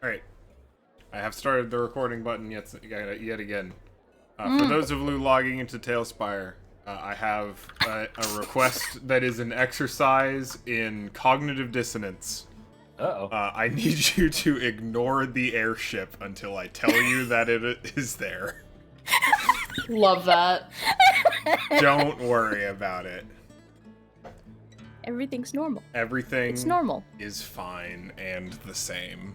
Alright. I have started the recording button yet again. For those of you logging into Tailspire, I have a request that is an exercise in cognitive dissonance. Uh-oh. I need you to ignore the airship until I tell you that it is there. Love that. Don't worry about it. Everything's normal. Everything It's normal. is fine and the same.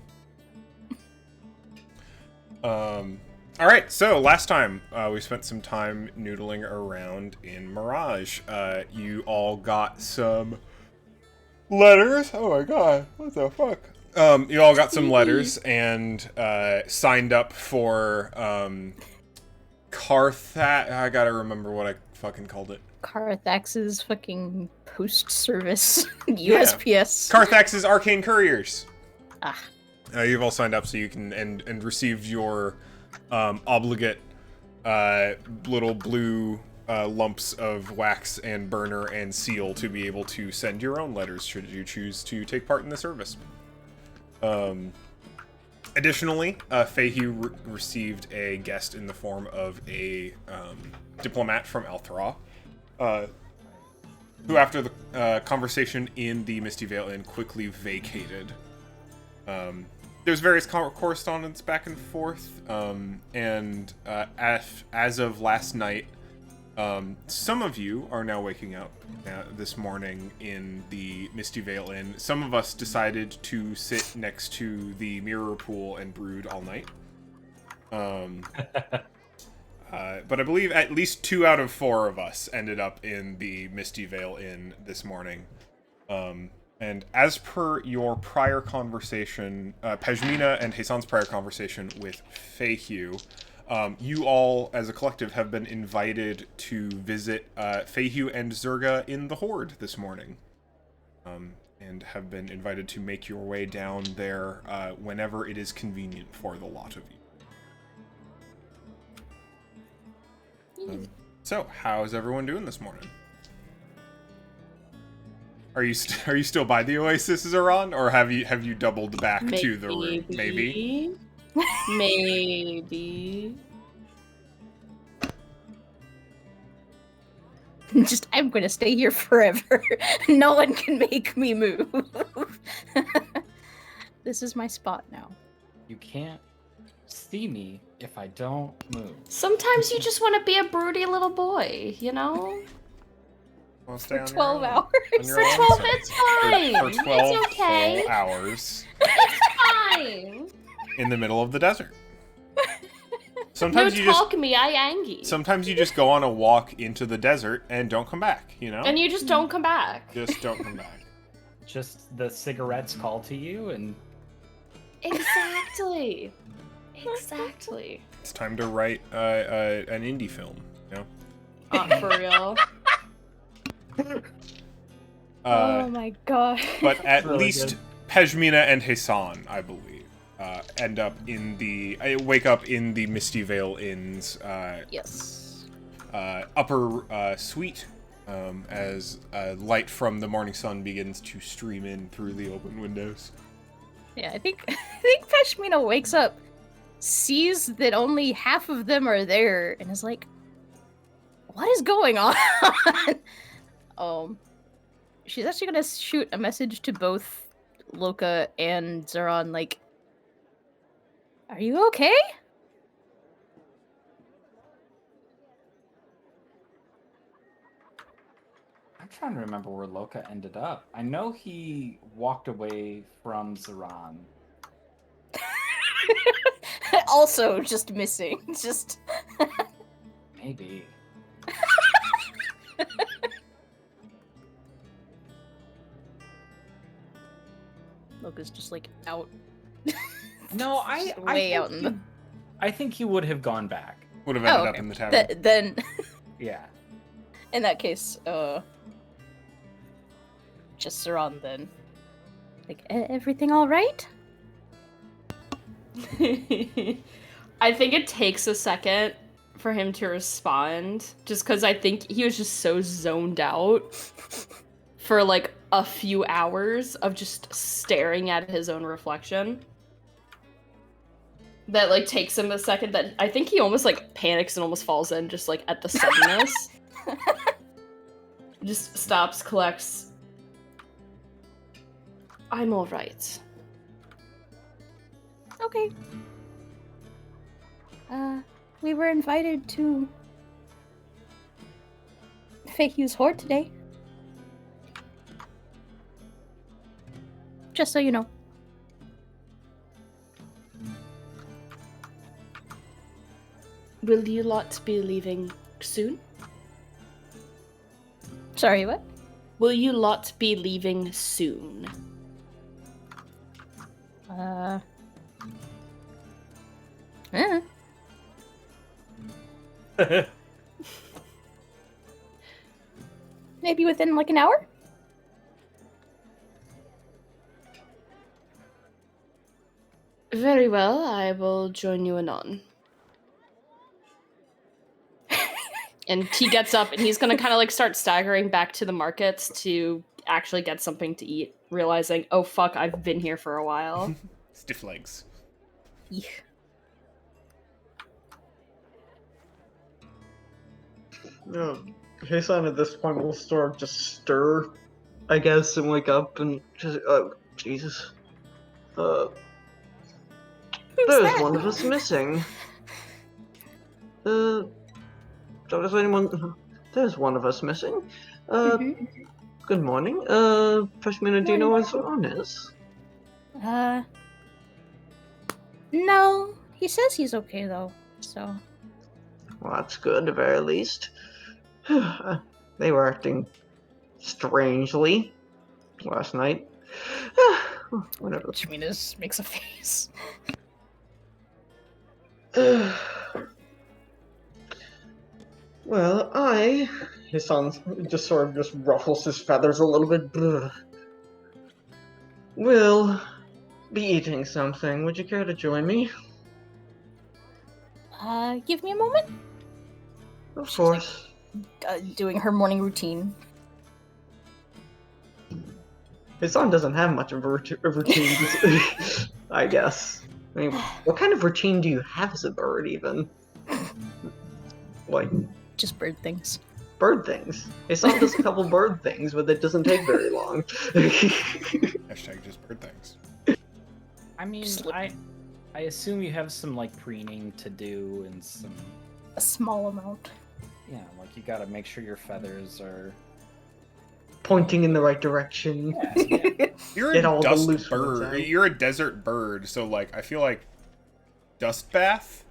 Alright, so last time we spent some time noodling around in Mirage. You all got some letters. Oh my god, what the fuck? You all got some letters and signed up for I gotta remember what I fucking called it. Carthax's fucking post service USPS. Carthax's Arcane Couriers. Ah. You've all signed up so you can and received your obligate little blue lumps of wax and burner and seal to be able to send your own letters should you choose to take part in the service. Additionally, Feihu received a guest in the form of a diplomat from Althra, who after the conversation in the Misty Vale Inn quickly vacated. There's various correspondence back and forth, and as of last night, some of you are now waking up this morning in the Misty Vale Inn. Some of us decided to sit next to the mirror pool and brood all night. But I believe at least 2 out of 4 of us ended up in the Misty Vale Inn this morning. And as per your prior conversation, Pejmina and Hassan's prior conversation with Feihu, you all, as a collective, have been invited to visit Feihu and Zerga in the Horde this morning. And have been invited to make your way down there whenever it is convenient for the lot of you. So, how's everyone doing this morning? Are you still by the Oasis, Zeron, or have you doubled back to the room? Maybe. Maybe. I'm gonna stay here forever. No one can make me move. This is my spot now. You can't see me if I don't move. Sometimes you just want to be a broody little boy, you know? Well, stay For on 12 your own. hours. On your For own 12, side. it's fine. For 12 It's okay. full hours It's fine. in the middle of the desert. No Sometimes you talk me, I angy. sometimes you just go on a walk into the desert and don't come back, you know? And you just don't come back. Just don't come back. Just the cigarettes call to you, and Exactly. Exactly. It's time to write an indie film, you know? For real. Oh my god. But at Really least good. Pejmina and Hassan, I believe, wake up in the Misty Vale Inn's Yes. upper suite as light from the morning sun begins to stream in through the open windows. Yeah, I think Peshmina wakes up, sees that only half of them are there, and is like, "What is going on?" She's actually gonna shoot a message to both Loka and Zeron, like, "Are you okay?" I'm trying to remember where Loka ended up. I know he walked away from Zeron. Also, just missing. Just. Maybe. Loka's just like out. No, I way think out in the. I think he would have gone back. Would have ended Oh, up okay. in the tavern. Then, Yeah. in that case, just Zeron then. Like, everything all right? I think it takes a second for him to respond, just because I think he was just so zoned out for like a few hours of just staring at his own reflection. that like takes him a second. That I think he almost like panics and almost falls in just like at the suddenness. Just stops, collects. I'm all right. Okay. We were invited to Feihu's Horde today. Just so you know. Will you lot be leaving soon? Sorry, what? Will you lot be leaving soon? Maybe within like an hour? Very well, I will join you anon. And he gets up and he's gonna kind of like start staggering back to the markets to actually get something to eat, realizing, oh fuck, I've been here for a while. Stiff legs. Yeah. No, Jason at this point will sort of just stir, I guess, and wake up and just, Jesus. There's that? one of us missing. Does anyone... There's one of us missing. Good morning. Pashmina, do you know where Zoran is? No. He says he's okay though, so. Well, that's good, at the very least. They were acting strangely last night. Whatever. Chmina's makes a face. Well, his son just sort of just ruffles his feathers a little bit. Will be eating something. Would you care to join me? Give me a moment. Of course. Doing her morning routine. His son doesn't have much of a routine, I guess. I mean, what kind of routine do you have as a bird, even? Like, Just bird things. bird things. His son does a couple bird things, but it doesn't take very long. Hashtag just bird things. I mean, I assume you have some like preening to do and some A small amount. like you gotta make sure your feathers are Pointing in the right direction. You're Get a all the dust loose ones bird. out. You're a desert bird, so like I feel like dust bath.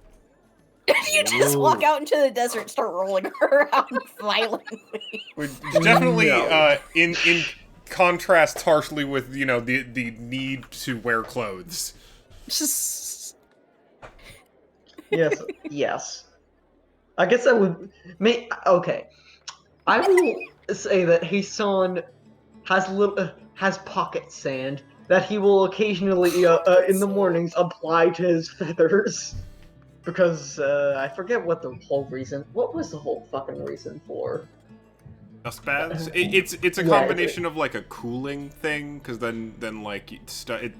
You just walk out into the desert and start rolling around violently. Would definitely No. in contrasts harshly with the need to wear clothes. Just Yes. I guess that would make. Okay. I will say that his son has pocket sand that he will occasionally in the mornings apply to his feathers. Because I forget what the whole reason. What was the whole fucking reason for? Dust baths. It's a Yeah, combination of like a cooling thing, because then like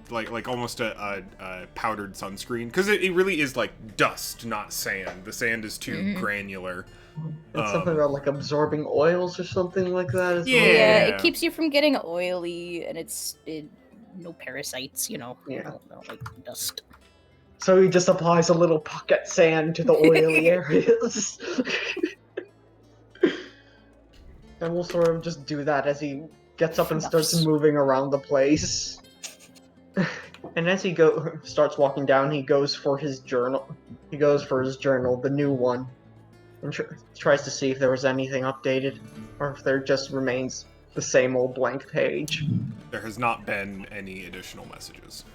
like almost a powdered sunscreen, because it really is like dust, not sand. The sand is too granular. It's something about like absorbing oils or something like that. As Yeah. well. yeah, it keeps you from getting oily, and it's no parasites. Yeah. No, like dust. So he just applies a little pocket sand to the oily areas. And we'll sort of just do that as he gets up and starts moving around the place. And as he starts walking down, he goes for his journal. The new one, and tries to see if there was anything updated, or if there just remains the same old blank page. There has not been any additional messages.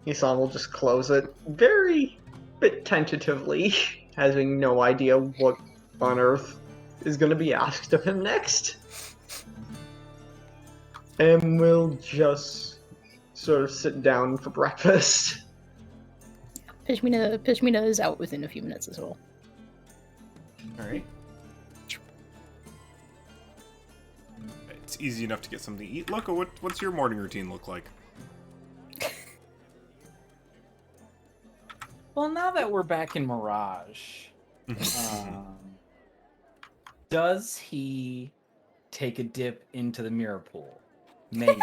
Isan will just close it very bit tentatively, having no idea what on earth is going to be asked of him next. And we'll just sort of sit down for breakfast. Pishmina is out within a few minutes as well. All right. It's easy enough to get something to eat. Look, what's your morning routine look like? Well, now that we're back in Mirage, does he take a dip into the mirror pool? Maybe.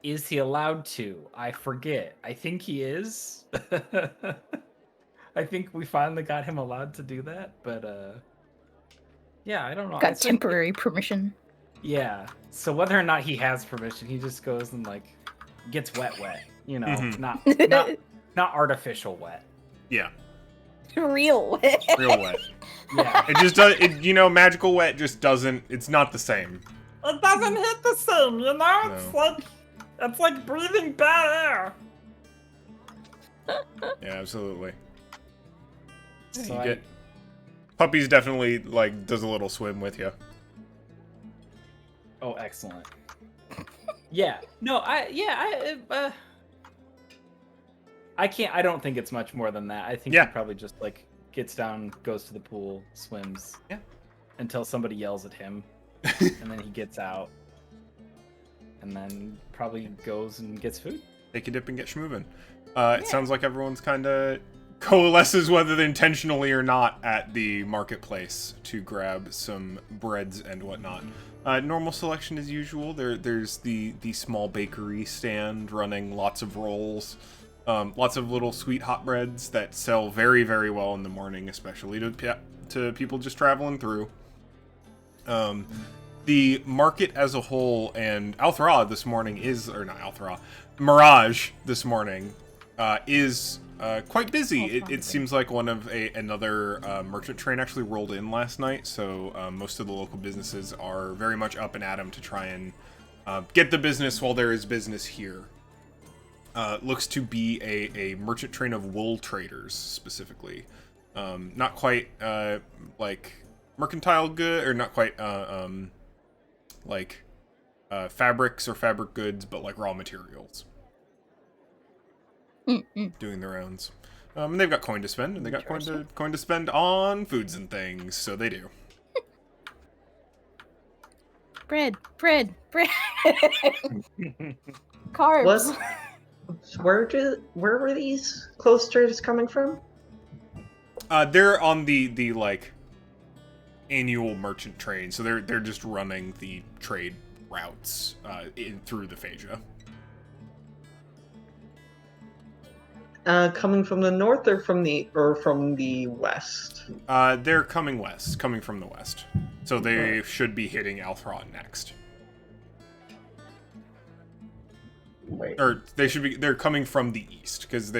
Is he allowed to? I forget. I think he is. I think we finally got him allowed to do that, but yeah, I don't know. Got It's like- temporary permission. yeah. So whether or not he has permission, he just goes and like gets wet, you know, Mhm. not artificial wet. Yeah, Real. real wet. Yeah. It just does. Magical wet just doesn't. It's not the same. It doesn't hit the same, you know? No. It's like breathing bad air. Yeah, absolutely. So You I- get puppies definitely like does a little swim with you. Oh, excellent. Yeah. No, I can't. I don't think it's much more than that. I think Yeah. he probably just like gets down, goes to the pool, swims. Yeah. Until somebody yells at him, and then he gets out, and then probably goes and gets food. Take a dip and get schmoovin'. It sounds like everyone's kind of coalesces, whether intentionally or not, at the marketplace to grab some breads and whatnot. Normal selection as usual. There's the small bakery stand running lots of rolls, lots of little sweet hot breads that sell very, very well in the morning, especially to people just traveling through. The market as a whole and Althra this morning Mirage this morning is quite busy. It seems like another merchant train actually rolled in last night, so most of the local businesses are very much up and at 'em to try and get the business while there is business here. Looks to be a merchant train of wool traders, specifically. Not quite like mercantile good, or not quite like fabrics or fabric goods, but like raw materials. Doing their rounds. And they've got coin to spend, and they got coin to spend on foods and things, so they do. Bread. Carbs. Where were these clothes traders coming from? They're on the like annual merchant train, so they're just running the trade routes through the Phasia. Coming from the north or from the west? They're coming from the west. So they should be hitting Althron next. Wait. Or they're coming from the east, because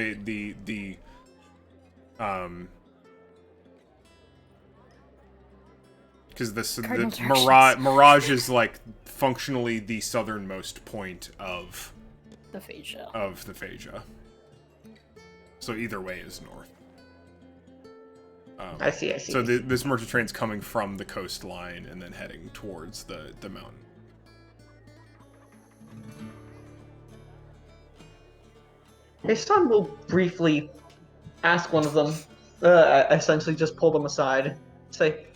Mirage is like functionally the southernmost point of The Phasia. the Phasia. So either way is north. I see. So this merchant train's coming from the coastline and then heading towards the mountain. Haston will briefly ask one of them, essentially just pull them aside, say,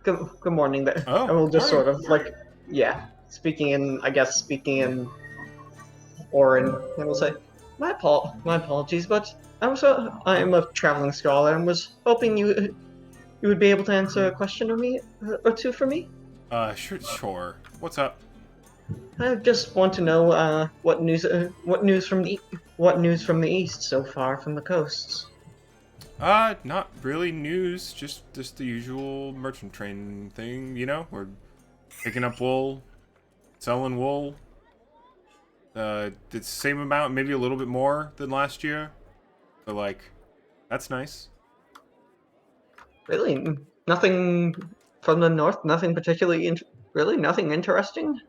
good morning there. Oh, and we'll just morning. sort of like, speaking in Orin, and we'll say, my apologies, but I am a traveling scholar and was hoping you would be able to answer a question or two for me. Sure. What's up? I just want to know what news from the east so far from the coasts. Not really news, just the usual merchant train thing, you know? We're picking up wool, selling wool. It's the same amount, maybe a little bit more than last year. So, like, that's nice. Really? Nothing from the north? Nothing particularly really? Nothing interesting?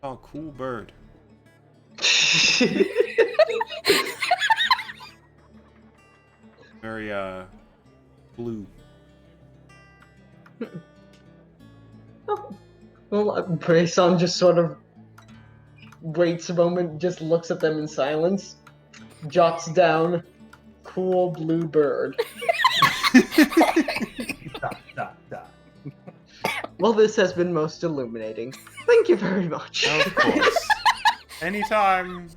Oh, cool bird. Very, blue. Oh. Well, Bresson just sort of waits a moment, just looks at them in silence, jots down, cool blue bird. Well, this has been most illuminating. Thank you very much. Of course. Anytime.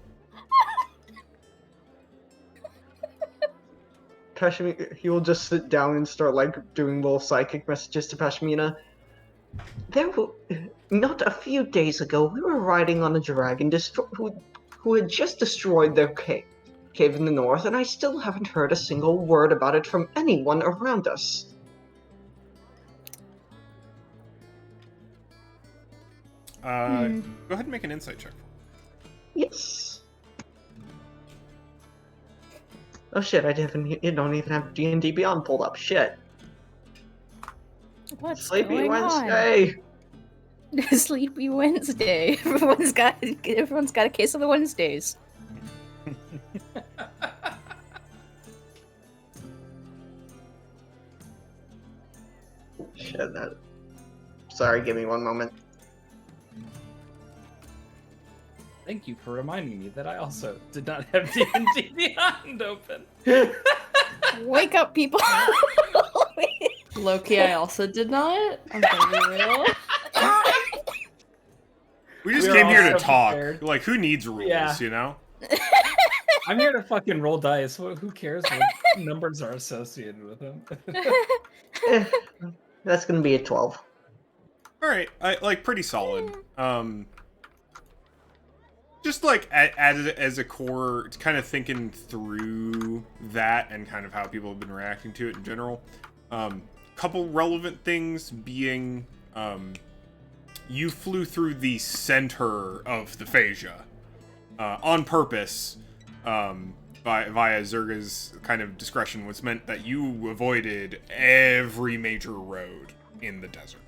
He will just sit down and start like doing little psychic messages to Pashmina. Not a few days ago, we were riding on a dragon who had just destroyed their cave in the north, and I still haven't heard a single word about it from anyone around us. Go ahead and make an insight check. Yes. Oh shit! I don't even have D&D Beyond pulled up. Shit. What's Sleepy going Wednesday. on? Sleepy Wednesday. Everyone's got a case of the Wednesdays. Shit. Sorry. Give me one moment. Thank you for reminding me that I also did not have D&D Beyond open. Wake up, people! Loki, I also did not. I'm gonna be real. We just We're came all here to so talk. prepared. Like, who needs rules, Yeah. you know? I'm here to fucking roll dice. Who cares what numbers are associated with them? That's gonna be a 12. Alright, pretty solid. Just like as a core, it's kind of thinking through that and kind of how people have been reacting to it in general. Couple relevant things being, you flew through the center of the Phasia on purpose. Via Zerga's kind of discretion, was meant that you avoided every major road in the desert.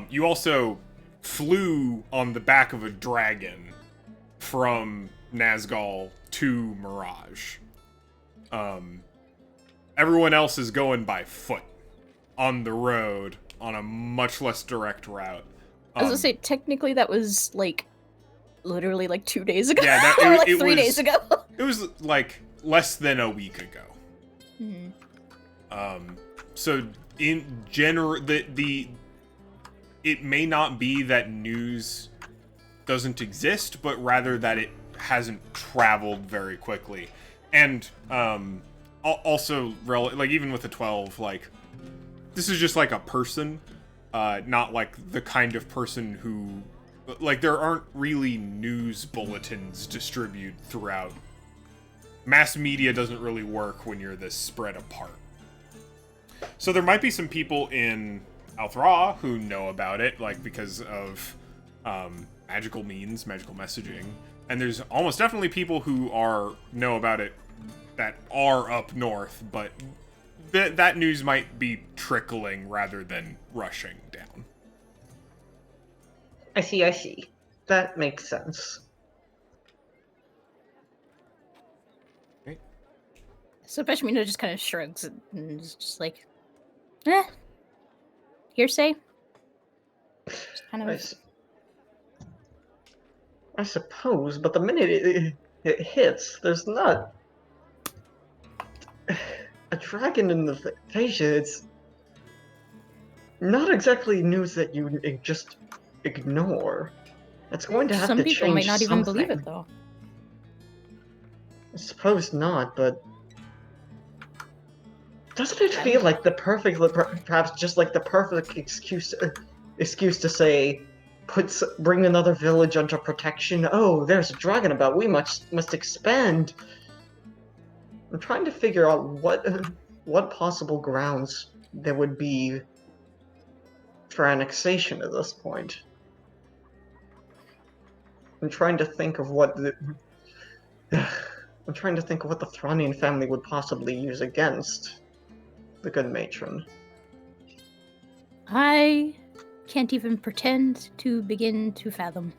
You also flew on the back of a dragon from Nazgul to Mirage. Everyone else is going by foot on the road on a much less direct route. I was gonna say, technically that was, like, literally, like, 2 days ago. Yeah, or, like, 3 days ago. It was, like, less than a week ago. So, in general, it may not be that news doesn't exist, but rather that it hasn't traveled very quickly. And, also, like, even with the 12, like, this is just, like, a person, not, like, the kind of person who... Like, there aren't really news bulletins distributed throughout. Mass media doesn't really work when you're this spread apart. So there might be some people in Althra who know about it, like, because of magical means, magical messaging. And there's almost definitely people who know about it that are up north, but that news might be trickling rather than rushing down. I see. That makes sense. Okay. So Peshmina just kind of shrugs and is just like, hearsay? Just kind of... I suppose, but the minute it hits, there's not a dragon in the Phasia. It's not exactly news that you just ignore. It's going to have Some to people change might not even believe something. it, though. I suppose not, but doesn't it feel like perhaps just like the perfect excuse to say, bring another village under protection? Oh, there's a dragon about. We must expand. I'm trying to figure out what possible grounds there would be for annexation at this point. I'm trying to think of what the Thronian family would possibly use against the good matron. I can't even pretend to begin to fathom.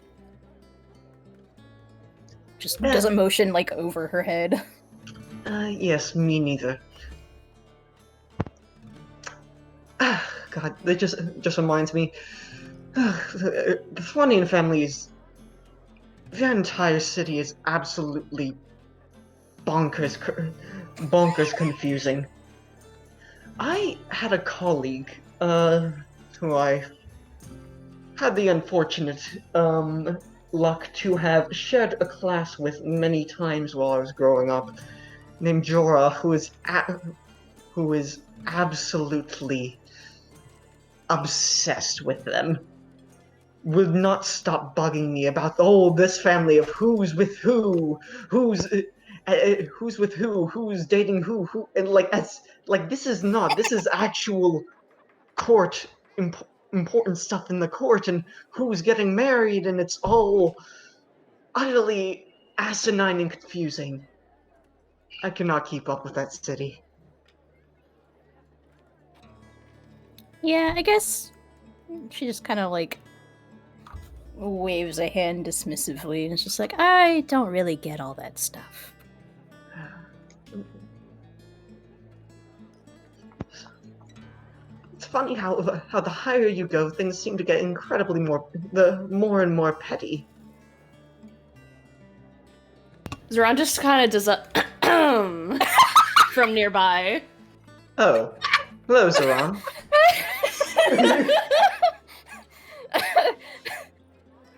Just does a motion, like, over her head. Yes, me neither. God, that just reminds me. The Thronian family's... Their entire city is absolutely bonkers confusing. I had a colleague, who I had the unfortunate, luck to have shared a class with many times while I was growing up, named Jorah, who is absolutely obsessed with them. Would not stop bugging me about this family of who's with who's with who's dating who, and this is actual court important stuff in the court, and who's getting married, and it's all utterly asinine and confusing. I cannot keep up with that city. Yeah, I guess she just kind of like waves a hand dismissively and it's just like, I don't really get all that stuff. It's funny how the higher you go, things seem to get incredibly more and more petty. Zoran just kind of does a from nearby. Oh, hello, Zoran.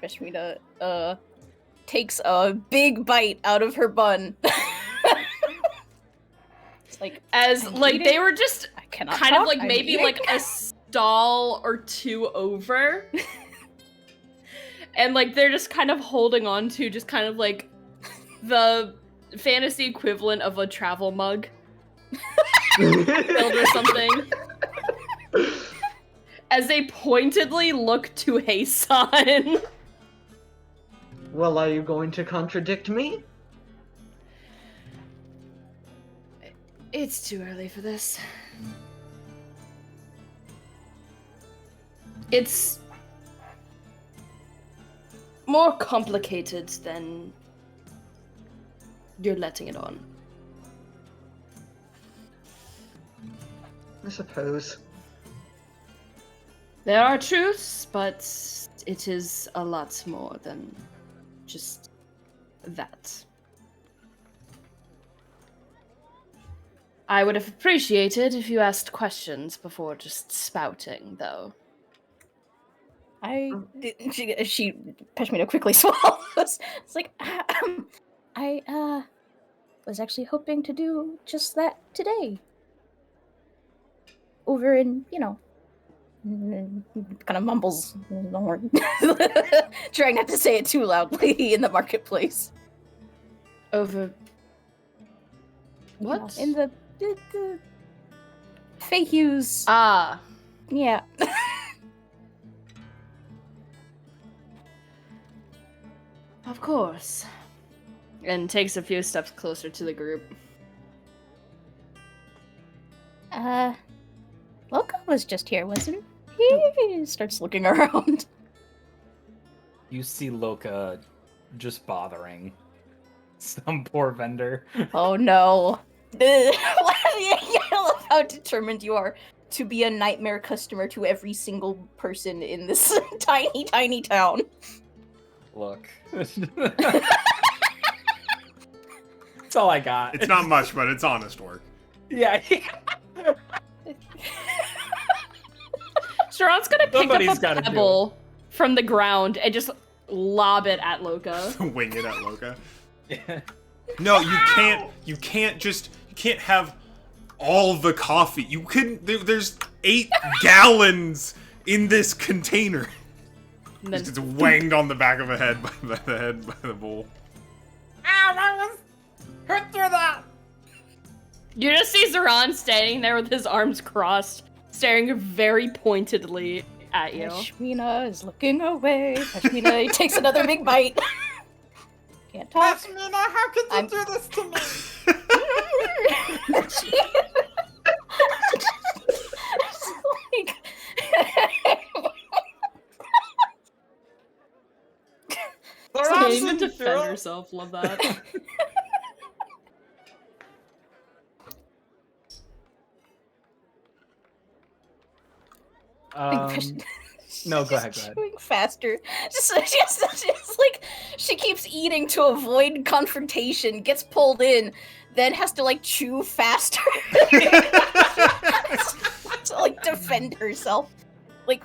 Peshmina takes a big bite out of her bun. It's like As I'm like eating. they were just I cannot kind of talk, like I'm maybe eating. like a stall or two over. And like they're just kind of holding on to just kind of like the fantasy equivalent of a travel mug filled with something. As they pointedly look to Heisan. Well, are you going to contradict me? It's too early for this. It's more complicated than you're letting it on. I suppose. There are truths, but it is a lot more than just that. I would have appreciated if you asked questions before just spouting, though. She Peshmina quickly swallows. It's like I was actually hoping to do just that today. Over in, kind of mumbles, trying not to say it too loudly in the marketplace. Over. What? In the Feyhues. Ah. Yeah. Of course. And takes a few steps closer to the group. Loka was just here, wasn't he? Starts looking around. You see Loka just bothering some poor vendor. Oh no. I love how determined you are to be a nightmare customer to every single person in this tiny, tiny town. Look. That's all I got. It's not much, but it's honest work. Yeah. Sharon's gonna pick Somebody's up a gotta do pebble from the ground and just lob it at Loka. Wing it at Loka. Yeah. No, you can't have all the coffee. You couldn't. There's 8 gallons in this container. And then Just gets wanged on the back of a head by the bull. Hurt through that. you just see Zoran standing there with his arms crossed, staring very pointedly at you. Peshmina is looking away. Peshmina takes another big bite. Can't talk. Peshmina, how could you do this to me? You can't even defend herself. Love that. No, go ahead. Going faster. Just like she keeps eating to avoid confrontation, gets pulled in, then has to like chew faster to like defend herself. Like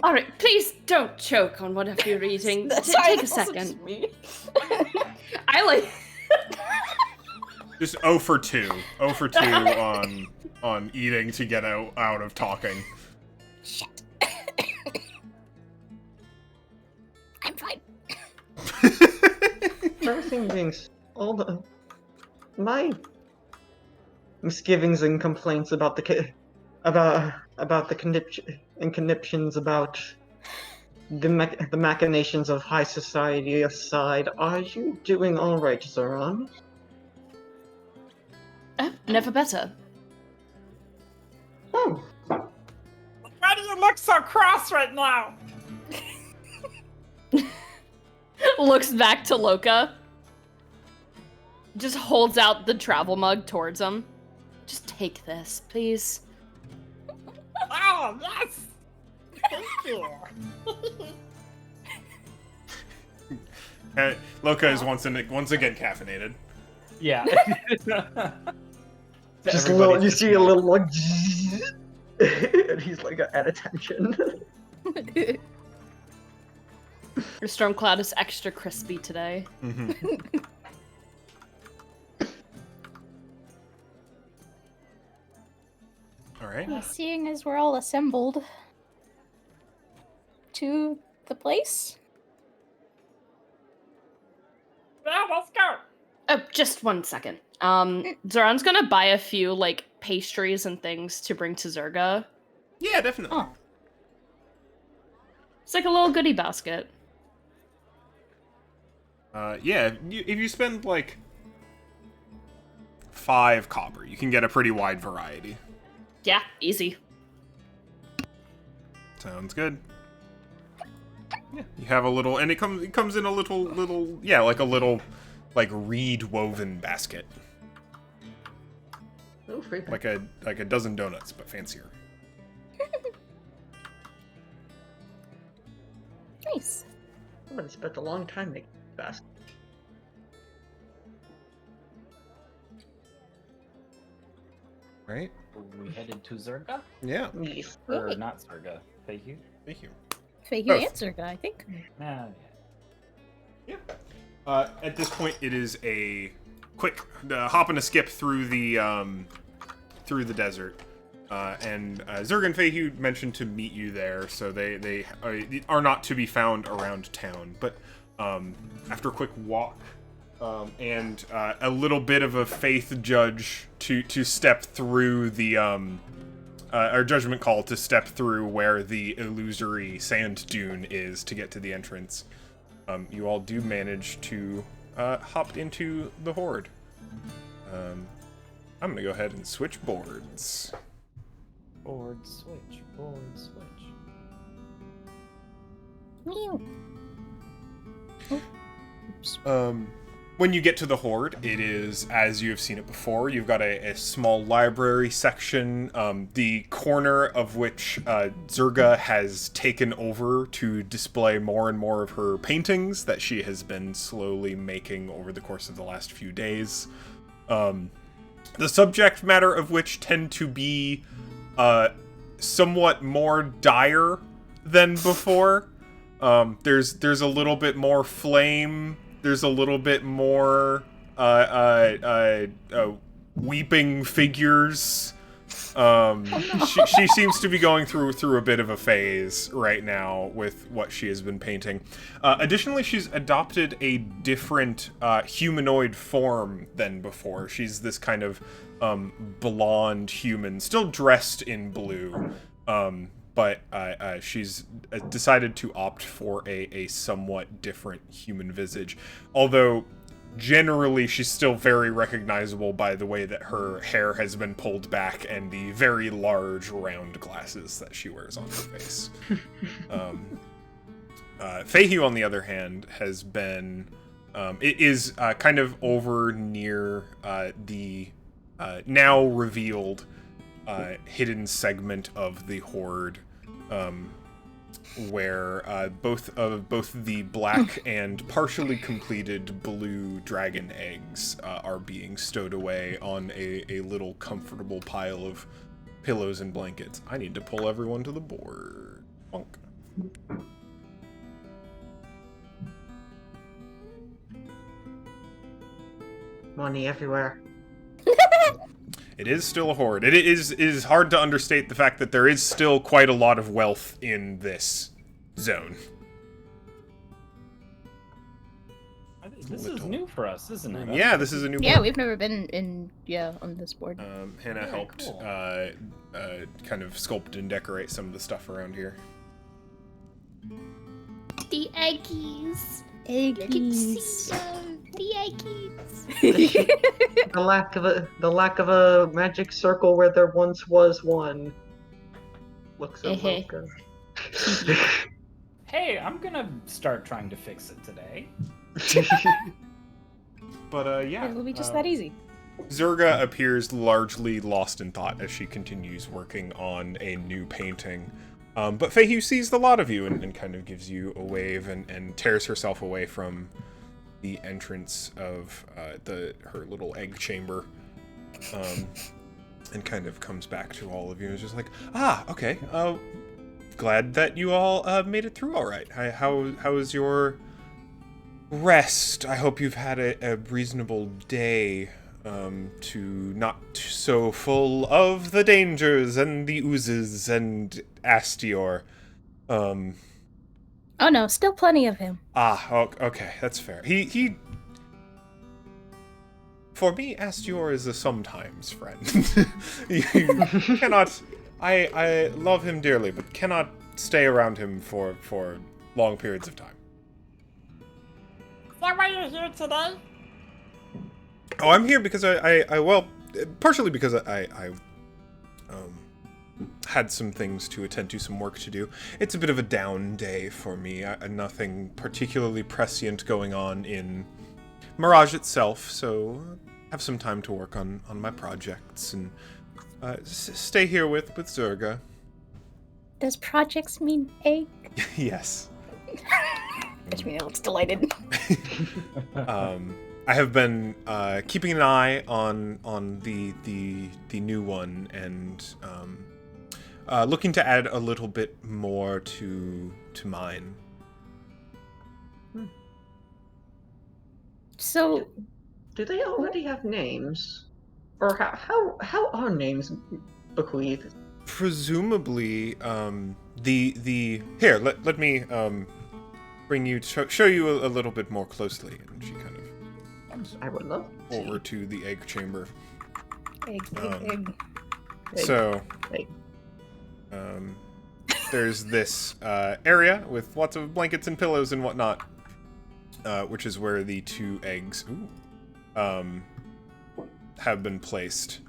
All right, please don't choke on whatever you're eating. Sorry, Take a that's also second. just me. I like. Just 0 for 2. 0 for 2 on eating to get out of talking. Shit. I'm fine. Everything being my misgivings and complaints about the conniptions about the machinations of high society aside, are you doing all right, Zoran? Never better. Oh, Why do you look so cross right now? Looks back to Loka. Just holds out the travel mug towards him. Just take this, please. Oh, yes! Thank you. Loka is once again caffeinated. Yeah. just a little. You see a little like, and he's like at attention. Your storm cloud is extra crispy today. Mm-hmm. All right. Seeing as we're all assembled to the place. Yeah, let's go. Oh, just one second. Zoran's gonna buy a few, like, pastries and things to bring to Zerga. Yeah, definitely. Oh. It's like a little goodie basket. Yeah, if you spend, like, 5 copper, you can get a pretty wide variety. Yeah, easy. Sounds good. Yeah, you have a little, and it comes in a little, yeah, like a little, like, reed woven basket. Oh, free. Like a dozen donuts, but fancier. Nice. Somebody spent a long time making fast. Right? We headed to Zerga? Yeah. Yes. Or not Zerga? Thank you. Thank you. Fahey Both. answer guy, I think. Yeah. At this point, it is a quick hop and a skip through the desert. And Zerg and Fahey mentioned to meet you there, so they are not to be found around town. But after a quick walk and a little bit of a faith judge to step through the or judgment call to step through where the illusory sand dune is to get to the entrance, you all do manage to hop into the horde. I'm gonna go ahead and switch boards. Board switch. Board switch. Meow. Oops. When you get to the horde, it is as you have seen it before. You've got a small library section, the corner of which Zerga has taken over to display more and more of her paintings that she has been slowly making over the course of the last few days. The subject matter of which tend to be somewhat more dire than before. There's a little bit more flame. There's a little bit more weeping figures. She seems to be going through a bit of a phase right now with what she has been painting. Additionally, she's adopted a different humanoid form than before. She's this kind of blonde human, still dressed in blue, but she's decided to opt for a somewhat different human visage. Although, generally, she's still very recognizable by the way that her hair has been pulled back and the very large round glasses that she wears on her face. Fahey, on the other hand, has been... it is kind of over near the now revealed hidden segment of the horde, where both the black and partially completed blue dragon eggs are being stowed away on a little comfortable pile of pillows and blankets. I need to pull everyone to the board. Bonk. Money everywhere. It is still a hoard. It is hard to understate the fact that there is still quite a lot of wealth in this zone. This is new for us, isn't it? Yeah, this is a new Yeah, board. we've never been on this board. Hannah Very helped cool. kind of sculpt and decorate some of the stuff around here. The eggies. Eggies. The eggies. The lack of a magic circle where there once was one. Looks so broken. Hey, I'm gonna start trying to fix it today. But yeah. It'll be just that easy. Zurga appears largely lost in thought as she continues working on a new painting. But Feihu sees the lot of you and kind of gives you a wave and tears herself away from the entrance of her little egg chamber, and kind of comes back to all of you and is just like, okay, glad that you all made it through all right. How is your rest? I hope you've had a reasonable day, to not so full of the dangers and the oozes and Astior. Oh no, still plenty of him. Okay, that's fair. He for me, Astior is a sometimes friend. You cannot. I love him dearly, but cannot stay around him for long periods of time. Is that why you're here today? Oh, I'm here because well, partially because I had some things to attend to, some work to do. It's a bit of a down day for me. Nothing particularly prescient going on in Mirage itself, so have some time to work on my projects and stay here with Zurga. Does projects mean egg? Yes. Pejmina looks delighted. I have been keeping an eye on the new one and looking to add a little bit more to mine. So, Do they already have names? Or how are names bequeathed? Presumably, here. Let me bring you show you a little bit more closely, and she kind of I would love to over to the egg chamber. egg. Egg. So, Egg. there's this area with lots of blankets and pillows and whatnot, which is where the 2 eggs have been placed.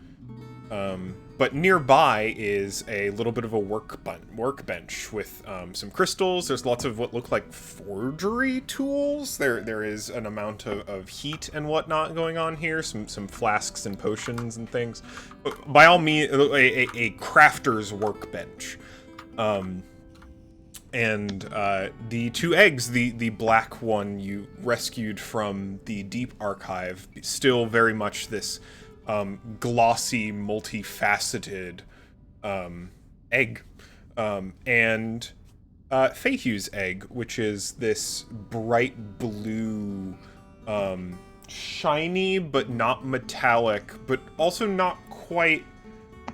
But nearby is a little bit of a workbench with some crystals. There's lots of what look like forgery tools. There is an amount of heat and whatnot going on here. Some flasks and potions and things. By all means, a crafter's workbench. And the 2 eggs, the black one you rescued from the Deep Archive, still very much this glossy, multifaceted egg. And Feihu's egg, which is this bright blue, shiny but not metallic, but also not quite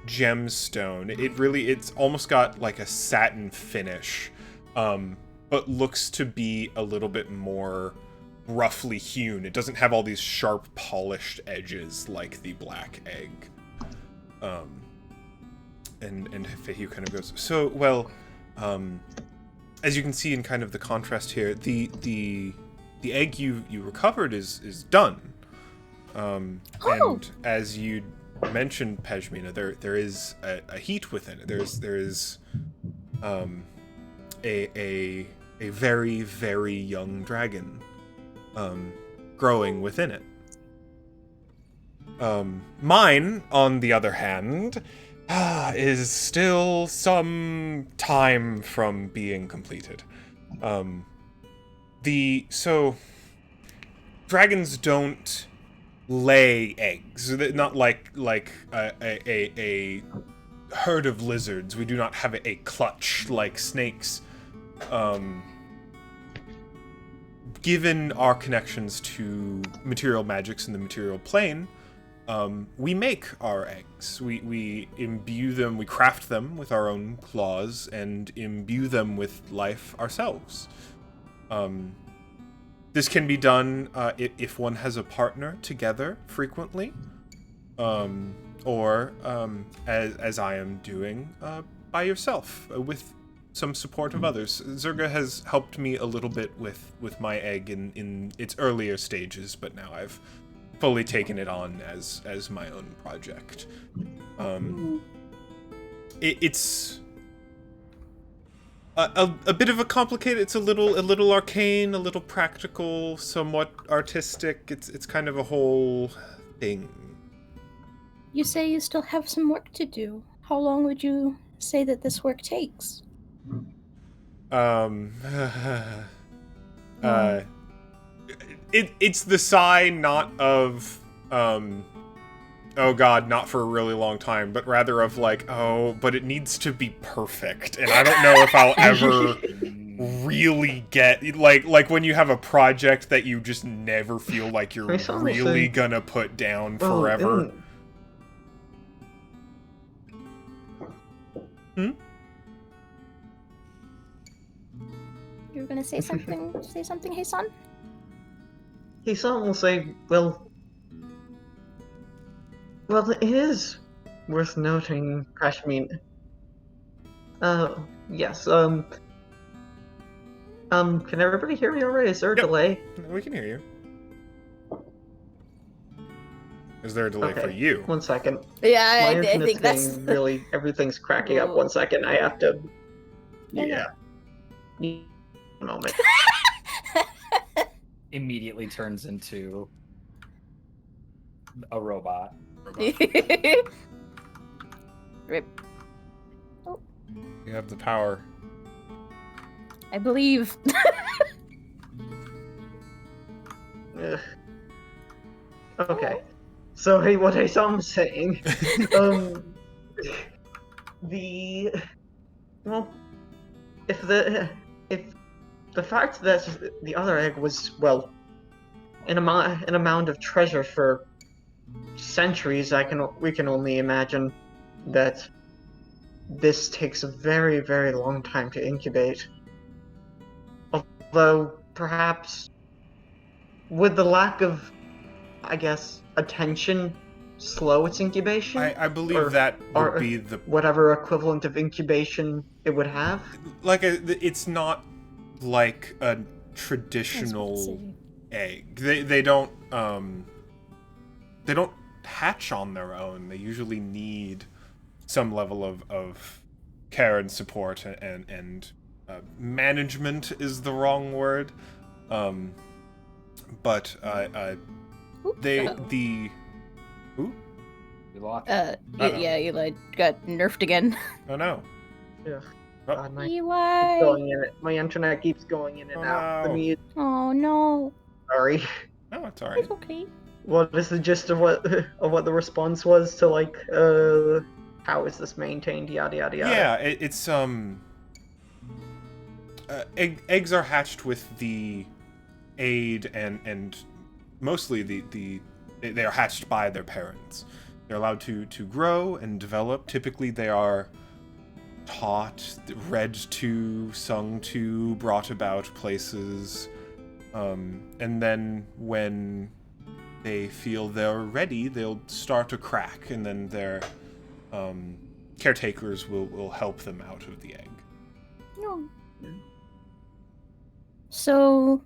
gemstone. It's almost got like a satin finish, but looks to be a little bit more roughly hewn. It doesn't have all these sharp polished edges like the black egg. And Feihu kind of goes, so, well, as you can see in kind of the contrast here, the egg you recovered is done. And as you mentioned, Pejmina, there is a heat within it. There is a very, very young dragon growing within it. Mine, on the other hand, is still some time from being completed. So dragons don't lay eggs. Not like a herd of lizards. We do not have a clutch like snakes. given our connections to material magics in the material plane, we make our eggs. We imbue them, we craft them with our own claws and imbue them with life ourselves. This can be done if one has a partner together frequently, or as I am doing, by yourself, with some support of others. Zerga has helped me a little bit with my egg in its earlier stages, but now I've fully taken it on as my own project. It's a bit of a complicated. It's a little arcane, a little practical, somewhat artistic. It's kind of a whole thing. You say you still have some work to do. How long would you say that this work takes? It's the sign not of oh god, not for a really long time, but rather of like, oh, but it needs to be perfect, and I don't know if I'll ever really get like when you have a project that you just never feel like you're really gonna put down forever. You were gonna say something? Say something, Heisan? Heisan will say, well, it is worth noting, Crashmean. Yes, can everybody hear me alright? Is there a delay? We can hear you. Is there a delay for you? 1 second. Yeah, My I think that's really, everything's cracking up. 1 second, I have to... Yeah. A moment. Immediately turns into a robot. Rip. You have the power. I believe. Ugh. Okay. So, hey, what I saw him saying, well, if the fact that the other egg was, well, an amount of treasure for centuries, we can only imagine that this takes a very, very long time to incubate. Although, perhaps, with the lack of, I guess, attention, slow its incubation? I believe that would be the... whatever equivalent of incubation it would have? It's not like a traditional egg. They don't hatch on their own. They usually need some level of care and support, and management is the wrong word. But Who? We lost. Yeah, Eli got nerfed again. Oh no. Yeah. Oh. God, my internet keeps going in and out. No. Oh no. Sorry. No, it's alright. It's okay. What is the gist of what the response was to, like, how is this maintained, yada yada yada? Yeah, it's eggs are hatched with the aid and mostly they are hatched by their parents. They're allowed to grow and develop. Typically they are taught, read to, sung to, brought about places, and then when they feel they're ready, they'll start to crack, and then their caretakers will help them out of the egg. No. So,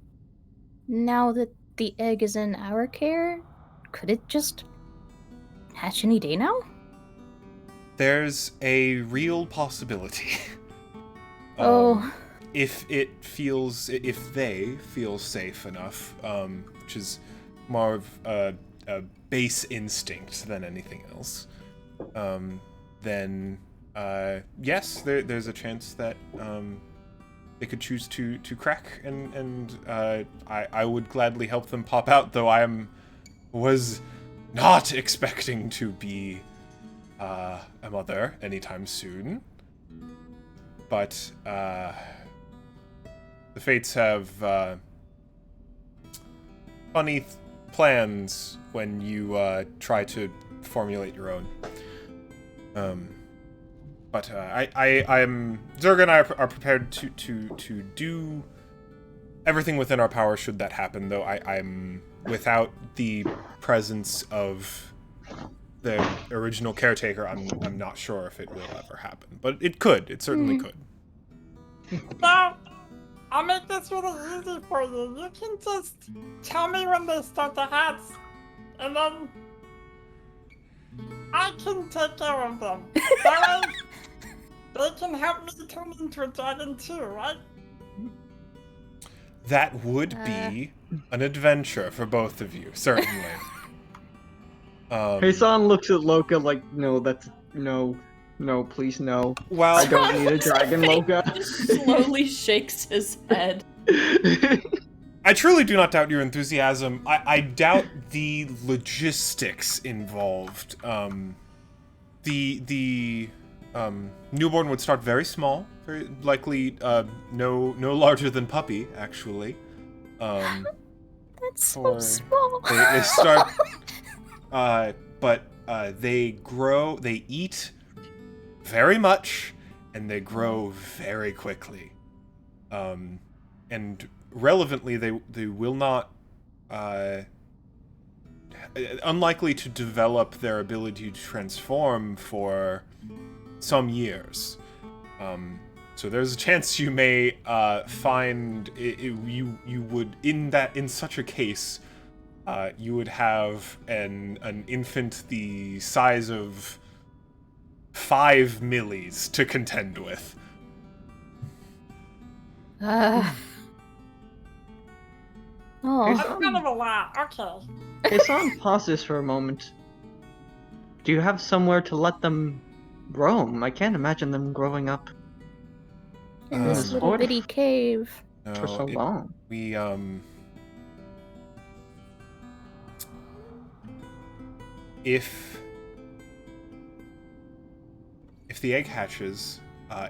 now that the egg is in our care, could it just hatch any day now? There's a real possibility. If they feel safe enough, which is more of a base instinct than anything else, then yes, there's a chance that they could choose to crack, and I would gladly help them pop out, though was not expecting to be a mother anytime soon. But the Fates have funny plans when you try to formulate your own. But I'm Zerga and I are prepared to do everything within our power should that happen. Though I'm without the presence of the original caretaker. I'm not sure if it will ever happen, but it could. It certainly could. Now, I'll make this really easy for you. You can just tell me when they start to hatch, and then I can take care of them. That way, they can help me turn into a dragon too, right? That would be an adventure for both of you, certainly. Heisan looks at Loka like, no, please no. Well, I don't need a dragon, Loka. Slowly shakes his head. I truly do not doubt your enthusiasm. I doubt the logistics involved. The newborn would start very small, very likely no larger than puppy, actually. That's so small. They start, but they grow. They eat very much, and they grow very quickly. And relevantly, they will not, unlikely to develop their ability to transform for some years. So there's a chance you may find you would in such a case you would have an infant the size of 5 millies to contend with. Oh. That's kind of a lot. Okay. Heisan pauses for a moment. Do you have somewhere to let them roam? I can't imagine them growing up In this little Lord. bitty cave. for so long. We if the egg hatches,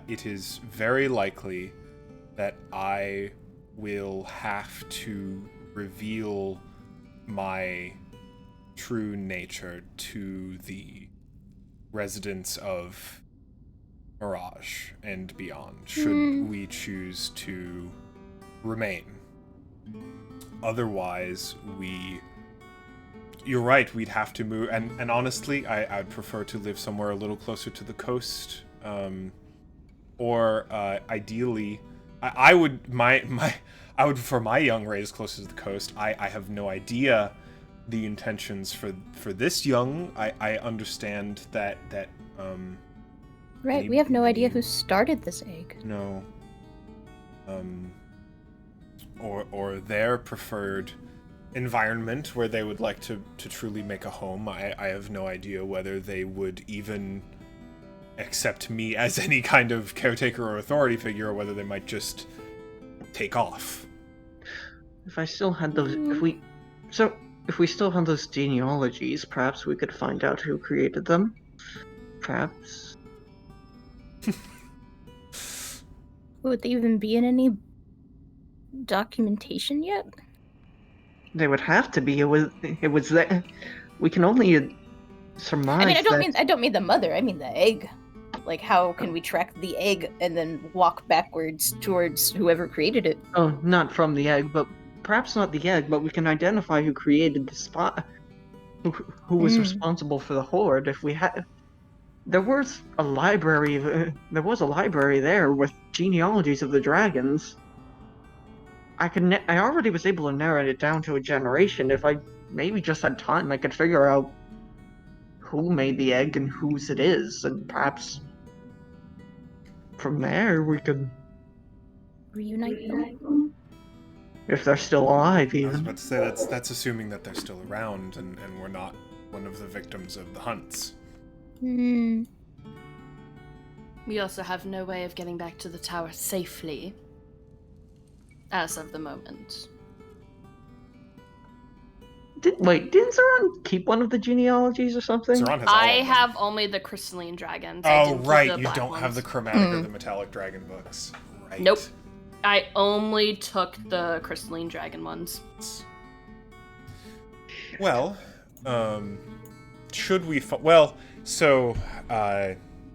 it is very likely that I will have to reveal my true nature to the residents of Mirage and beyond, should we choose to remain. Otherwise, you're right, we'd have to move, and honestly, I'd prefer to live somewhere a little closer to the coast, or ideally, I would prefer my young raised closer to the coast. I have no idea the intentions for this young. I understand that Right, we have no idea who started this egg. No. Or their preferred environment where they would like to truly make a home. I have no idea whether they would even accept me as any kind of caretaker or authority figure, or whether they might just take off. If I still had those, if we still had those genealogies, perhaps we could find out who created them. Perhaps. Would they even be in any documentation yet? They would have to be. It was that we can only surmise. I mean, I don't mean the mother. I mean the egg. Like, how can we track the egg and then walk backwards towards whoever created it? Oh, not from the egg, but perhaps not the egg, but we can identify who created the spot, who was responsible for the horde. If we had, there was a library there with genealogies of the dragons. I already was able to narrow it down to a generation. If I maybe just had time, I could figure out who made the egg and whose it is, and perhaps from there we could Reunite them? if they're still alive. I was Even about to say that's assuming that they're still around and we're not one of the victims of the hunts. Hmm. We also have no way of getting back to the tower safely, as of the moment. didn't Zeron keep one of the genealogies or something? Zeron has all I of them. have only the crystalline dragons. I Oh, didn't keep right, the you black don't have ones. the chromatic or the metallic dragon books. Right. Nope. I only took the crystalline dragon ones. Well, should we...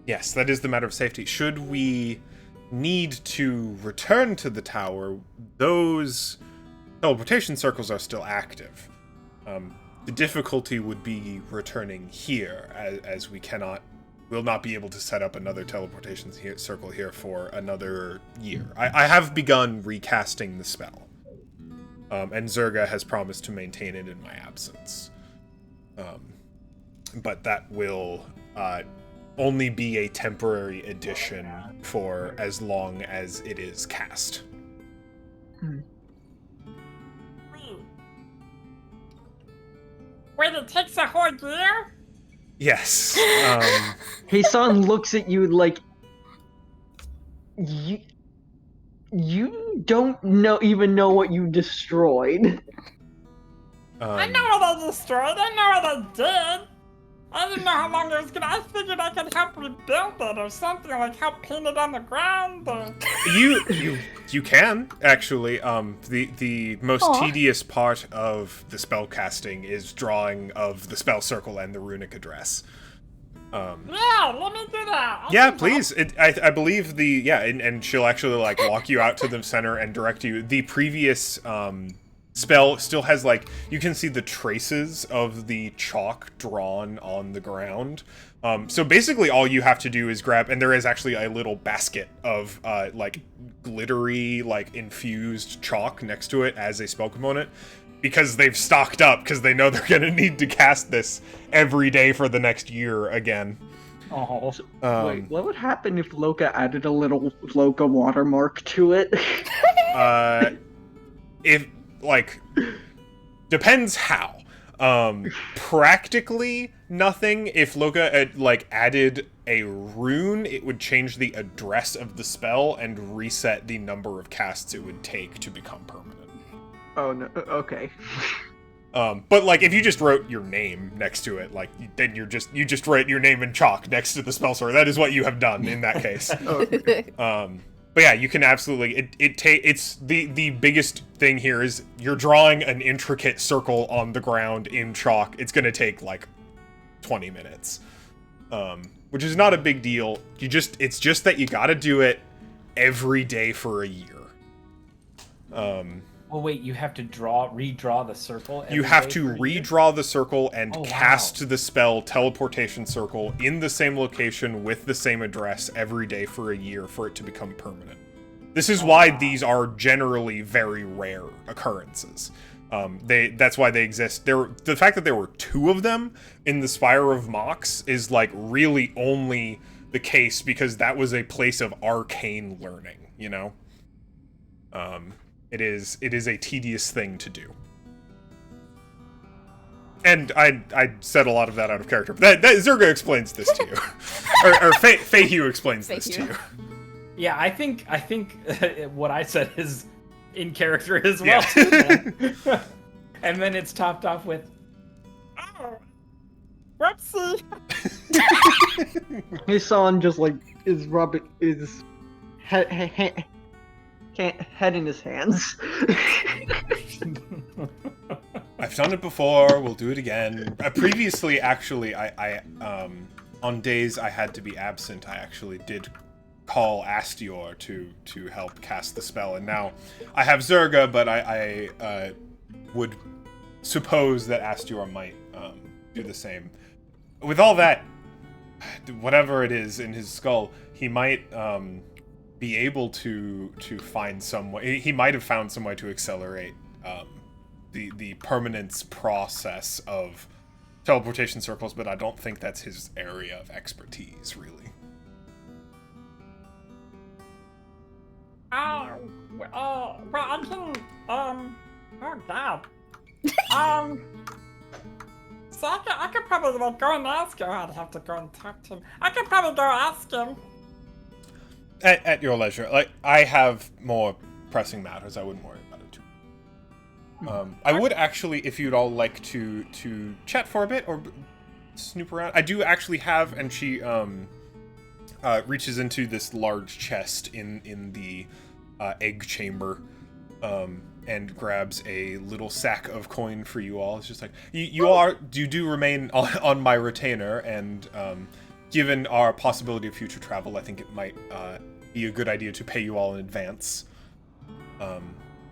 yes, that is the matter of safety. Should we need to return to the tower, those teleportation circles are still active. The difficulty would be returning here, as we will not be able to set up another teleportation circle here for another year. I have begun recasting the spell, and Zerga has promised to maintain it in my absence. But that will only be a temporary addition for as long as it is cast. Wait, it takes a whole year? Yes. Heisan looks at you like you don't even know what you destroyed. I know what I destroyed. I know what I did. I didn't know how long it was gonna. I figured I could help rebuild it or something, like help paint it on the ground. Or... You can actually. The most tedious part of the spell casting is drawing of the spell circle and the runic address. Yeah, let me do that. Yeah, please. I believe and she'll actually like walk you out to the center and direct you. The previous spell still has like, you can see the traces of the chalk drawn on the ground. So basically all you have to do is grab, and there is actually a little basket of like glittery, like infused chalk next to it as a spell component, because they've stocked up because they know they're gonna need to cast this every day for the next year again. Oh. Wait, what would happen if Loka added a little Loka watermark to it? If like, depends how. Practically nothing. If Loka like added a rune, it would change the address of the spell and reset the number of casts it would take to become permanent. Oh no. Okay. But like, if you just wrote your name next to it, like, then you just write your name in chalk next to the spell sword. That is what you have done in that case. Okay. But yeah, you can absolutely. It's the biggest thing here is you're drawing an intricate circle on the ground in chalk. It's gonna take like 20 minutes, which is not a big deal. It's just that you got to do it every day for a year. Well, wait, you have to redraw the circle? You have to redraw the circle and cast the spell teleportation circle in the same location with the same address every day for a year for it to become permanent. This is why these are generally very rare occurrences. That's why they exist. The fact that there were 2 of them in the Spire of Mox is like really only the case because that was a place of arcane learning, you know? It is a tedious thing to do. And I said a lot of that out of character, but that Zerga explains this to you. or Feihu explains this to you. Yeah, I think what I said is in character as well. Yeah. And then it's topped off with, oh, whoopsie. Heisan just like is rubbing his head in his hands. I've done it before. We'll do it again. Previously, actually, I on days I had to be absent, I actually did call Astior to help cast the spell, and now I have Zerga, but I would suppose that Astior might do the same. With all that, whatever it is in his skull, he might be able to find some way. He might have found some way to accelerate the permanence process of teleportation circles, but I don't think that's his area of expertise, really. Well, I can, oh god. So I could probably like go and ask him. I'd have to go and talk to him. I could probably go ask him. At your leisure. Like, I have more pressing matters. I wouldn't worry about it too. I would actually, if you'd all like to chat for a bit or snoop around. I do actually have, and she reaches into this large chest in the egg chamber, and grabs a little sack of coin for you all. It's just like, you do remain on my retainer, and given our possibility of future travel, I think it might be a good idea to pay you all in advance.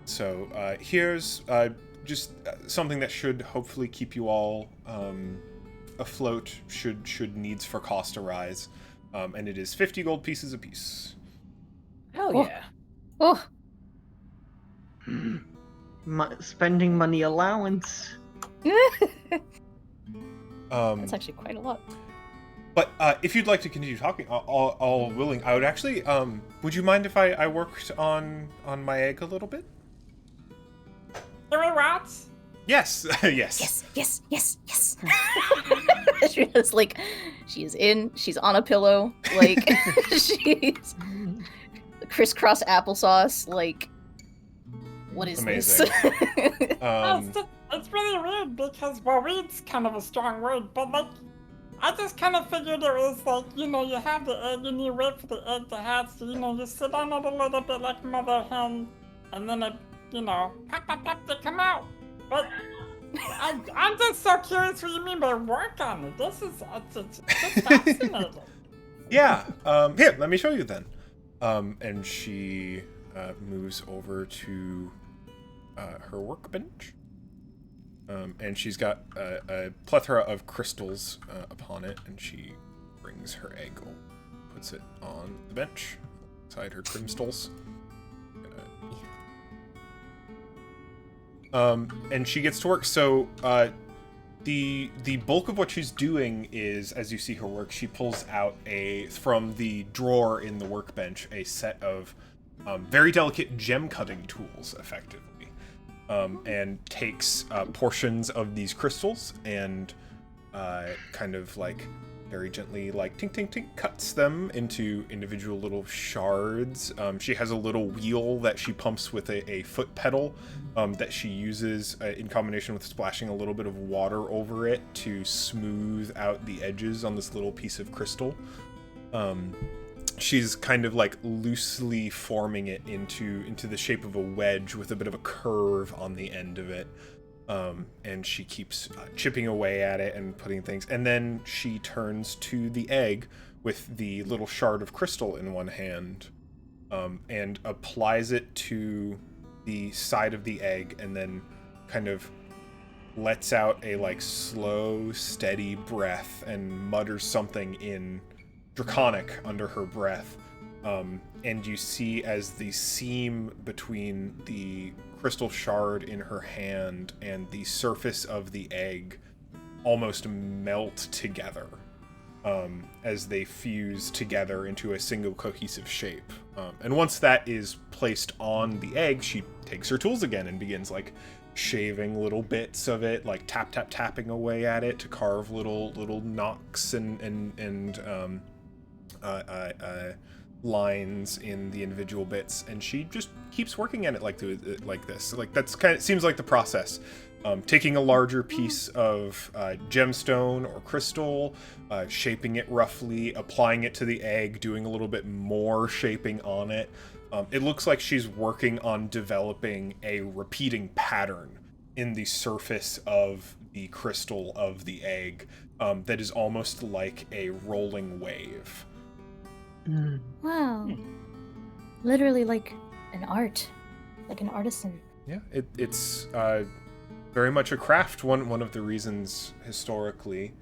So here's just something that should hopefully keep you all afloat should needs for cost arise. And it is 50 gold pieces apiece. Hell Oh. yeah. Oh, Spending money allowance. that's actually quite a lot. But if you'd like to continue talking, all willing. I would actually. Would you mind if I worked on my egg a little bit? Do we what? Yes, yes. Yes. She was like, she's on a pillow, like, she's crisscross applesauce, like, what is Amazing. this? It's really weird because, well, weed's kind of a strong word, but like, I just kind of figured it was like, you have the egg and you wait for the egg to hatch, so, you sit on it a little bit like mother hen, and then it, pop, they come out. But I'm just so curious what you mean by work on it. This is it's fascinating. Yeah. Here, let me show you then. And she moves over to her workbench. And she's got a plethora of crystals upon it, and she brings her egg, puts it on the bench beside her crystals. And she gets to work. So the bulk of what she's doing is, as you see her work, she pulls out from the drawer in the workbench a set of very delicate gem cutting tools, effectively, and takes portions of these crystals and kind of like very gently, like tink tink tink, cuts them into individual little shards. She has a little wheel that she pumps with a foot pedal that she uses in combination with splashing a little bit of water over it to smooth out the edges on this little piece of crystal. She's kind of like loosely forming it into the shape of a wedge with a bit of a curve on the end of it. And she keeps chipping away at it and putting things. And then she turns to the egg with the little shard of crystal in one hand, and applies it to the side of the egg, and then kind of lets out a like slow, steady breath and mutters something in Draconic under her breath. And you see as the seam between the crystal shard in her hand and the surface of the egg almost melt together, as they fuse together into a single cohesive shape. And once that is placed on the egg, she takes her tools again and begins like shaving little bits of it, like tapping away at it to carve little knocks and lines in the individual bits, and she just keeps working at it like this. Like that's kind of seems like the process. Taking a larger piece of gemstone or crystal, shaping it roughly, applying it to the egg, doing a little bit more shaping on it. It looks like she's working on developing a repeating pattern in the surface of the crystal of the egg that is almost like a rolling wave. Wow. Literally like an art. Like an artisan. Yeah, it's very much a craft. One of the reasons historically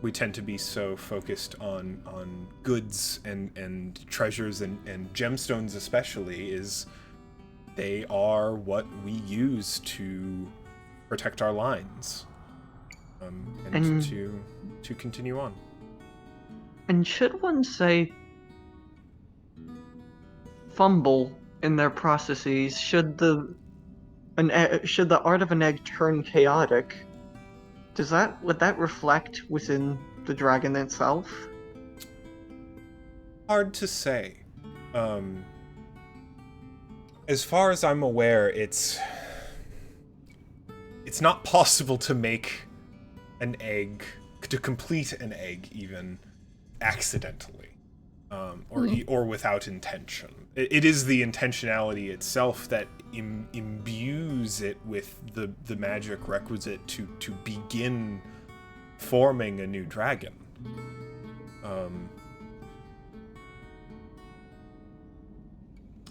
we tend to be so focused on goods and treasures and gemstones especially is they are what we use to protect our lines and to continue on. And should one say fumble in their processes, should the art of an egg turn chaotic, would that reflect within the dragon itself? Hard to say. As far as I'm aware, it's not possible to make an egg, to complete an egg even, accidentally. or without intention. It is the intentionality itself that imbues it with the magic requisite to begin forming a new dragon.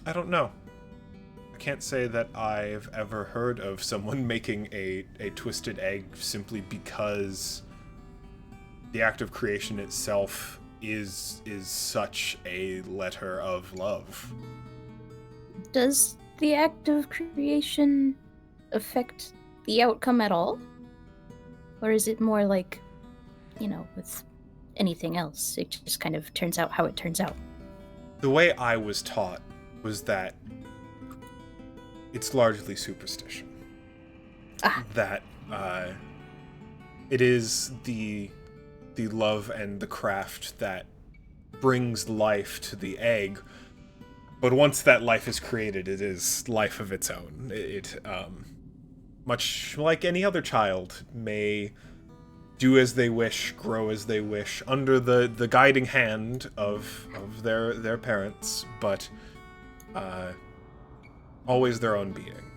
I don't know. I can't say that I've ever heard of someone making a twisted egg simply because the act of creation itself is such a letter of love. Does the act of creation affect the outcome at all? Or is it more like, with anything else, it just kind of turns out how it turns out? The way I was taught was that it's largely superstition. That it is the love and the craft that brings life to the egg, but once that life is created, it is life of its own. It much like any other child, may do as they wish, grow as they wish, under the guiding hand of their parents, but always their own being.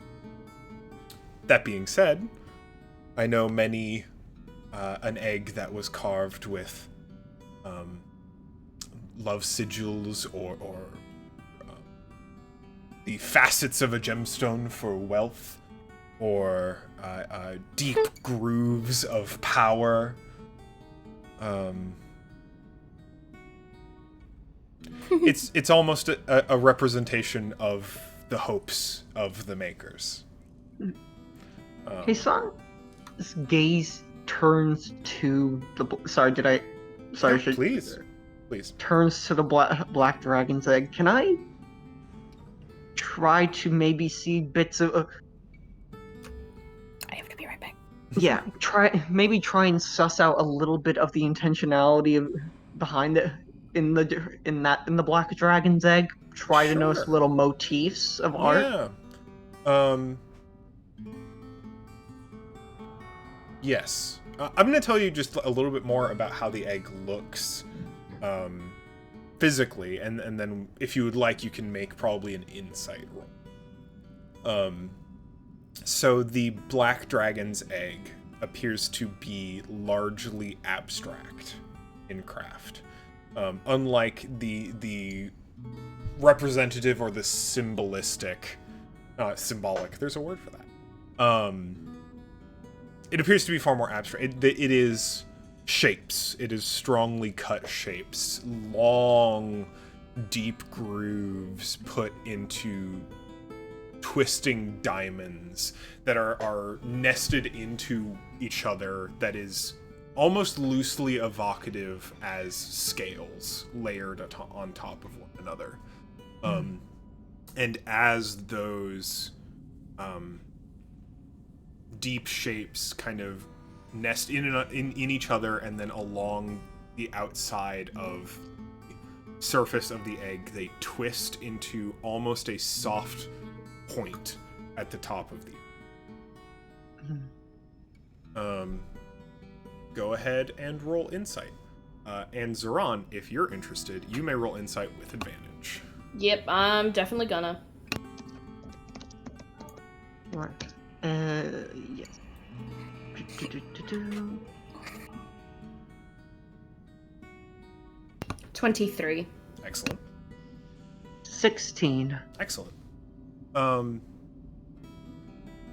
That being said, I know many an egg that was carved with love sigils or the facets of a gemstone for wealth, or deep grooves of power. It's almost a representation of the hopes of the makers. Hey, son. This gaze turns to the. Please. Turns to the black dragon's egg. Can I try to maybe see bits of? I have to be right back. Yeah, try and suss out a little bit of the intentionality behind it in the black dragon's egg. Try to notice little motifs of art. Yeah. Yes. I'm going to tell you just a little bit more about how the egg looks physically, and then if you would like, you can make probably an insight roll. So the black dragon's egg appears to be largely abstract in craft. Unlike the representative or the symbolic, there's a word for that. It appears to be far more abstract. It is shapes. It is strongly cut shapes. Long, deep grooves put into twisting diamonds that are nested into each other, that is almost loosely evocative as scales layered on top of one another. And as those deep shapes kind of nest in each other, and then along the outside of the surface of the egg, they twist into almost a soft point at the top of the go ahead and roll insight. And Zoran, if you're interested, you may roll insight with advantage. Yep, I'm definitely gonna. Right. Yes. 23. Excellent. 16. Excellent.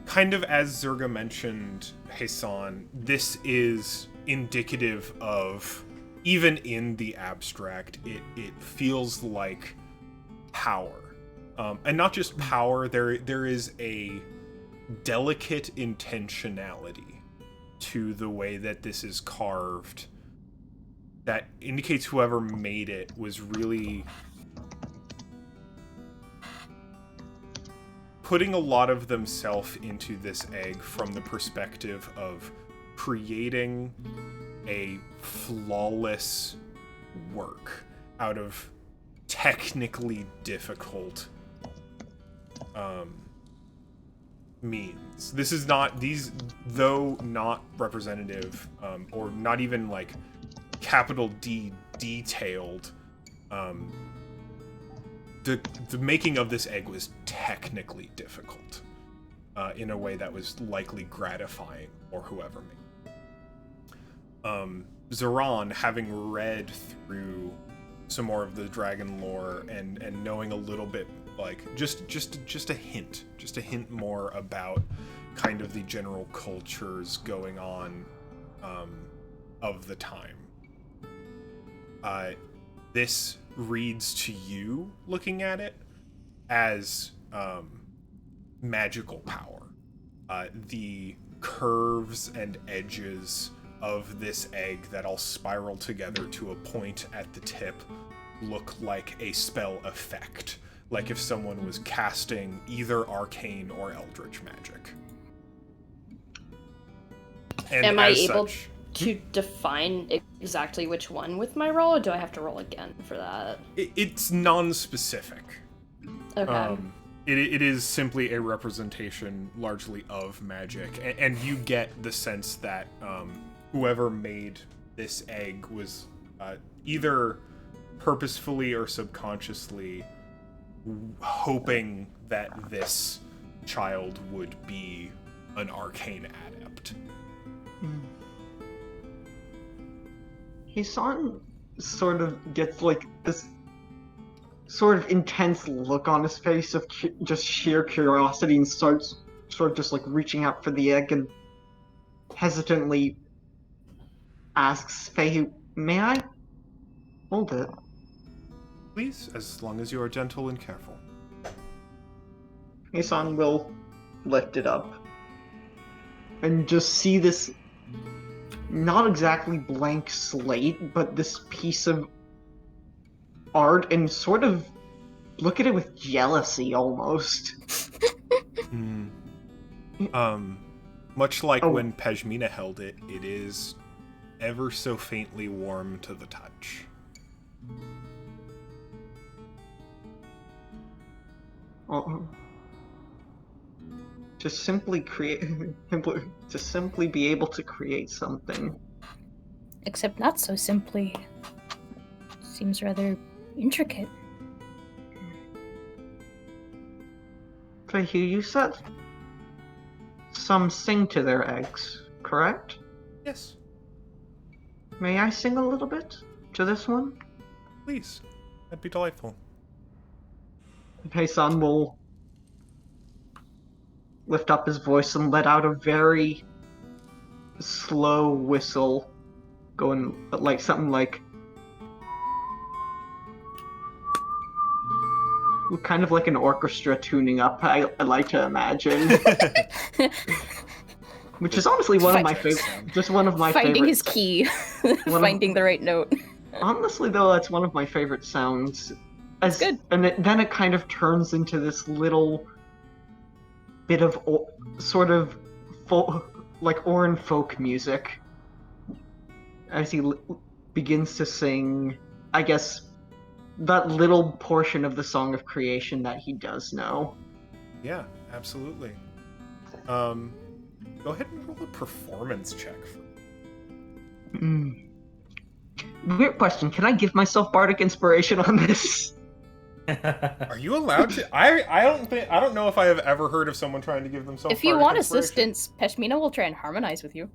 Kind of as Zerga mentioned, Hassan, this is indicative of, even in the abstract, it feels like power. And not just power, there is a delicate intentionality to the way that this is carved that indicates whoever made it was really putting a lot of themselves into this egg from the perspective of creating a flawless work out of technically difficult means. This is not, these, though not representative, or not even like capital D detailed, the making of this egg was technically difficult, in a way that was likely gratifying for whoever made it. Zeron, having read through some more of the dragon lore and knowing a little bit, like just a hint more about kind of the general cultures going on of the time. This reads to you, looking at it, as magical power. The curves and edges of this egg that all spiral together to a point at the tip look like a spell effect, like if someone was casting either arcane or eldritch magic. And am I able such, to define exactly which one with my roll, or do I have to roll again for that? it's non-specific. Okay. It is simply a representation largely of magic, and you get the sense that whoever made this egg was either purposefully or subconsciously hoping that this child would be an arcane adept. Hisan sort of gets like this sort of intense look on his face of just sheer curiosity and starts sort of just like reaching out for the egg and hesitantly asks Faye, may I hold it? Please, as long as you are gentle and careful. Hisan will lift it up and just see this not exactly blank slate, but this piece of art and sort of look at it with jealousy almost. Much like when Pejmina held it, it is ever so faintly warm to the touch. To simply be able to create something. Except not so simply. Seems rather intricate. Faye, you said some sing to their eggs, correct? Yes, May I sing a little bit to this one? please. That'd be delightful. Hisan will lift up his voice and let out a very slow whistle, going like something like kind of like an orchestra tuning up, I like to imagine. Which is honestly one of my favorite. Just one of my Finding favorite. his key. Finding the right note. Honestly, though, that's one of my favorite sounds. Good. And then it kind of turns into this little bit of sort of like Orin folk music as he begins to sing, I guess, that little portion of the Song of Creation that he does know. Yeah, absolutely. Go ahead and roll a performance check. Weird question. Can I give myself bardic inspiration on this? Are you allowed to? I don't know if I have ever heard of someone trying to give themselves. If you bardic want inspiration. assistance, Peshmina will try and harmonize with you.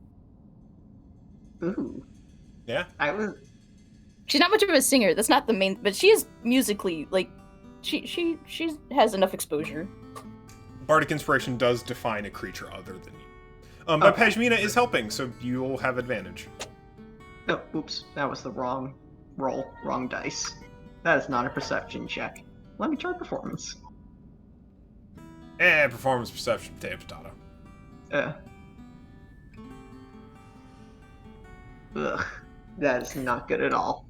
Ooh. Yeah. She's not much of a singer. That's not the main, but she is musically like, she has enough exposure. Bardic inspiration does define a creature other than you. But Pejmina is helping, so you'll have advantage. Oh, oops. That was the wrong roll. Wrong dice. That is not a perception check. Let me try performance. Performance, perception, potato. Ugh. That is not good at all.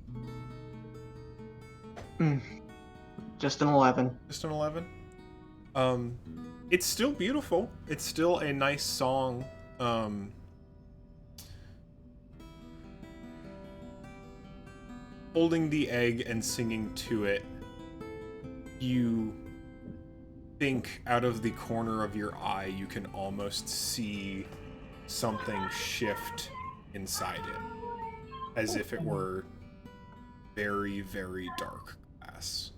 Just an 11. Just an 11? It's still beautiful. It's still a nice song. Holding the egg and singing to it, you think out of the corner of your eye you can almost see something shift inside it. As if it were very, very dark glass.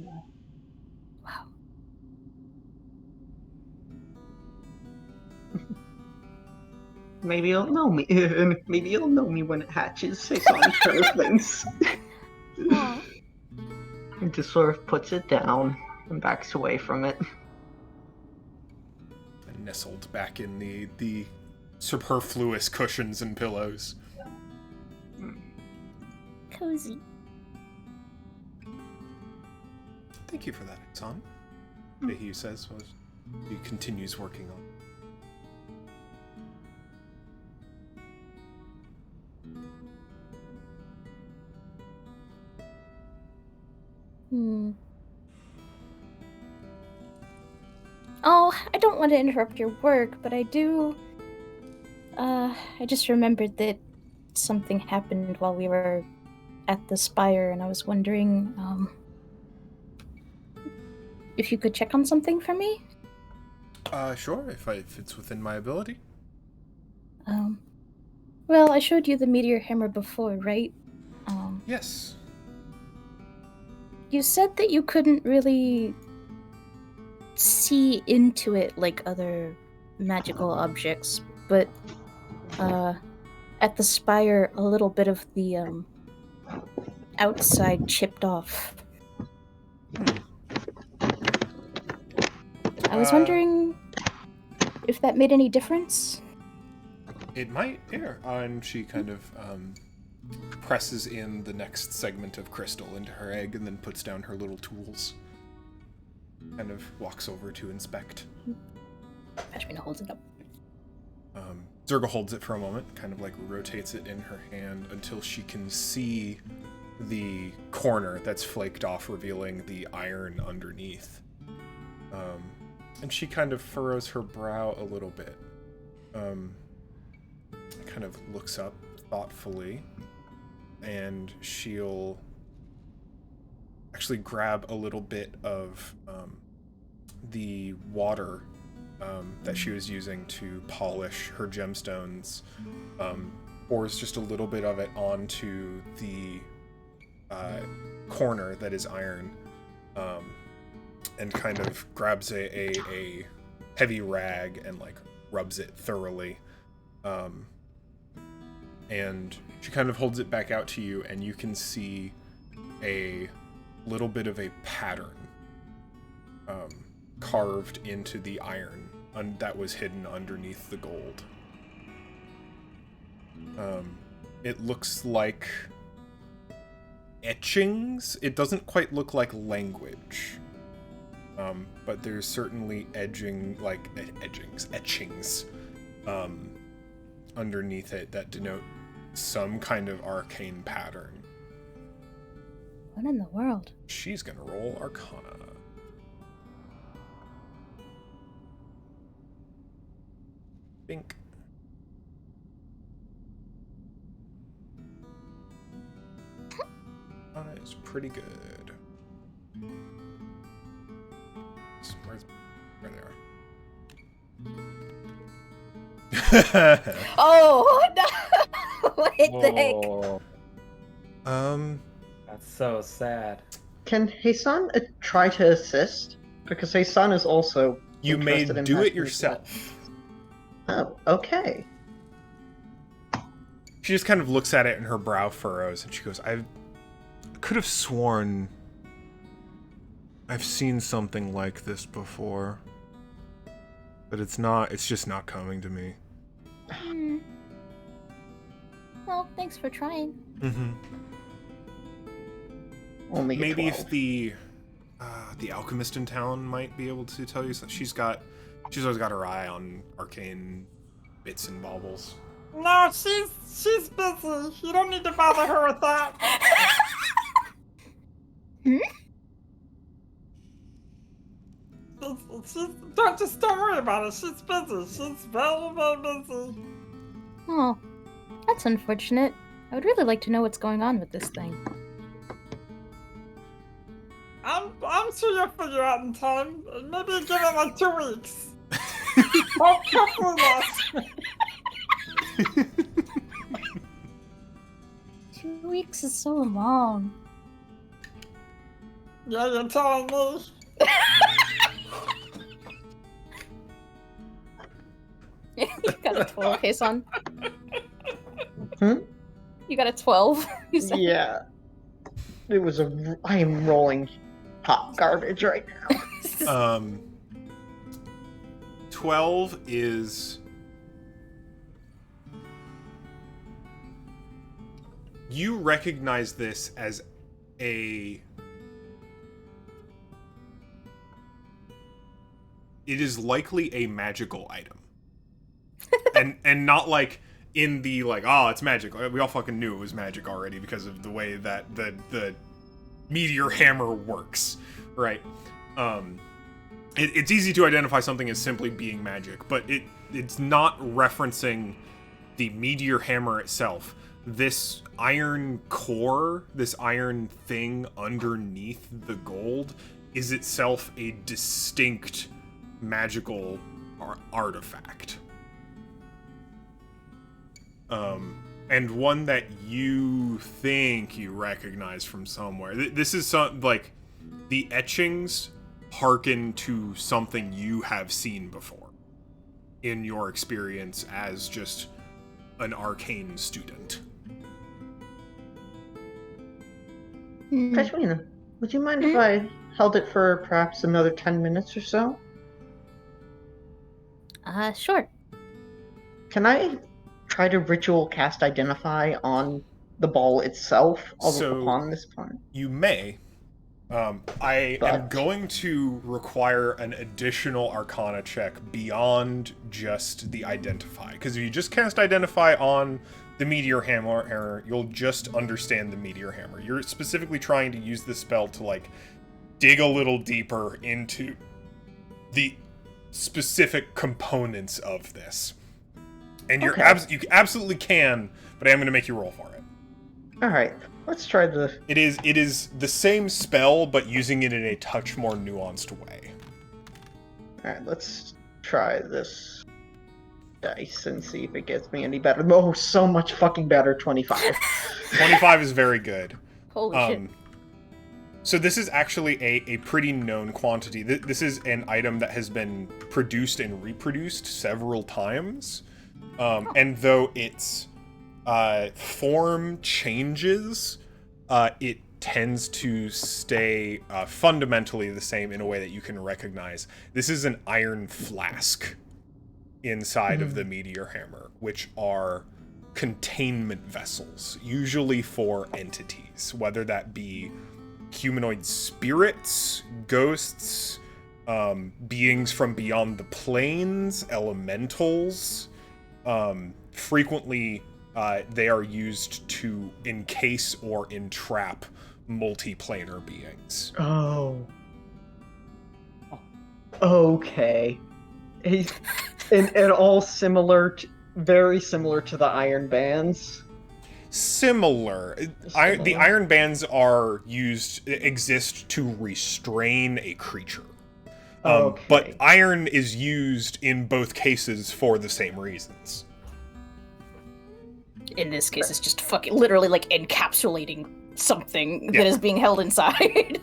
Wow. Maybe you'll know me. Maybe you'll know me when it hatches. Heisan kind of things. Aw. And just sort of puts it down and backs away from it. And nestled back in the superfluous cushions and pillows. Cozy. Thank you for that, Heisan. He says, as he continues working on. Oh, I don't want to interrupt your work, but I do. I just remembered that something happened while we were at the spire, and I was wondering, if you could check on something for me? Sure, if it's within my ability. Well, I showed you the meteor hammer before, right? Yes. You said that you couldn't really see into it like other magical objects, but at the spire, a little bit of the outside chipped off. I was wondering if that made any difference. It might, here. And she kind of presses in the next segment of crystal into her egg and then puts down her little tools. Kind of walks over to inspect. Ashmina holds it up. Zerga holds it for a moment, kind of like rotates it in her hand until she can see the corner that's flaked off, revealing the iron underneath. And she kind of furrows her brow a little bit. Kind of looks up thoughtfully, and she'll actually grab a little bit of the water that she was using to polish her gemstones, pours just a little bit of it onto the corner that is iron, and kind of grabs a heavy rag and like rubs it thoroughly. And she kind of holds it back out to you, and you can see a little bit of a pattern carved into the iron that was hidden underneath the gold. It looks like etchings. It doesn't quite look like language, but there's certainly etchings underneath it that denote some kind of arcane pattern. What in the world? She's gonna roll Arcana. Bink. Arcana is pretty good. Where they are. Oh no! What the heck? Whoa, that's so sad. Can Heisan try to assist? Because Heisan is also you may interested in do it hacking yourself. Oh, okay. She just kind of looks at it and her brow furrows, and she goes, I could have sworn I've seen something like this before. But it's just not coming to me. Well, thanks for trying. Mm-hmm. Only Maybe 12. if the alchemist in town might be able to tell you. So she's always got her eye on arcane bits and baubles. No, she's busy. You don't need to bother her with that. Don't worry about it. She's busy. She's very, very busy. Oh, that's unfortunate. I would really like to know what's going on with this thing. I'm sure you'll figure out in time. Maybe give it like 2 weeks. Hopefully less. 2 weeks is so long. Yeah, you're telling me. You got a 12, hey son? Hmm? You got a 12? You said? Yeah. It was I am rolling hot garbage right now. 12 is... You recognize this as a... It is likely a magical item. and not like in the like, oh, it's magic. We all fucking knew it was magic already because of the way that the meteor hammer works, right? It's easy to identify something as simply being magic, but it's not referencing the meteor hammer itself. This iron core, this iron thing underneath the gold, is itself a distinct magical artifact. And one that you think you recognize from somewhere. This is like the etchings hearken to something you have seen before in your experience as just an arcane student. Kashmina, would you mind if I held it for perhaps another 10 minutes or so? Sure. Can I try to ritual cast Identify on the ball itself upon this point? You may. I am going to require an additional Arcana check beyond just the Identify. Because if you just cast Identify on the Meteor Hammer, you'll just understand the Meteor Hammer. You're specifically trying to use this spell to, like, dig a little deeper into the specific components of this. And you absolutely can, but I am going to make you roll for it. Alright, let's try the... It is the same spell, but using it in a touch more nuanced way. Alright, let's try this dice and see if it gets me any better. Oh, so much fucking better, 25. 25 is very good. Holy shit. So this is actually a pretty known quantity. This is an item that has been produced and reproduced several times. And though its form changes, it tends to stay fundamentally the same in a way that you can recognize. This is an iron flask inside of the Meteor Hammer, which are containment vessels, usually for entities, whether that be humanoid spirits, ghosts, beings from beyond the planes, elementals. Frequently, they are used to encase or entrap multiplanar beings. Oh. Okay. And all similar, very similar to the iron bands. Similar. The iron bands exist to restrain a creature. Okay. But iron is used in both cases for the same reasons. In this case, it's just fucking literally like encapsulating something that is being held inside.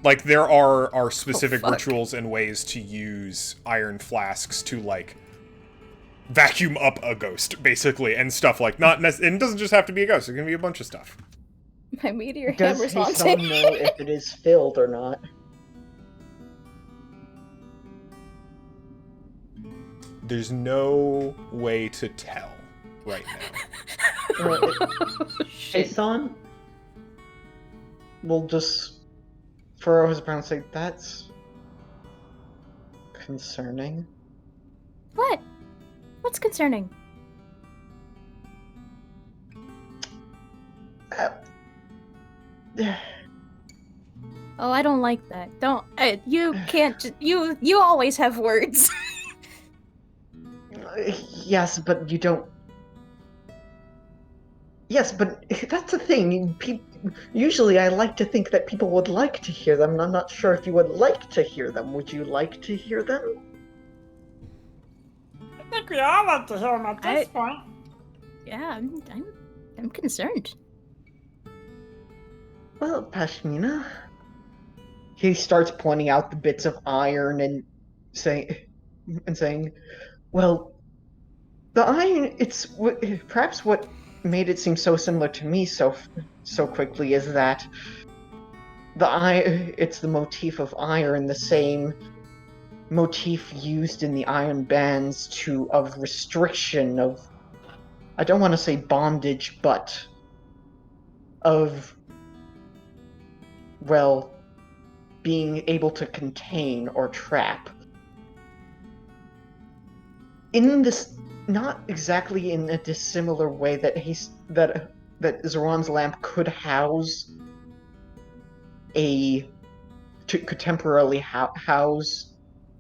Like, there are specific rituals and ways to use iron flasks to, like, vacuum up a ghost, basically, and stuff like and it doesn't just have to be a ghost, it can be a bunch of stuff. My meteor Does hammer's his haunting. son know if it is filled or not? There's no way to tell right now. Hey, son? We'll just furrow his brow and say, that's concerning. What? What's concerning? Oh, I don't like that. Don't. You can't. You always have words. Yes, but you don't. Yes, but that's the thing. Usually I like to think that people would like to hear them, and I'm not sure if you would like to hear them. Would you like to hear them? I think we all like to hear him at this point. Yeah, I'm concerned. Well, Pashmina. He starts pointing out the bits of iron and saying, well, the iron, perhaps what made it seem so similar to me so quickly is that it's the motif of iron, the same motif used in the iron bands of restriction, of, I don't want to say bondage, but of, well, being able to contain or trap. In this, not exactly in a dissimilar way that Zoran's lamp could house could temporarily house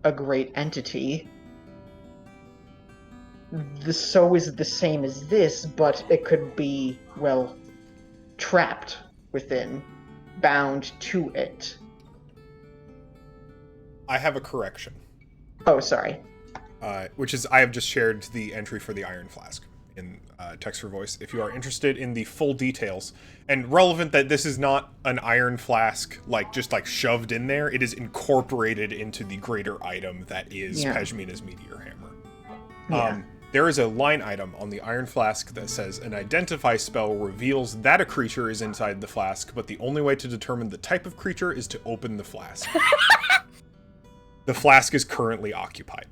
a great entity. So is the same as this, but it could be, well, trapped within, bound to it. I have a correction. Oh, sorry. Which is, I have just shared the entry for the Iron Flask in text for voice. If you are interested in the full details, and relevant that this is not an Iron Flask, just shoved in there, it is incorporated into the greater item that is Pashmina's Meteor Hammer. Yeah. There is a line item on the Iron Flask that says, an identify spell reveals that a creature is inside the flask, but the only way to determine the type of creature is to open the flask. The flask is currently occupied.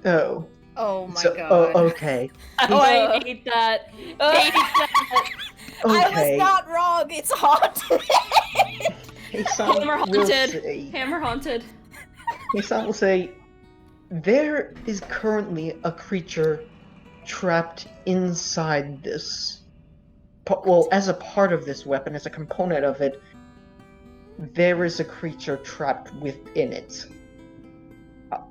Oh. Oh my god. Oh, okay. Oh, I hate that. Hate that. I Okay. was not wrong. It's haunted. Hammer haunted. Hammer haunted. Heisan will say, there is currently a creature trapped inside this. Well, as a part of this weapon, as a component of it, there is a creature trapped within it.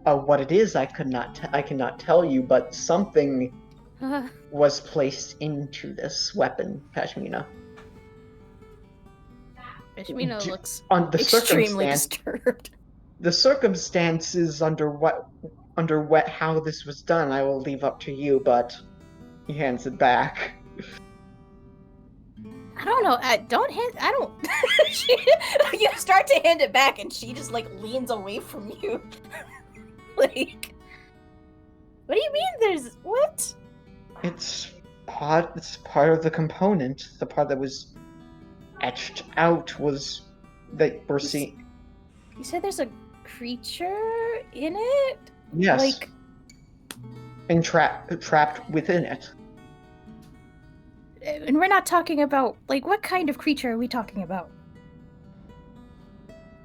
What it is, I cannot tell you, but something was placed into this weapon, Pashmina. Pashmina looks on the extremely disturbed. The circumstances under how this was done, I will leave up to you, but he hands it back. I don't know. You start to hand it back, and she just leans away from you. What do you mean? There's what? It's part of the component. The part that was etched out was that we're seeing. You said there's a creature in it? Yes. And trapped within it. And we're not talking about what kind of creature are we talking about?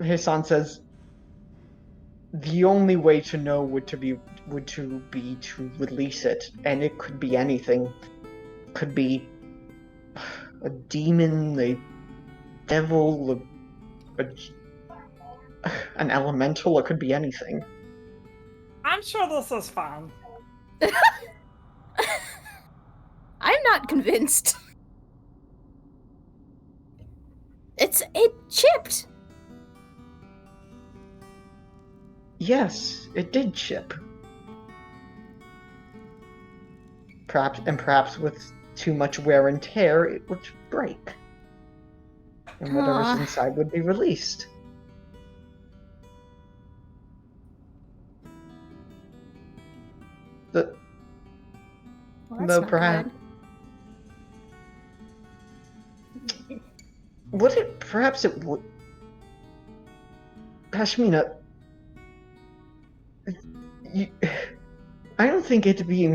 Heisan says, the only way to know would be to release it, and it could be anything. Could be a demon, a devil, an elemental. It could be anything. I'm sure this is fine. I'm not convinced. It chipped. Yes, it did chip. Perhaps with too much wear and tear, it would break. And whatever's inside would be released. Perhaps. Perhaps it would. Pashmina, I don't think it being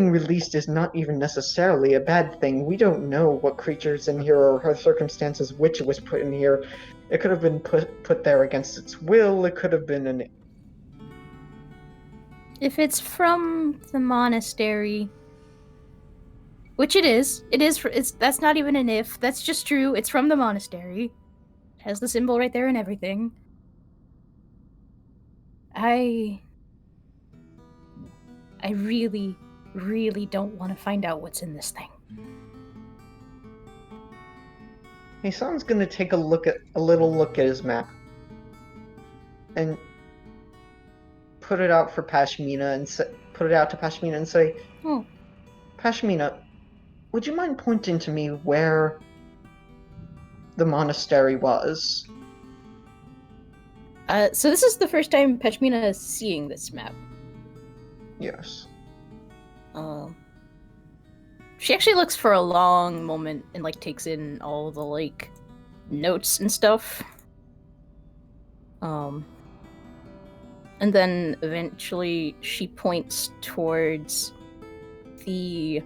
released is not even necessarily a bad thing. We don't know what creature's in here or her circumstances which it was put in here. It could have been put there against its will. It could have been If it's from the monastery, which it is. That's not even an if. That's just true. It's from the monastery. It has the symbol right there and everything. I really, really don't want to find out what's in this thing. Heisan's gonna take a little look at his map and put it out to Pashmina and say, "Oh, Pashmina, would you mind pointing to me where the monastery was? So this is the first time Pechmina is seeing this map. Yes. She actually looks for a long moment and like takes in all the like notes and stuff. And then eventually she points towards the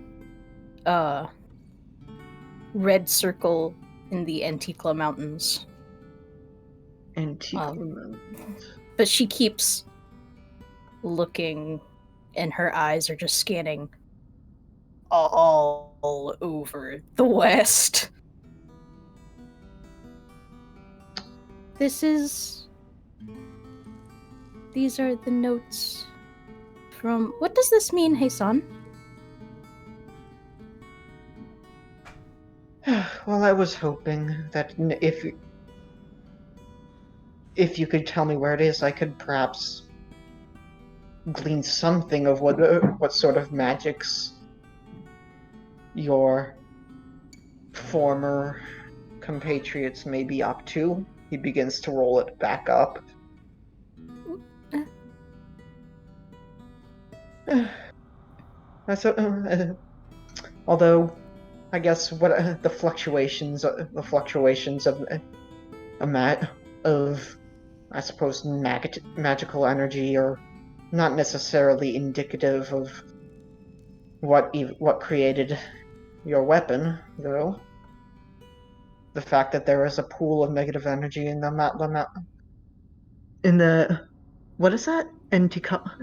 red circle in the Antiqua Mountains. Antiqua Mountains. But she keeps looking, and her eyes are just scanning all over the west. These are the notes from... What does this mean, Heisan? Well, I was hoping that if you could tell me where it is, I could perhaps glean something of what sort of magics your former compatriots may be up to. He begins to roll it back up. Although, I guess what the fluctuations of I suppose magical energy are not necessarily indicative of what created your weapon, though. The fact that there is a pool of negative energy in the what is that? Antiqua?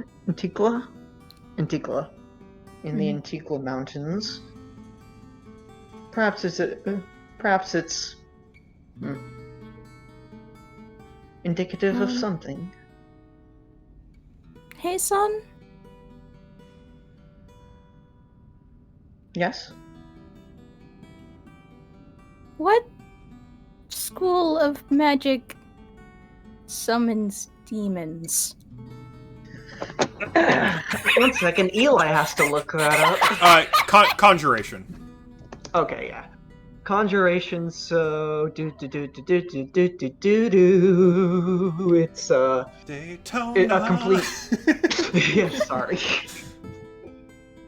In the Antiqua Mountains. Perhaps it's indicative of something. Heisan? Yes? What school of magic summons demons? 1 second, Eli has to look that up. Conjuration. Okay, yeah. Conjuration, so it's Daytona. a complete yeah, sorry.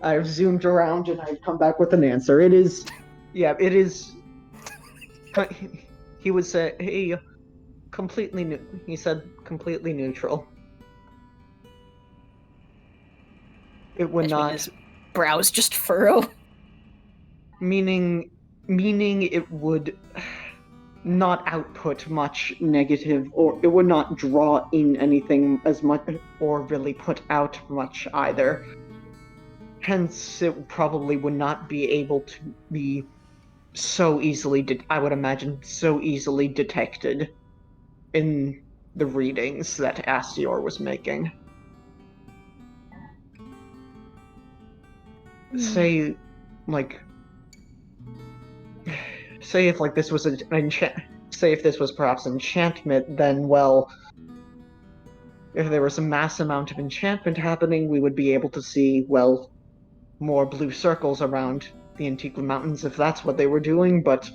I've zoomed around and I've come back with an answer. It is he would say he said completely neutral. It would not. His brows just furrow. Meaning it would not output much negative, or it would not draw in anything as much, or really put out much either. Hence, it probably would not be able to be so easily, I would imagine, so easily detected in the readings that Astior was making. Say if this was say if this was perhaps enchantment, then well, if there was a mass amount of enchantment happening, we would be able to see, well, more blue circles around the Antiqua Mountains if that's what they were doing, but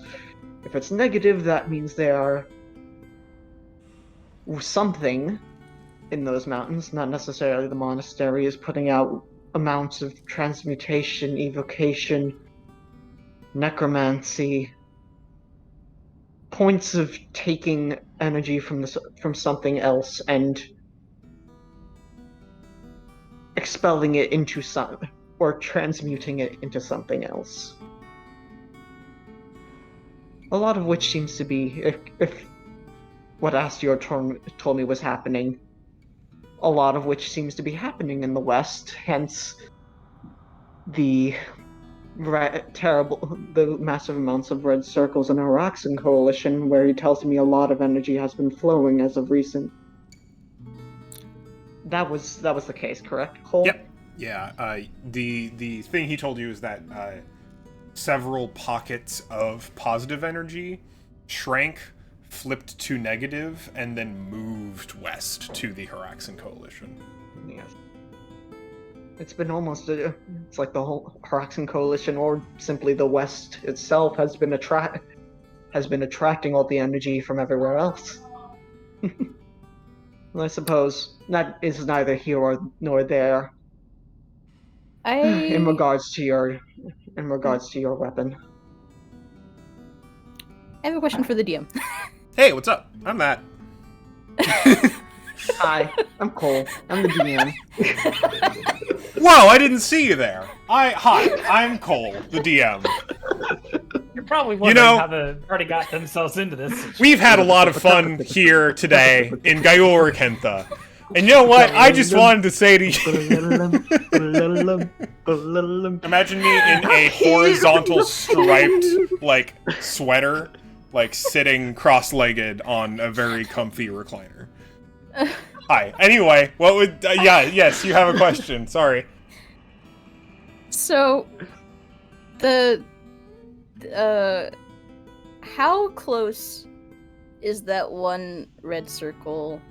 if it's negative, that means there are something in those mountains, not necessarily the monastery, is putting out amounts of transmutation, evocation, necromancy, points of taking energy from something else and expelling it into or transmuting it into something else. A lot of which seems to be, if what Astior told me was happening, a lot of which seems to be happening in the West, hence the massive amounts of red circles in Araxan Coalition, where he tells me a lot of energy has been flowing as of recent. That was the case, correct, Cole? Yep. Yeah. The thing he told you is that several pockets of positive energy shrank, flipped to negative, and then moved west to the Araxan Coalition. Yes. It's been almost it's like the whole Haraxan coalition, or simply the West itself, has been attracting all the energy from everywhere else. I suppose that is neither here nor there in I regards to your weapon. have a question for the DM. Hey, what's up? I'm Matt. Hi, I'm Cole. I'm the DM. Whoa, I didn't see you there. Hi, I'm Cole, the DM. You're probably wondering know- how the party got themselves into this. We've had a lot of fun here today in Gaiul, Rackentha. And you know what? I just wanted to say to you... Imagine me in a horizontal striped, like, sweater, like, sitting cross-legged on a very comfy recliner. Hi. Anyway, what would... yes, you have a question. Sorry. So, how close is that one red circle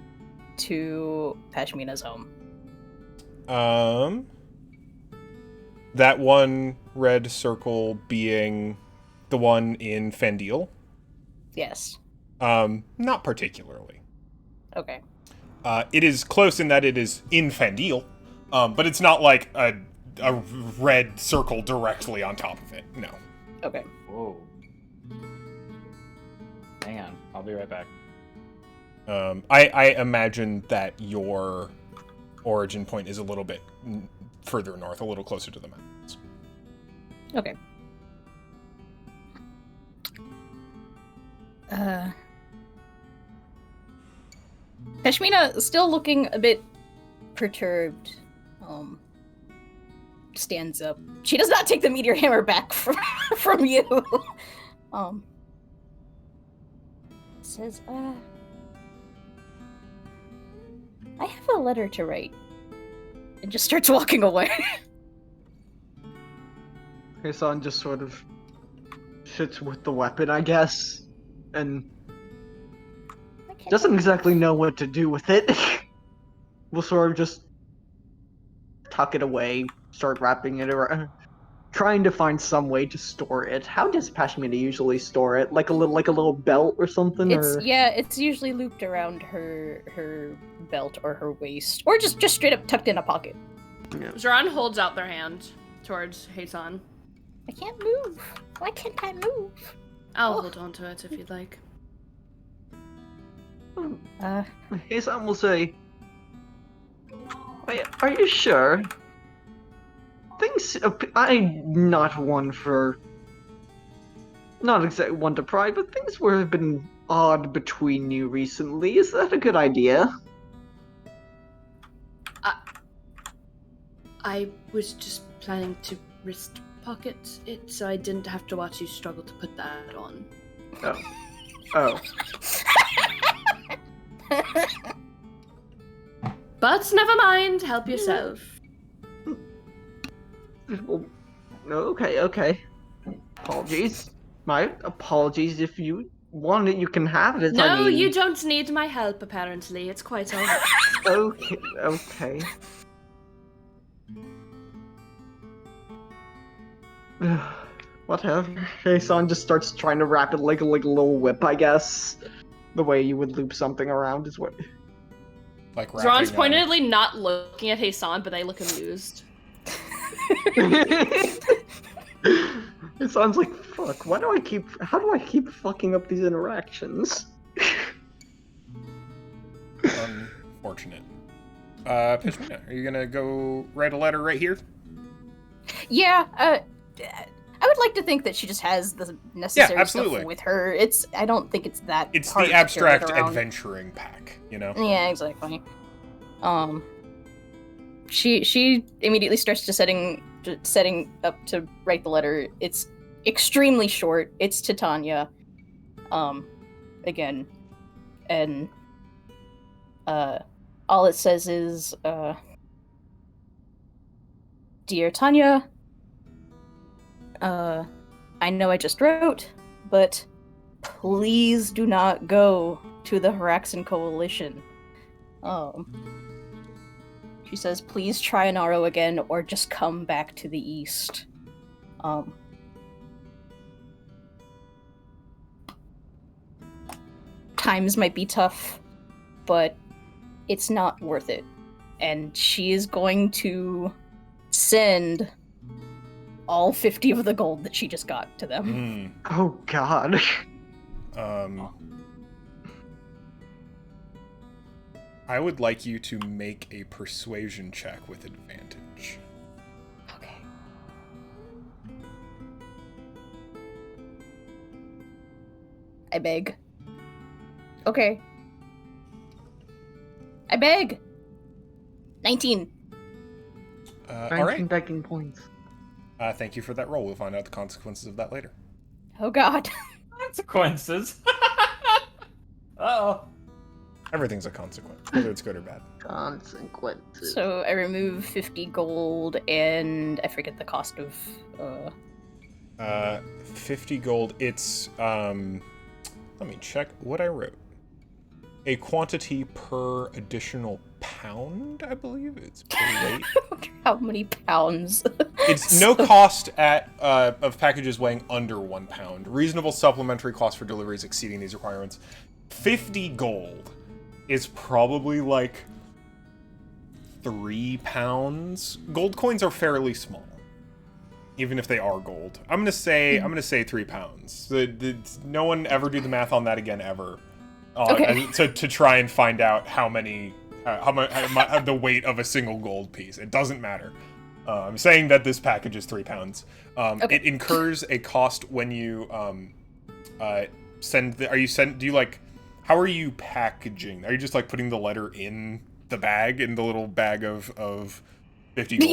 to Pashmina's home? That one red circle being the one in Fendil? Yes. Not particularly. Okay. It is close in that it is in Fendil, but it's not like a red circle directly on top of it. No. Okay. Whoa. Hang on, I'll be right back. I imagine that your origin point is a little bit further north, a little closer to the mountains. Okay. Pashmina, still looking a bit perturbed, stands up. She does not take the meteor hammer back from you. Says, I have a letter to write. And just starts walking away. Hassan just sort of sits with the weapon, I guess, and doesn't exactly know what to do with it. We'll sort of just tuck it away, start wrapping it around, trying to find some way to store it. How does Pashmina usually store it? Like a little belt or something? It's usually looped around her belt or her waist, or just straight up tucked in a pocket. Yeah. Zoran holds out their hand towards Hassan. I can't move. Why can't I move? I'll hold on to it if you'd like. Hassan will say, are you sure? I'm not exactly one to pry, but things have been odd between you recently. Is that a good idea? I was just planning to wrist pocket it, so I didn't have to watch you struggle to put that on. Oh. But never mind, help yourself. Well, okay. Apologies. My apologies. If you want it, you can have it. No, you don't need my help, apparently. It's quite alright. Okay. Whatever. Hassan just starts trying to wrap it like a little whip, I guess. The way you would loop something around is what... Like Zoran's pointedly not looking at Hassan, but they look amused. It sounds like, fuck, how do I keep fucking up these interactions? Unfortunate. Pashmina, are you gonna go write a letter right here? Yeah, I would like to think that she just has the necessary stuff with her. I don't think it's that It's hard the to abstract carry it around. adventuring pack, you know? Yeah, exactly. She immediately starts to setting up to write the letter. It's extremely short. It's to Tanya. Again. And all it says is Dear Tanya, I know I just wrote, but please do not go to the Haraxan Coalition. She says, please try an arrow again, or just come back to the east. Times might be tough, but it's not worth it. And she is going to send all 50 of the gold that she just got to them. Oh god. I would like you to make a persuasion check with advantage. Okay. I beg. Okay. I beg. 19. 19 All right. begging points. Thank you for that roll. We'll find out the consequences of that later. Oh god. Consequences. Uh-oh. Everything's a consequence, whether it's good or bad. Consequences. So I remove 50 gold and I forget the cost of 50 gold. It's let me check what I wrote. A quantity per additional pound, I believe. It's per weight. how many pounds? It's no cost at of packages weighing under 1 pound. Reasonable supplementary cost for deliveries exceeding these requirements. 50 gold is probably like 3 pounds. Gold coins are fairly small, even if they are gold. I'm gonna say 3 pounds. No one ever do the math on that again ever. Okay. To try and find out how many the weight of a single gold piece. It doesn't matter. I'm saying that this package is 3 pounds. Okay. It incurs a cost when you send. How are you packaging? Are you just like putting the letter in the bag, in the little bag of 50 gold?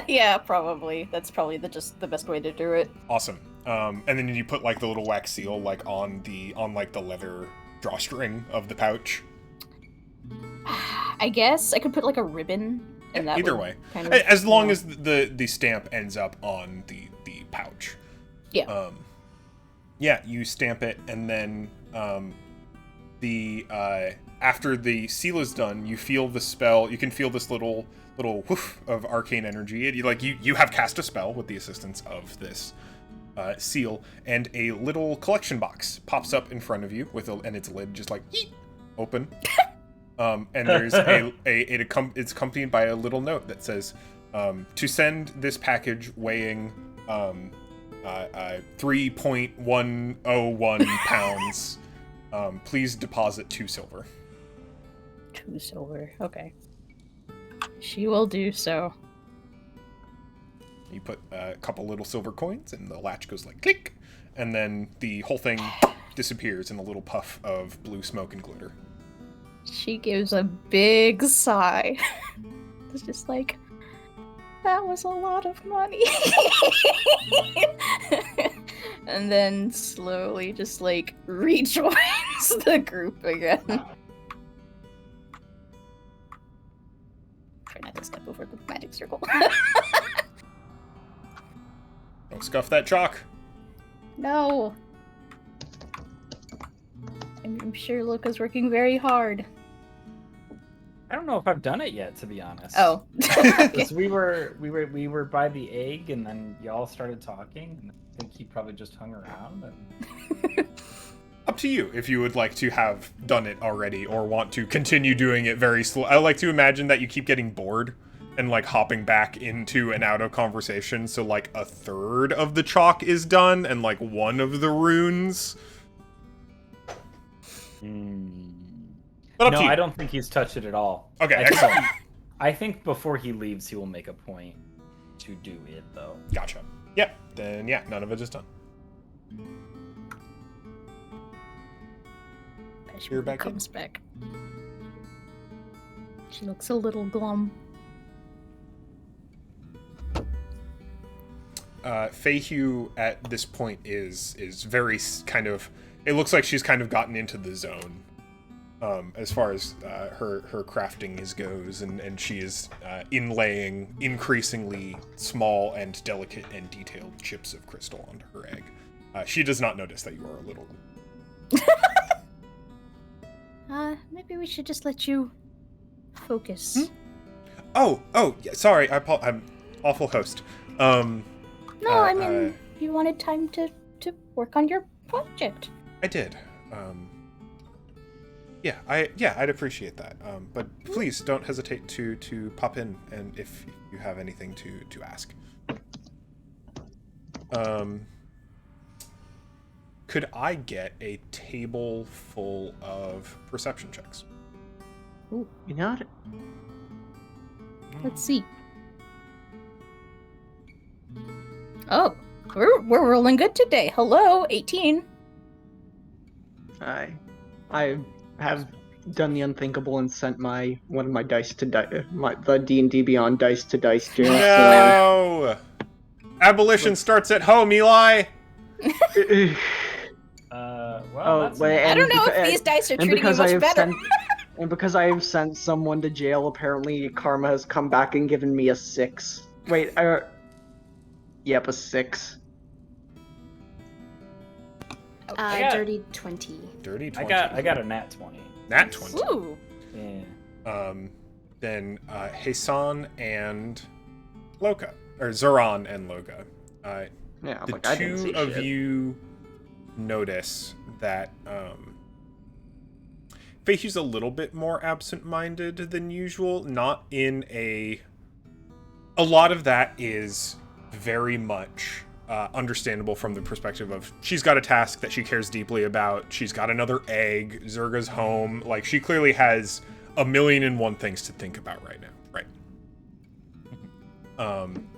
Yeah, probably. That's probably the best way to do it. Awesome. And then you put like the little wax seal like on the leather drawstring of the pouch. I guess I could put like a ribbon. And that Either would way, kind of, as long as the stamp ends up on the pouch. Yeah. Yeah, you stamp it, and then after the seal is done, you feel the spell. You can feel this little whoof of arcane energy. You have cast a spell with the assistance of this seal, and a little collection box pops up in front of you and its lid just like yeet, open. And there's it's accompanied by a little note that says, to send this package weighing 3.101 pounds, please deposit 2 silver. 2 silver. Okay. She will do so. You put a couple little silver coins, and the latch goes like click, and then the whole thing disappears in a little puff of blue smoke and glitter. She gives a big sigh. It's just like, that was a lot of money. And then slowly just like rejoins the group again. Try not to step over the magic circle. Don't scuff that chalk. No. I'm sure Luca's working very hard. I don't know if I've done it yet, to be honest. Oh. Because we were by the egg, and then y'all started talking, and I think he probably just hung around. And... Up to you if you would like to have done it already or want to continue doing it very slow. I like to imagine that you keep getting bored and like hopping back into and out of conversation, so like a third of the chalk is done and like one of the runes. But up to you. I don't think he's touched it at all. Okay, excellent. I think before he leaves, he will make a point to do it, though. Gotcha. Yep. Then yeah, none of it is done. You're back in? Comes back. She looks a little glum. Feihu at this point is very kind of. It looks like she's kind of gotten into the zone, as far as her crafting goes, and she is inlaying increasingly small and delicate and detailed chips of crystal onto her egg. She does not notice that you are a little. Maybe we should just let you focus. Oh, yeah, sorry. I'm awful host. No, I mean, you wanted time to work on your project. I did. I'd appreciate that. But please don't hesitate to pop in, and if you have anything to ask. Could I get a table full of perception checks? Ooh, you got it. Let's see. Oh, we're rolling good today. Hello, 18. I have done the unthinkable and sent one of my dice to the D&D Beyond dice to dice jail. No. Abolition starts at home, Eli. I don't know if these dice are treating you much better. And because I have sent someone to jail, apparently karma has come back and given me a 6. Wait, yep, a 6. Dirty 20. Dirty 20. I got a nat 20. Nat 20. Ooh. Yeah. Then Hasan and Loka, or Zoran and Loka. Yeah, the like, I didn't two see of shit. you notice that Feihu's a little bit more absent-minded than usual. Not in a lot of that is very much understandable from the perspective of she's got a task that she cares deeply about. She's got another egg. Zerga's home. Like, she clearly has 1,000,001 things to think about right now. Right.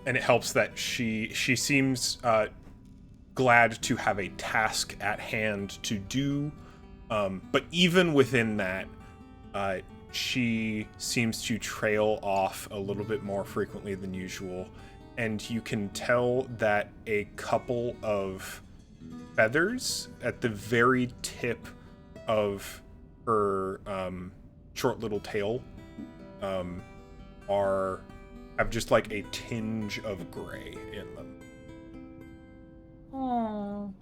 And it helps that she seems glad to have a task at hand to do. But even within that, she seems to trail off a little bit more frequently than usual. And you can tell that a couple of feathers at the very tip of her short little tail have just like a tinge of gray in them. Aww.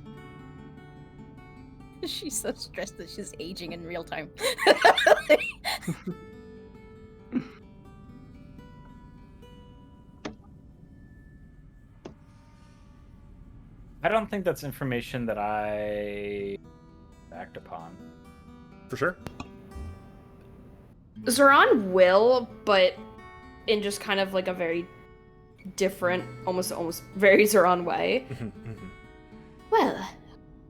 She's so stressed that she's aging in real time. I don't think that's information that I act upon. For sure. Zoran will, but in just kind of like a very different, almost very Zoran way. Well,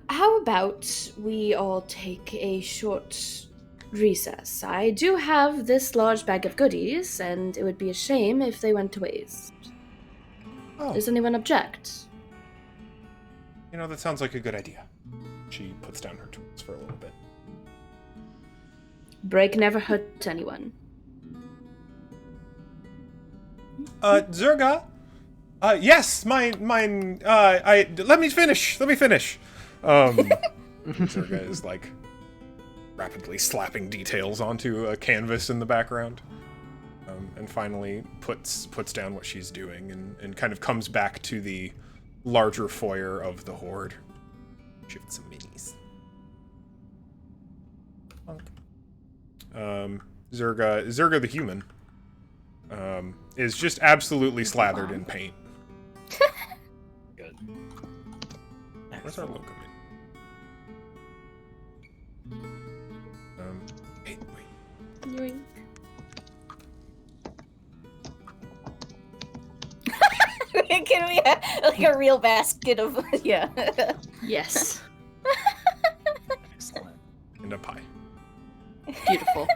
how about we all take a short recess? I do have this large bag of goodies, and it would be a shame if they went to waste. Oh, Does anyone object? you know, that sounds like a good idea. She puts down her tools for a little bit. Break never hurt anyone. Zerga? Yes, mine, let me finish. Zerga is, like, rapidly slapping details onto a canvas in the background. And finally puts down what she's doing and kind of comes back to the larger foyer of the Horde. Shift some minis. Zerga the human is just absolutely slathered in paint. Good. Where's our logo? Hey, wait. Yoink. Can we have like a real basket of yeah? Yes. Excellent. And a pie. Beautiful.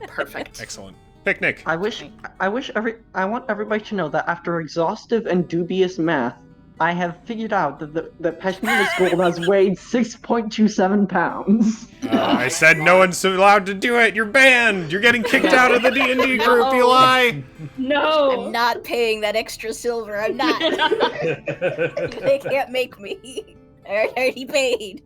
Perfect. Excellent. Picnic. I want everybody to know that after exhaustive and dubious math, I have figured out that Pashmina's gold has weighed 6.27 pounds. I said no one's allowed to do it. You're banned. You're getting kicked out of the D&D group, No. Eli. No. I'm not paying that extra silver. I'm not. They can't make me. I already paid.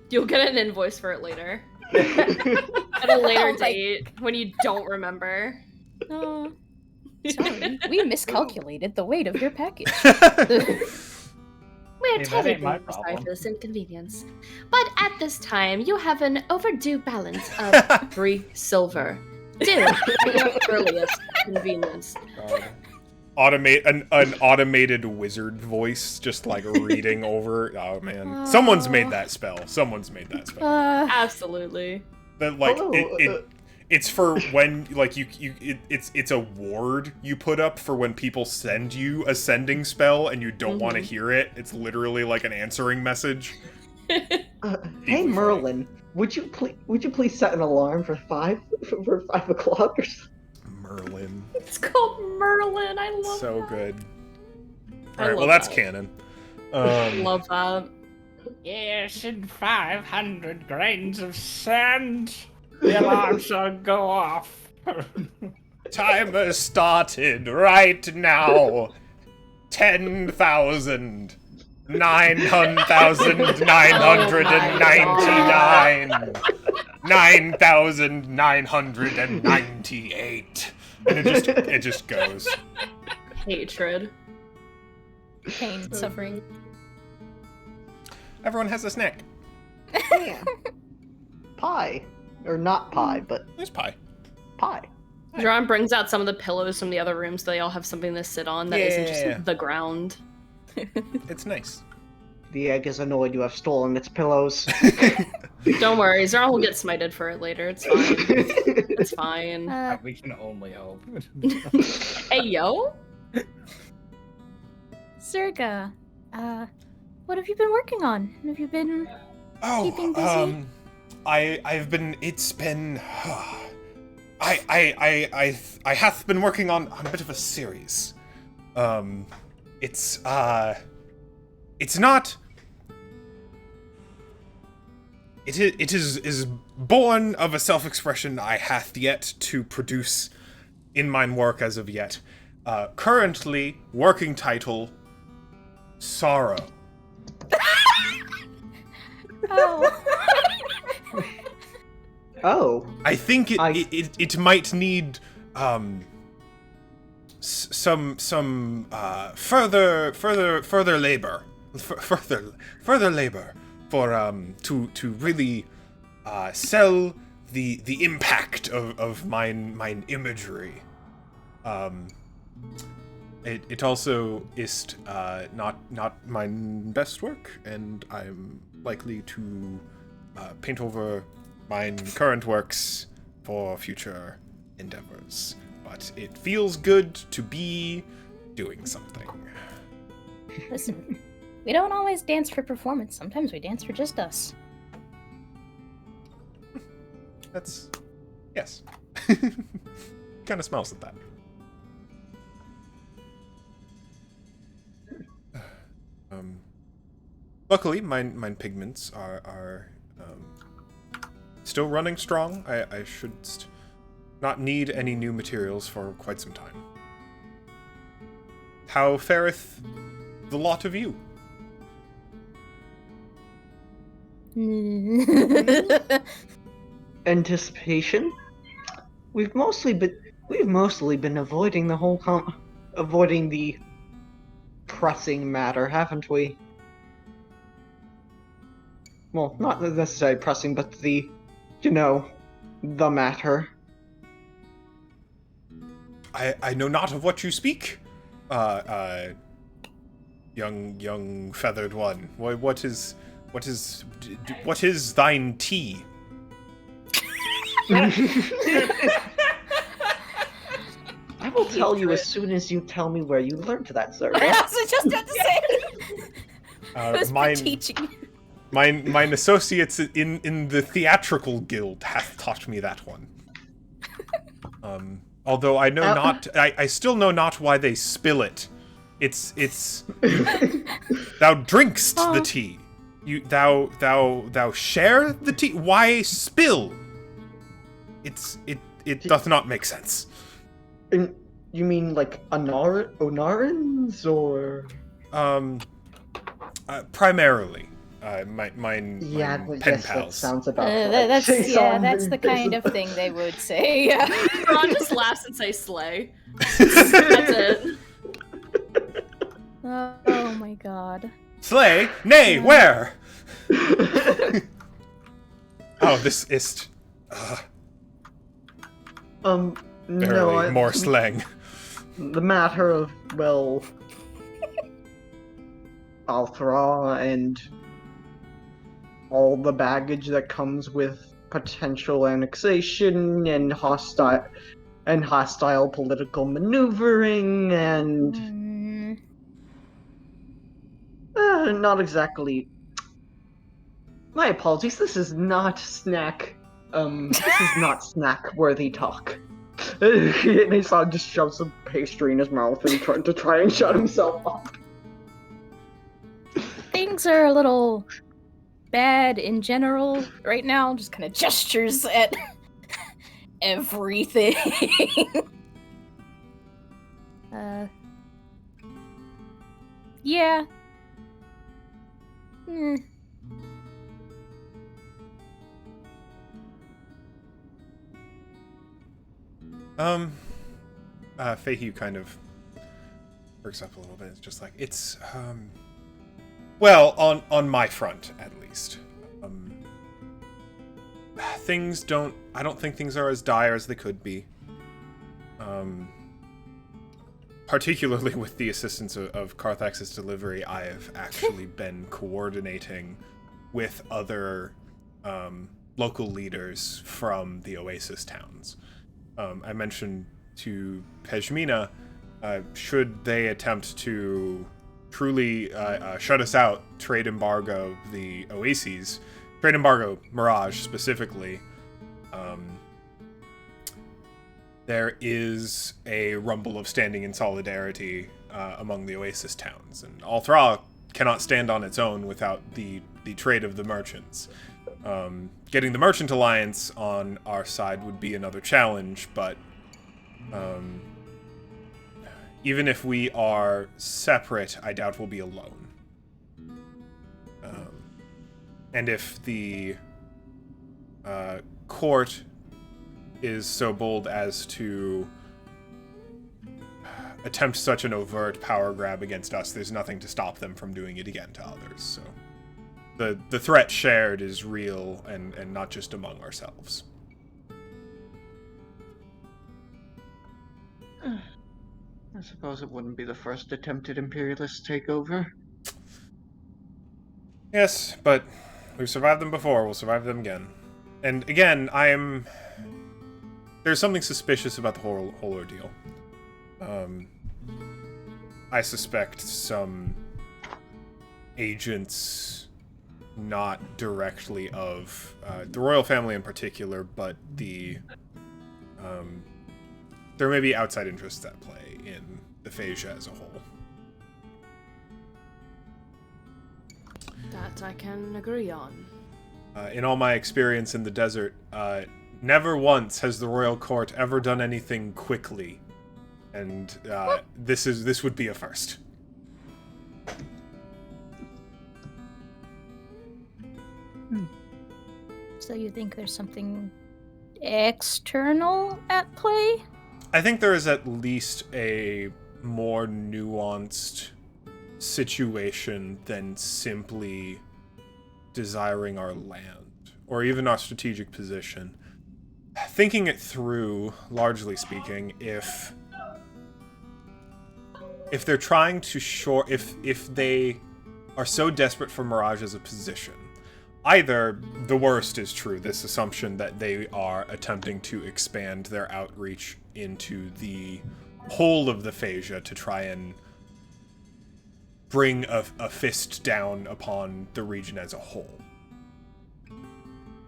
You'll get an invoice for it later. At a later Oh my- date when you don't remember. Oh, sorry. We miscalculated the weight of your package. are Hey, that ain't my terribly sorry problem. for this inconvenience. But at this time, you have an overdue balance of 3 silver. Due at your earliest convenience. An automated wizard voice just like reading over. Oh man, someone's made that spell. Absolutely. That like Hello, it's for when like it's a word you put up for when people send you a sending spell and you don't want to hear it. It's literally like an answering message. Hey Merlin, would you please set an alarm for 5 o'clock or something? Merlin. It's called Merlin. I love So that. good. I Alright, well love that's that. canon. Love that. Yes, in 500 grains of sand, the alarm shall go off. Timer started right now. 10,000. 9,999. 9,998. And it just goes. Hatred. Pain, suffering. Everyone has a snack. Yeah. Pie. Or not pie, but There's pie. pie. John brings out some of the pillows from the other room so they all have something to sit on that not Yeah. just the ground. It's nice. The egg is annoyed you have stolen its pillows. Don't worry, Zara will get smited for it later. It's fine. It's fine. We can only hope. Hey, yo? Zerga, what have you been working on? Have you been keeping busy? It's been I have been working on a bit of a series. It's not. It is born of a self-expression I hath yet to produce in mine work as of yet. Currently, working title, Sorrow. Oh. Oh. I think it might need some further labor further labor for to really sell the impact of mine imagery. It also is not mine best work, and I'm likely to paint over mine current works for future endeavors. But it feels good to be doing something. Listen, we don't always dance for performance. Sometimes we dance for just us. That's... yes. Kind of smells at that. Luckily, mine pigments are still running strong. I should not need any new materials for quite some time. How fareth the lot of you? Anticipation? We've mostly been avoiding the whole avoiding the pressing matter, haven't we? Well, not necessarily pressing, but the matter. I know not of what you speak, young feathered one. What is thine tea? I will tell you as soon as you tell me where you learned that, sir. I was just about to say. Who's been teaching you? Mine associates in the theatrical guild hath taught me that one. Although I know not, I still know not why they spill it. It's thou drinkst the tea. Thou share the tea. Why spill? It doth not make sense. You mean like Onarans or? Primarily. Mine pen yes, that pals. sounds about That's right. that's the kind of thing they would say. Yeah. Ron just laughs and says slay. That's it. Oh my god. Slay? Nay, where? Oh, this is... No, more slang. the matter of, well, Althra and all the baggage that comes with potential annexation and hostile political maneuvering and not exactly. My apologies. This is not snack. This is not snack-worthy talk. Nason just shoves some pastry in his mouth and try and shut himself up. Things are a little bad in general right now. Just kind of gestures at everything. Yeah. Fahey kind of perks up a little bit. It's just like, it's, well, on my front, at least. I don't think things are as dire as they could be. Particularly with the assistance of Carthax's delivery, I have actually been coordinating with other local leaders from the Oasis towns. I mentioned to Pejmina, should they attempt to truly shut us out, trade embargo the Oases, trade embargo Mirage specifically, there is a rumble of standing in solidarity among the Oasis towns, and Althra cannot stand on its own without the trade of the merchants. Getting the Merchant Alliance on our side would be another challenge, but even if we are separate, I doubt we'll be alone. And if the court is so bold as to attempt such an overt power grab against us, there's nothing to stop them from doing it again to others, so... The threat shared is real and not just among ourselves. I suppose it wouldn't be the first attempted imperialist takeover. Yes, but we've survived them before, we'll survive them again. And again, there's something suspicious about the whole ordeal. I suspect some agents, not directly of the royal family in particular, but there may be outside interests at play in the Phasia as a whole. That I can agree on. In all my experience in the desert, never once has the royal court ever done anything quickly, and this would be a first. So you think there's something external at play? I think there is at least a more nuanced situation than simply desiring our land, or even our strategic position. Thinking it through, largely speaking, if they're trying to if they are so desperate for Mirage as a position, either the worst is true, this assumption that they are attempting to expand their outreach into the whole of the Phasia to try and bring a fist down upon the region as a whole.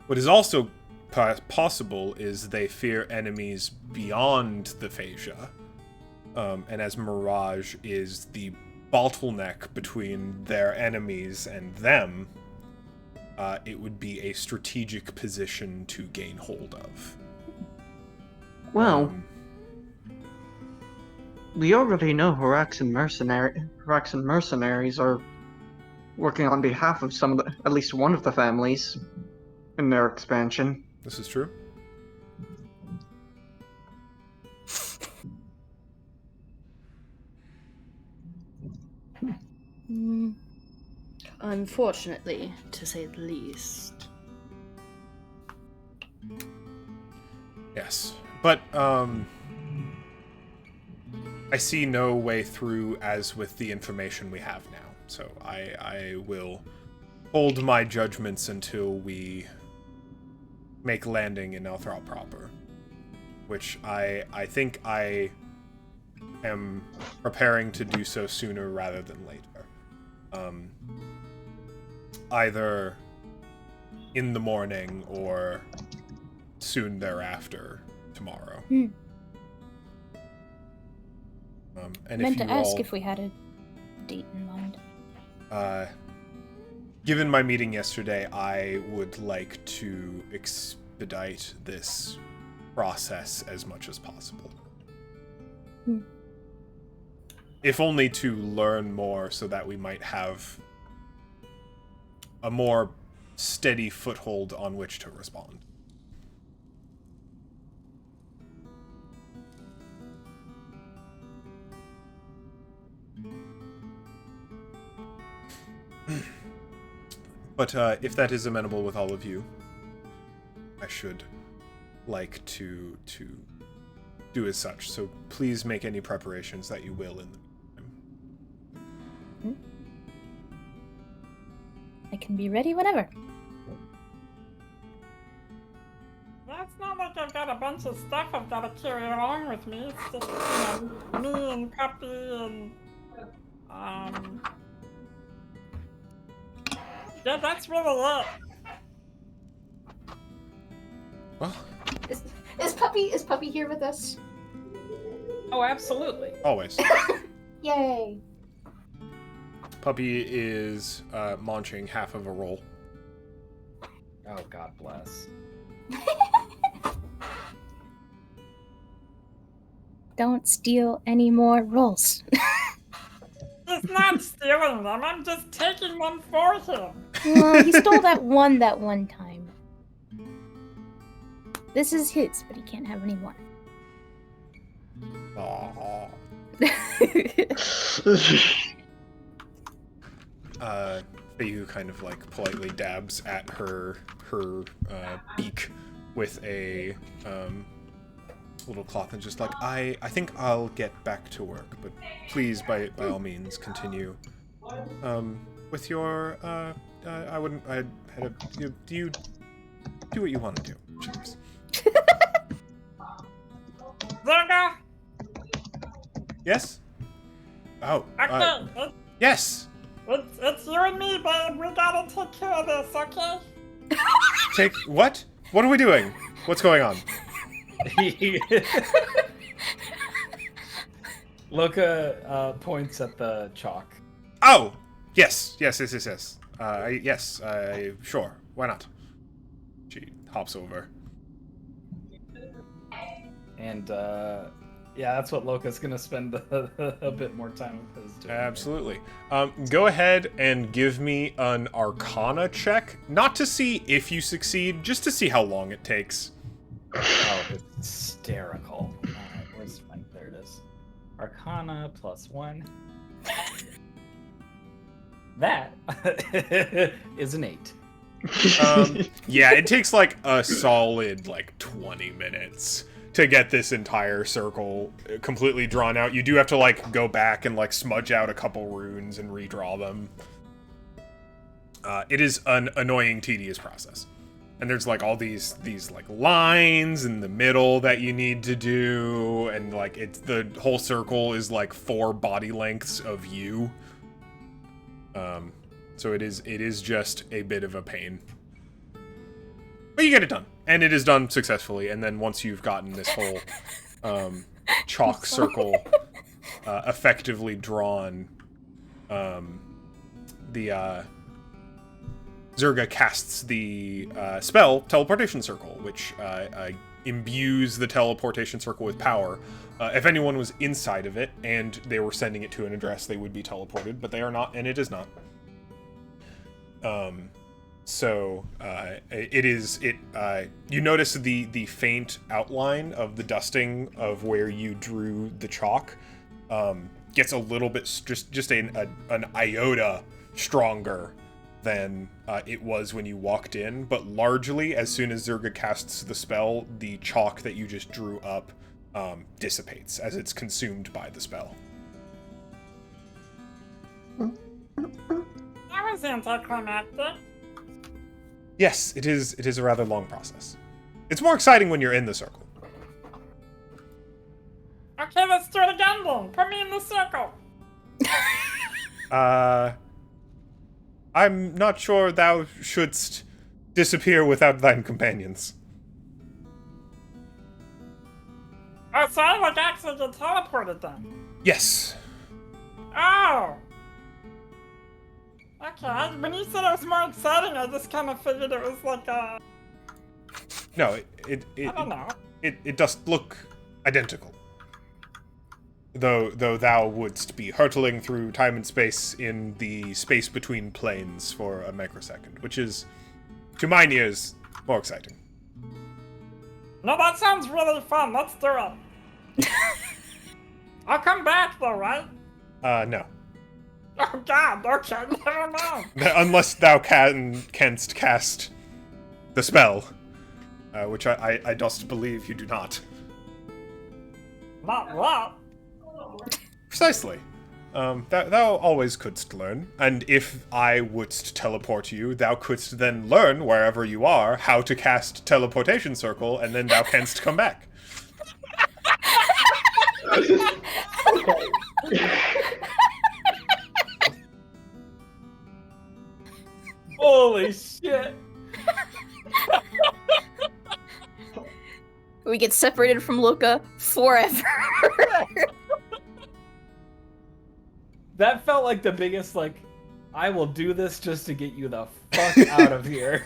What is also possible is they fear enemies beyond the Phasia, and as Mirage is the bottleneck between their enemies and them, it would be a strategic position to gain hold of. Well, we already know Haraxan mercenaries are working on behalf of at least one of the families in their expansion. This is true. Unfortunately, to say the least. Yes, but I see no way through as with the information we have now. So I will hold my judgments until we make landing in Elthral proper, which I think I am preparing to do so sooner rather than later. Either in the morning or soon thereafter tomorrow. And Meant if to you ask all, if we had a date in mind. Given my meeting yesterday, I would like to expedite this process as much as possible. If only to learn more so that we might have a more steady foothold on which to respond. But if that is amenable with all of you, I should like to do as such. So please make any preparations that you will in the meantime. I can be ready whenever. Yeah, it's not like I've got a bunch of stuff I've got to carry along with me. It's just, me and Puppy and, yeah, that's really it. Well, Is Puppy here with us? Oh, absolutely. always. Yay! Puppy is munching half of a roll. Oh, God bless. Don't steal any more rolls. He's not stealing them, I'm just taking them for him. Well, he stole that one time. This is his, but he can't have any more. Aww. Fayu kind of like politely dabs at her beak with a little cloth and just like, I think I'll get back to work, but please by all means continue with your you do what you want to do. Cheers. Zerga? Yes? Oh, Okay, yes! it's you and me, babe. We gotta take care of this, okay? Take, what? What are we doing? What's going on? Loka points at the chalk. Oh! Yes, yes. Sure, why not? She hops over. And, yeah, that's what Loka's gonna spend a bit more time with his doing. Absolutely. Go ahead and give me an Arcana check. Not to see if you succeed, just to see how long it takes. Oh, hysterical. Alright, where's my... There it is. Arcana +1. That is an 8. Yeah, it takes like a solid 20 minutes to get this entire circle completely drawn out. You do have to go back and smudge out a couple runes and redraw them. It is an annoying, tedious process. And there's all these lines in the middle that you need to do, and it's the whole circle is 4 body lengths of you. So it is just a bit of a pain. But you get it done. And it is done successfully, and then once you've gotten this whole chalk circle effectively drawn, the Zerga casts the spell Teleportation Circle, which imbues the teleportation circle with power. If anyone was inside of it and they were sending it to an address, they would be teleported, but they are not, and it is not. So you notice the faint outline of the dusting of where you drew the chalk gets a little bit just an iota stronger than it was when you walked in, but largely, as soon as Zerga casts the spell, the chalk that you just drew up dissipates as it's consumed by the spell. That was anticlimactic. Yes, it is a rather long process. It's more exciting when you're in the circle. Okay, let's do it again then. Put me in the circle. I'm not sure thou shouldst disappear without thine companions. Oh, so I like actually get teleported then. Yes. Oh. Okay, when you said it was more exciting, I just kind of figured it was like a... No, I don't know. it does look identical. Though thou wouldst be hurtling through time and space in the space between planes for a microsecond, which is, to mine ears, more exciting. No, that sounds really fun. Let's do it. I'll come back though, right? No. Oh god, okay, never mind. Unless thou canst cast the spell, which I dost believe you do not. Not what? Precisely. Thou always couldst learn, and if I wouldst teleport you, thou couldst then learn, wherever you are, how to cast Teleportation Circle, and then thou canst come back. Holy shit! We get separated from Luca forever. That felt like the biggest, like, I will do this just to get you the fuck out of here.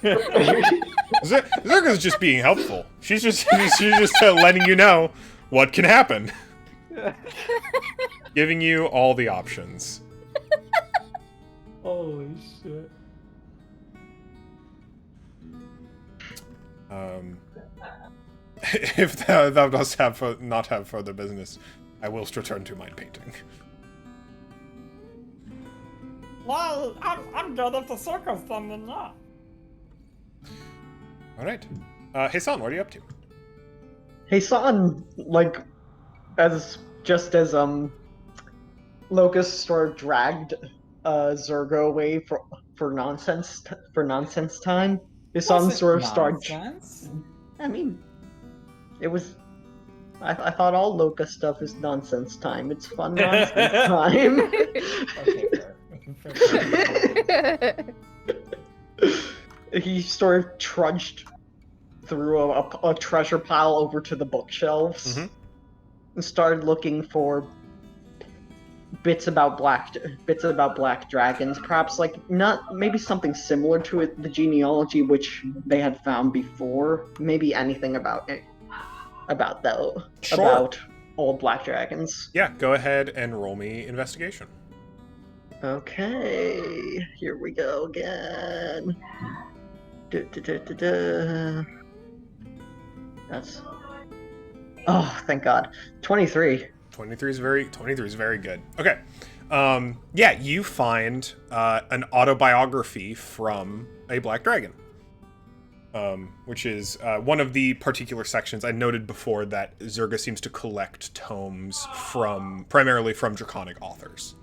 Zerga's just being helpful. She's just letting you know what can happen. Giving you all the options. Holy shit. If thou dost not have further business, I will return to my painting. Well, I'm good if the circle's done, then yeah. Alright. Hassan, what are you up to? Hassan, like, as Locust sort of dragged Zergo away for nonsense time. Hassan sort of started. I mean, it was. I thought all Locust stuff is nonsense time. It's fun nonsense time. Okay, fair. He sort of trudged through a treasure pile over to the bookshelves and started looking for bits about black dragons, perhaps maybe something similar to it, the genealogy which they had found before, maybe anything about old black dragons. Yeah, go ahead and roll me investigation. Okay, here we go again. That's... Oh, thank God. 23. 23 is very good. Okay. Yeah, you find an autobiography from a black dragon. Which is one of the particular sections I noted before that Zerga seems to collect tomes primarily from draconic authors.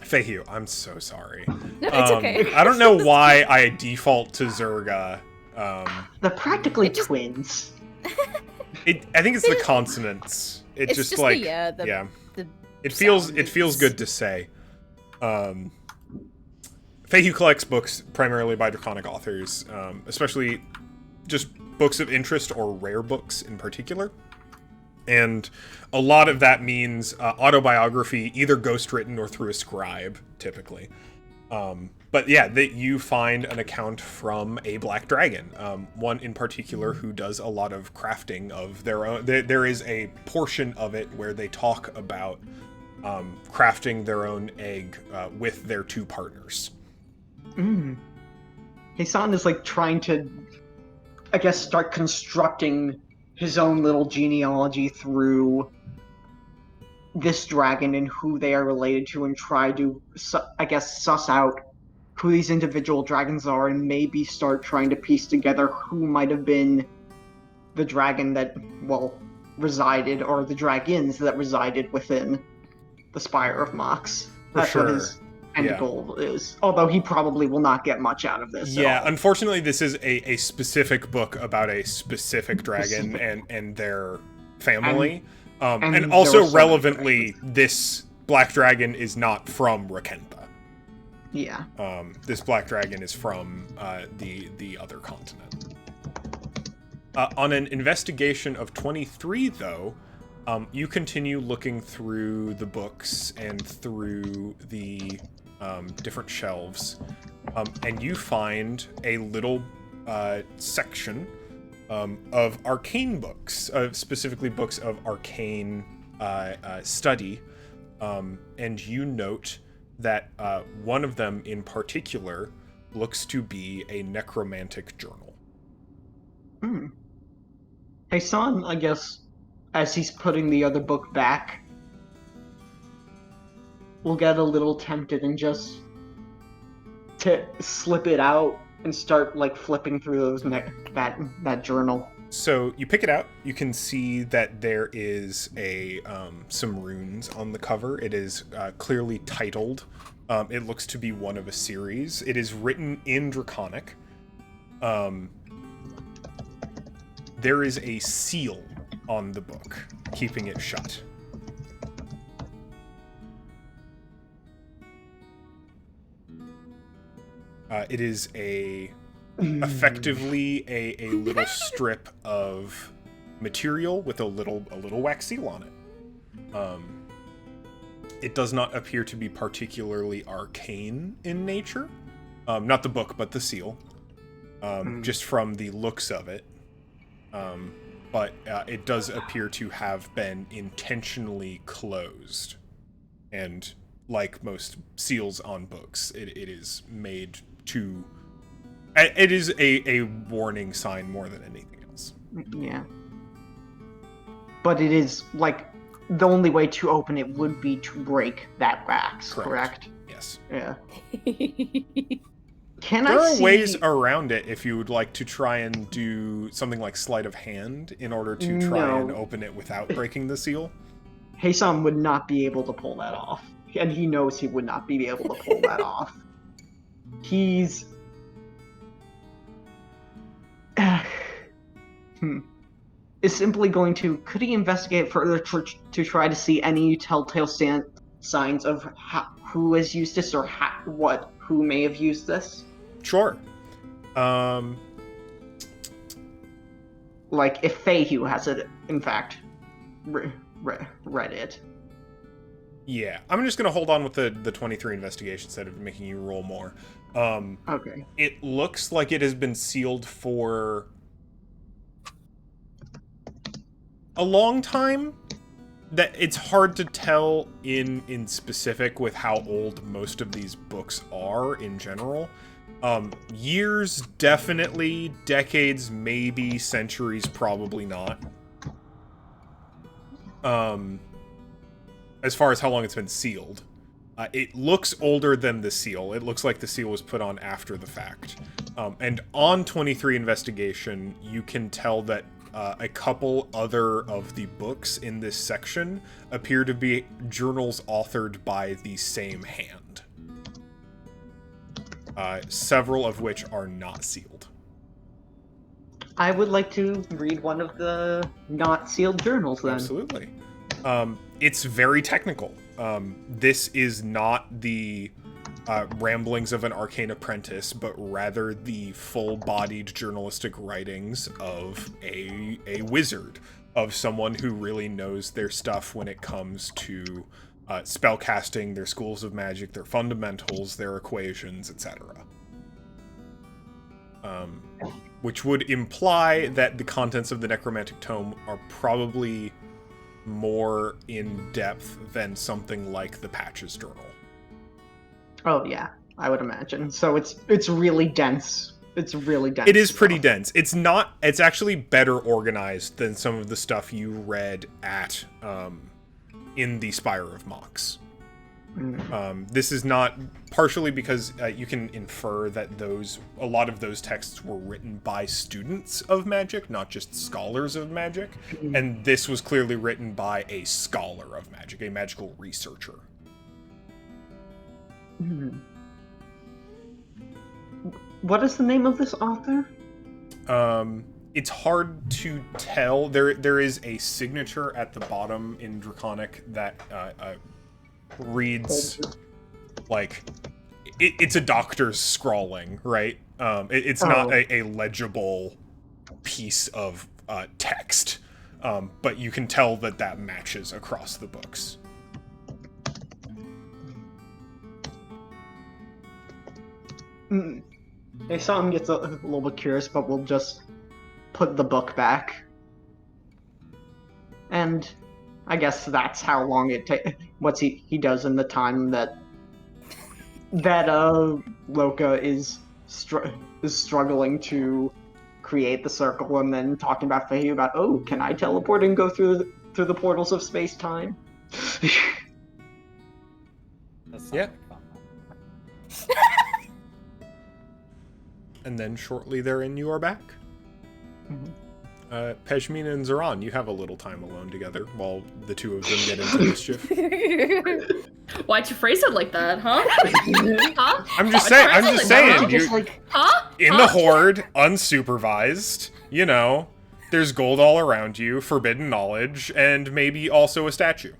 Fehyu, I'm so sorry. No, it's okay. I don't know why I default to Zerga. They're practically twins. I think it's the consonants. It It's just just like the It feels sounds. good to say. Fehyu collects books primarily by draconic authors, especially just books of interest or rare books in particular. And a lot of that means autobiography, either ghostwritten or through a scribe, typically. But yeah, you find an account from a black dragon, one in particular who does a lot of crafting of their own. There is a portion of it where they talk about crafting their own egg with their two partners. Hassan is trying to, I guess, start constructing his own little genealogy through this dragon and who they are related to, and try to, I guess, suss out who these individual dragons are, and maybe start trying to piece together who might have been the dragon that, well, resided, or the dragons that resided within the Spire of Mox. That's sure. what his end goal is. Although he probably will not get much out of this. Yeah, at all. unfortunately, this is a specific book about a specific dragon and their family. And also, relevantly, this black dragon is not from Rackentha. Yeah. This black dragon is from the other continent. On an investigation of 23, though, you continue looking through the books and through the different shelves, and you find a little section of arcane books, specifically books of arcane study, and you note that one of them in particular looks to be a necromantic journal. Hassan, I guess, as he's putting the other book back, will get a little tempted and just to slip it out and start like flipping through those that journal. So you pick it out. You can see that there is some runes on the cover. It is clearly titled. It looks to be one of a series. It is written in Draconic. There is a seal on the book, keeping it shut. It is effectively a little strip of material with a little wax seal on it. It does not appear to be particularly arcane in nature. Not the book, but the seal. Just from the looks of it. But it does appear to have been intentionally closed. And like most seals on books, it is made to... It is a warning sign more than anything else. Yeah. But it is, like, the only way to open it would be to break that wax, correct? Yes. Yeah. There are ways around it if you would like to try and do something like sleight of hand in order to try and open it without breaking the seal. Hassan would not be able to pull that off. And he knows he would not be able to pull that off. He's... is simply going to... Could he investigate further to try to see any telltale signs of who has used this, or who may have used this? Sure. Like, if Feihu has it, in fact, read it. Yeah, I'm just going to hold on with the 23 investigation instead of making you roll more. Okay. It looks like it has been sealed for a long time. That it's hard to tell in specific with how old most of these books are in general. Years, definitely. Decades, maybe. Centuries, probably not. As far as how long it's been sealed. It looks older than the seal. It looks like the seal was put on after the fact. And on 23 investigation, you can tell that a couple other of the books in this section appear to be journals authored by the same hand. Several of which are not sealed. I would like to read one of the not sealed journals then. Absolutely. It's very technical. This is not the ramblings of an arcane apprentice, but rather the full-bodied journalistic writings of a wizard, of someone who really knows their stuff when it comes to spellcasting, their schools of magic, their fundamentals, their equations, etc. Which would imply that the contents of the necromantic tome are probably more in depth than something like the Patches journal. Oh yeah, I would imagine. So it's really dense. It's really dense. It is pretty dense. It's actually better organized than some of the stuff you read at in the Spire of Mox. This is not partially because you can infer that a lot of those texts were written by students of magic, not just scholars of magic, and this was clearly written by a scholar of magic, a magical researcher. What is the name of this author? It's hard to tell. There is a signature at the bottom in Draconic that reads like it's a doctor's scrawling, right? It's not a legible piece of text, but you can tell that matches across the books. Asan gets a little bit curious, but we'll just put the book back. And I guess that's how long it takes. What he does in the time that Loka is struggling to create the circle, and then talking about Faye about, oh, can I teleport and go through the portals of space time? Yeah. And then shortly therein, you are back. Pejmina and Zoran, you have a little time alone together while the two of them get into mischief. Why'd you phrase it like that, huh? Huh? I'm just saying. Huh? In the Horde, unsupervised. You know, there's gold all around you, forbidden knowledge, and maybe also a statue.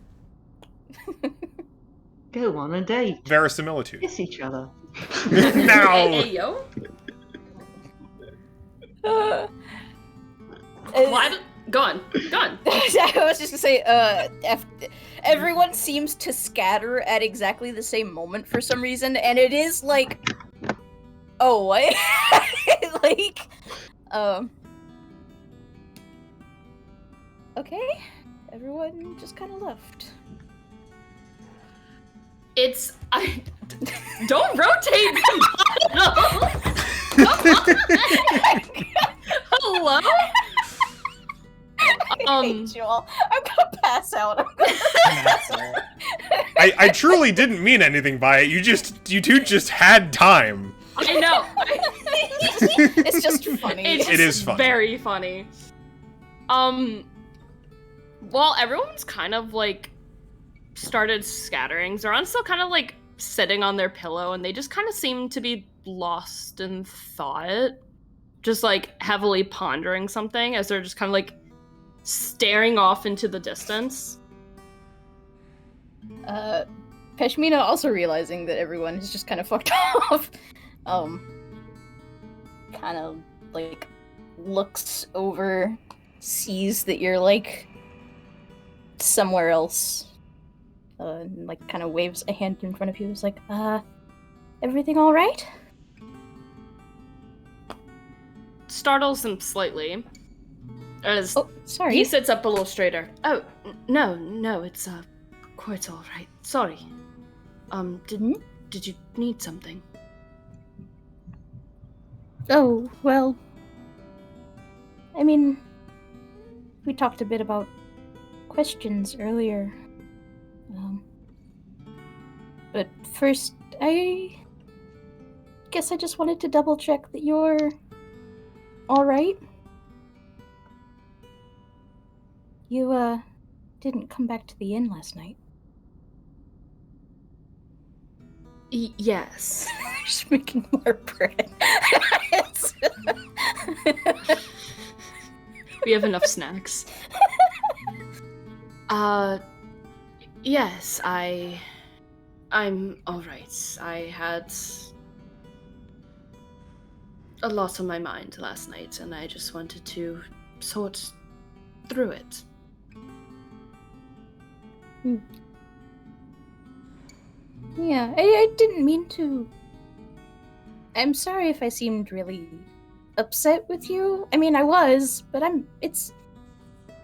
Go on a date. Verisimilitude. Kiss each other. No. Hey, yo. What? Go on. I was just gonna say, everyone seems to scatter at exactly the same moment for some reason, and it is like, oh, what? Like, okay, everyone just kind of left. Don't rotate them. Hello? I hate you all. I'm gonna pass out. I truly didn't mean anything by it. You two just had time. I know. It's just funny. It is funny. Very funny. Well, everyone's kind of like started scattering. Zoran's still kind of like sitting on their pillow, and they just kind of seem to be lost in thought, just like heavily pondering something as they're just kind of like staring off into the distance. Pejmina also realizing that everyone has just kind of fucked off, kind of like looks over, sees that you're like somewhere else, and like kind of waves a hand in front of you. It's like, everything all right? Startles him slightly as sorry. he sits up a little straighter. Oh, no, it's quite all right. Sorry. Did you need something? Oh, well, I mean, we talked a bit about questions earlier. But first, I guess I just wanted to double check that you're all right. You, didn't come back to the inn last night. Yes. Just making more bread. We have enough snacks. Yes, I'm alright. I had a lot on my mind last night, and I just wanted to sort through it. Yeah, I didn't mean to. I'm sorry if I seemed really upset with you. I mean, I was, but it's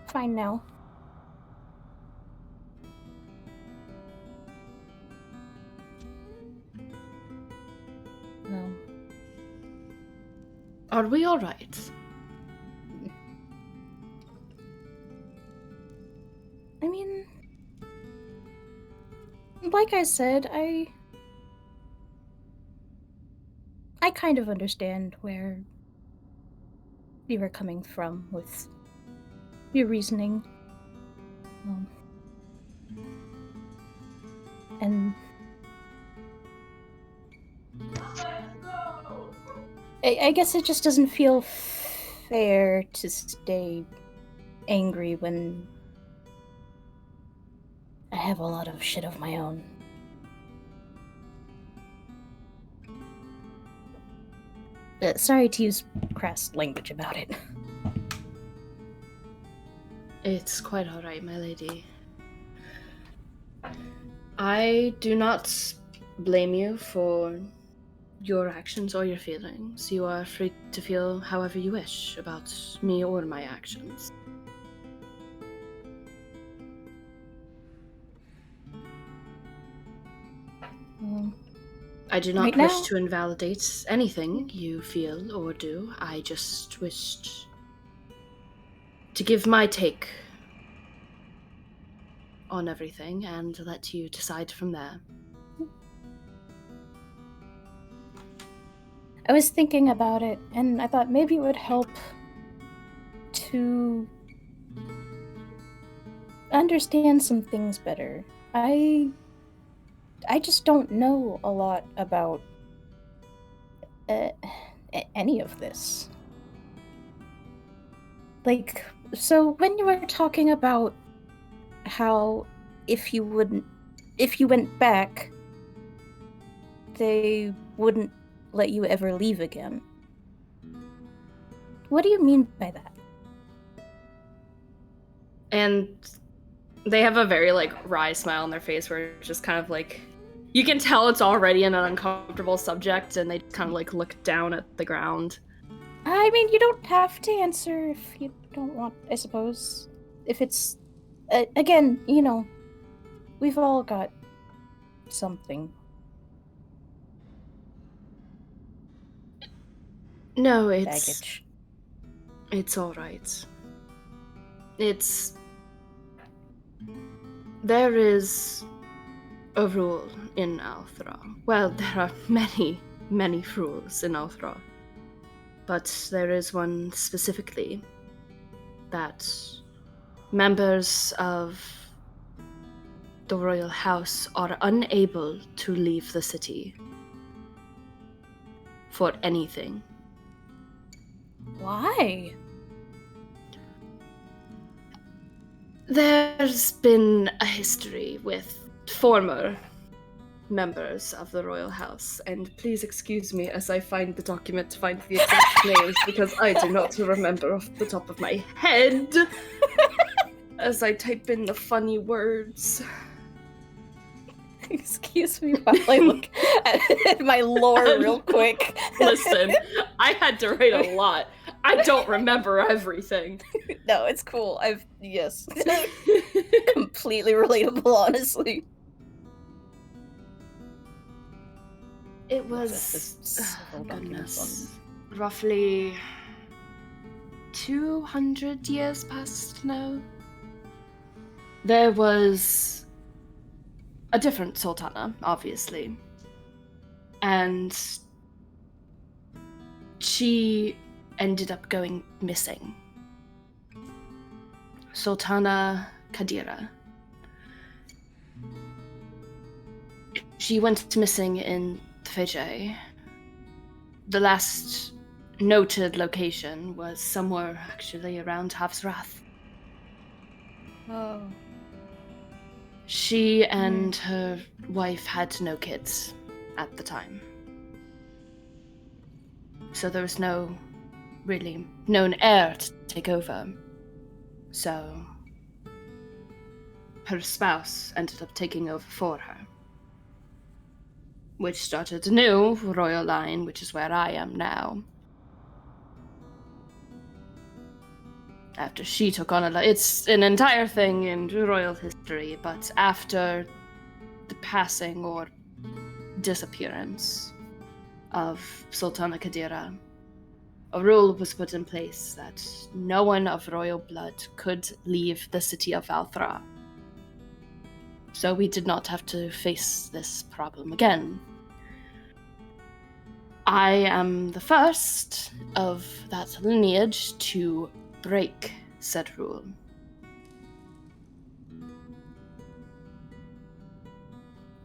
fine now. No. Are we alright? I mean, Like I said, I kind of understand where you were coming from with your reasoning. And I guess it just doesn't feel fair to stay angry when I have a lot of shit of my own. Sorry to use crass language about it. It's quite alright, my lady. I do not blame you for your actions or your feelings. You are free to feel however you wish about me or my actions. I do not Right wish now- to invalidate anything you feel or do. I just wished to give my take on everything and let you decide from there. I was thinking about it, and I thought maybe it would help to understand some things better. I just don't know a lot about any of this. Like, so when you were talking about how if you went back, they wouldn't let you ever leave again. What do you mean by that? And they have a very, wry smile on their face where it's just kind of you can tell it's already an uncomfortable subject, and they kind of, look down at the ground. I mean, you don't have to answer if you don't want, I suppose. If it's... again, we've all got something. No, it's... Baggage. It's alright. There is a rule in Althra. Well, there are many, many rules in Althra. But there is one specifically that members of the royal house are unable to leave the city for anything. Why? There's been a history with former members of the royal house, and please excuse me as I find the document to find the exact names, because I do not remember off the top of my head as I type in the funny words. Excuse me while I look at my lore real quick. Listen, I had to write a lot. I don't remember everything. No, it's cool. Yes. Completely relatable, honestly. It was, goodness, roughly 200 years past now. There was a different sultana, obviously, and she ended up going missing. Sultana Kadira. She went missing in Fiji. The last noted location was somewhere actually around Havsrath. Oh. She and her wife had no kids at the time. So there was no really known heir to take over. So her spouse ended up taking over for her, which started a new royal line, which is where I am now. After she took on it's an entire thing in royal history, but after the passing or disappearance of Sultana Kadira, a rule was put in place that no one of royal blood could leave the city of Althra. so we did not have to face this problem again. I am the first of that lineage to break said rule.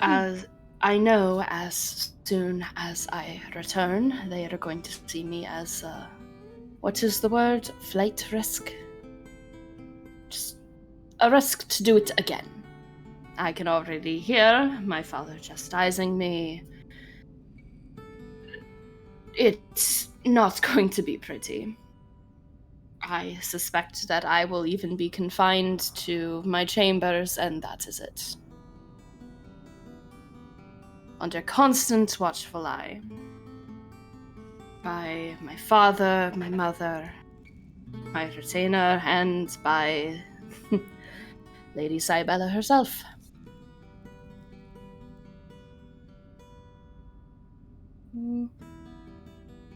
As I know, as soon as I return, they are going to see me as, what is the word? Flight risk? Just a risk to do it again. I can already hear my father chastising me. It's not going to be pretty. I suspect that I will even be confined to my chambers, and that is it. Under constant watchful eye. By my father, my mother, my retainer, and by Lady Cybella herself.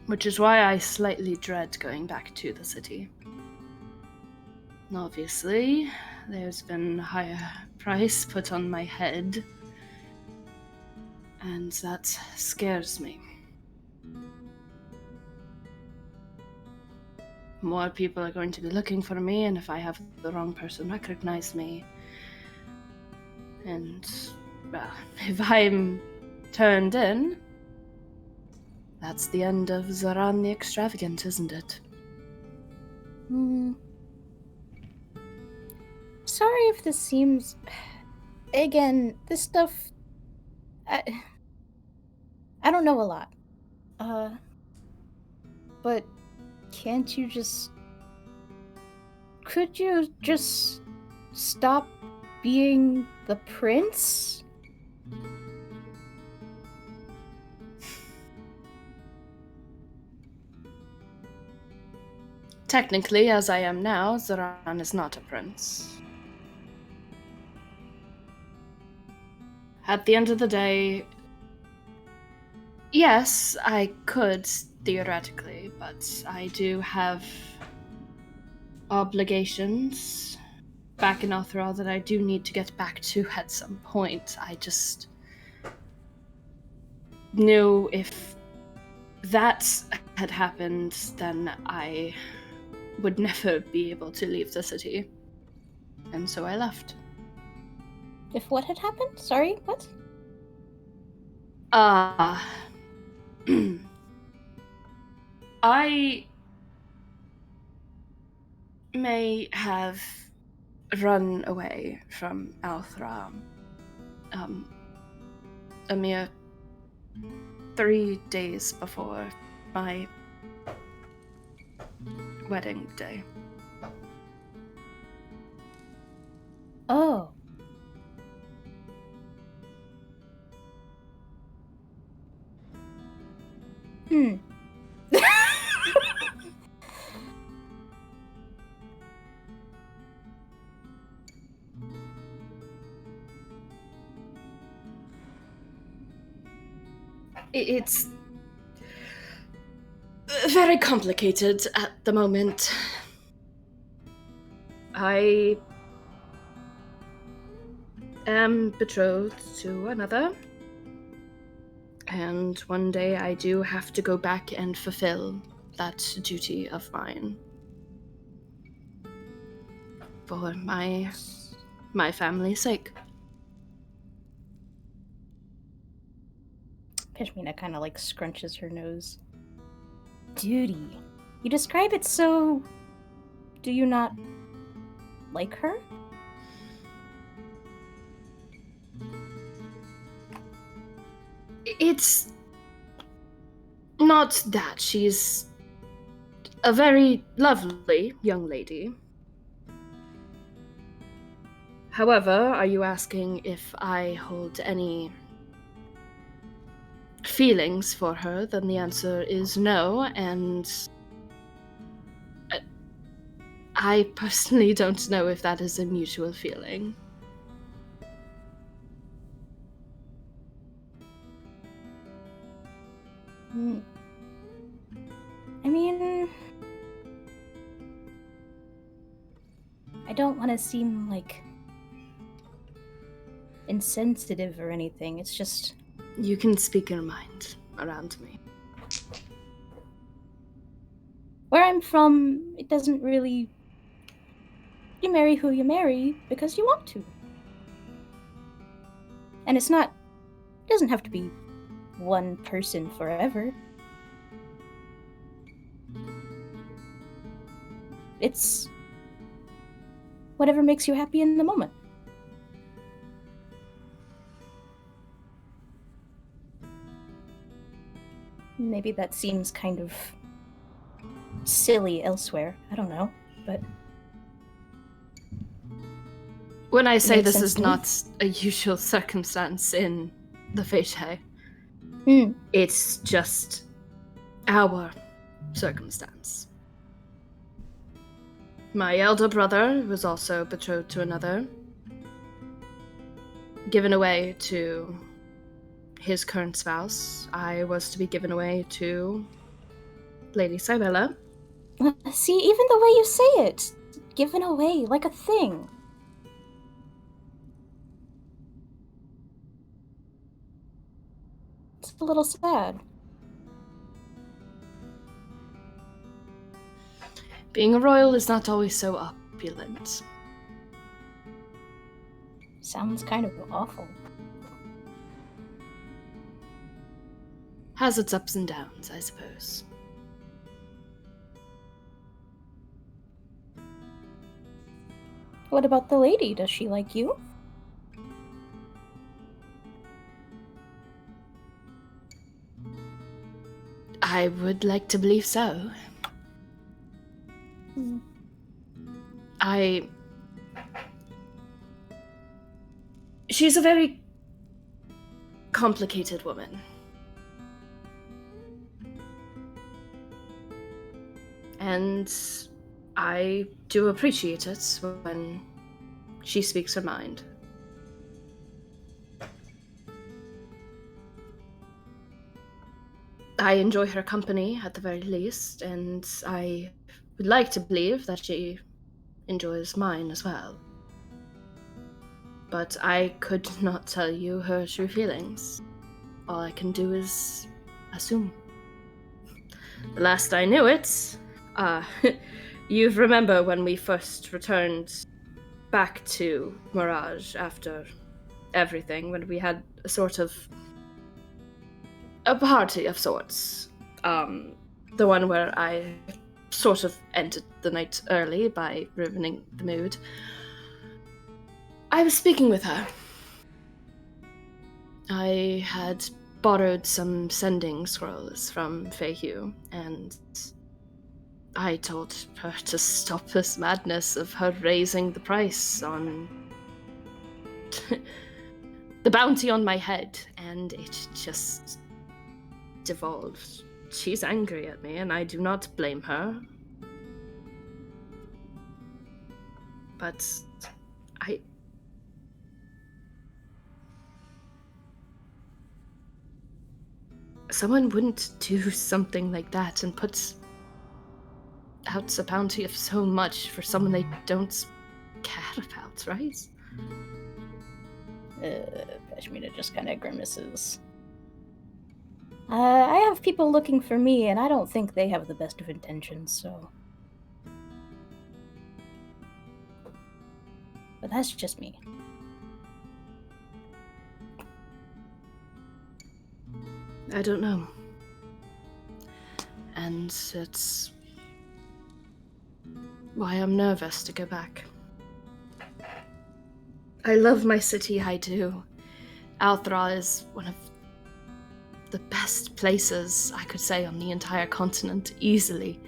Which is why I slightly dread going back to the city. Obviously, there's been a higher price put on my head, and that scares me. More people are going to be looking for me, and if I have the wrong person recognize me, and, well, if I'm turned in, that's the end of Zoran the Extravagant, isn't it? Sorry if this seems... Again, this stuff... I don't know a lot. But can't you just... Could you just stop being the prince? Technically, as I am now, Zoran is not a prince. At the end of the day, yes, I could, theoretically, but I do have obligations back in Othral that I do need to get back to at some point. I just knew if that had happened, then I would never be able to leave the city. And so I left. If what had happened? Sorry, what? I may have run away from Althra a mere 3 days before my wedding day. Oh. It's very complicated at the moment. I am betrothed to another, and one day I do have to go back and fulfill that duty of mine for my family's sake. Kashmina kind of like scrunches her nose. Duty. You describe it so... Do you not like her? It's not that. She's a very lovely young lady. However, are you asking if I hold any feelings for her? Then the answer is no, and I personally don't know if that is a mutual feeling. I mean... I don't want to seem like insensitive or anything. It's just... You can speak your mind around me. Where I'm from, it doesn't really... You marry who you marry because you want to. And it's not... It doesn't have to be one person forever. It's... whatever makes you happy in the moment. Maybe that seems kind of silly elsewhere. I don't know, but... When I say makes this sense is to me. not a usual circumstance in the Fete, Hmm. it's just our circumstance. My elder brother was also betrothed to another, given away to his current spouse. I was to be given away to Lady Cybella. See, even the way you say it, given away like a thing. It's a little sad. Being a royal is not always so opulent. Sounds kind of awful. Has its ups and downs, I suppose. What about the lady? Does she like you? I would like to believe so. Hmm. She's a very complicated woman. And I do appreciate it when she speaks her mind. I enjoy her company at the very least, and I would like to believe that she enjoys mine as well. But I could not tell you her true feelings. All I can do is assume. The last I knew it, you remember when we first returned back to Mirage after everything, when we had a sort of a party of sorts. The one where I sort of ended the night early by ruining the mood. I was speaking with her. I had borrowed some sending scrolls from Feihu, and I told her to stop this madness of her raising the price on the bounty on my head, and it just devolved. She's angry at me, and I do not blame her. But someone wouldn't do something like that and put out a bounty of so much for someone they don't care about, right? Pashmina just kind of grimaces. I have people looking for me, and I don't think they have the best of intentions, so... But that's just me. I don't know. And it's why I'm nervous to go back. I love my city, I do. Althra is one of the best places, I could say, on the entire continent, easily.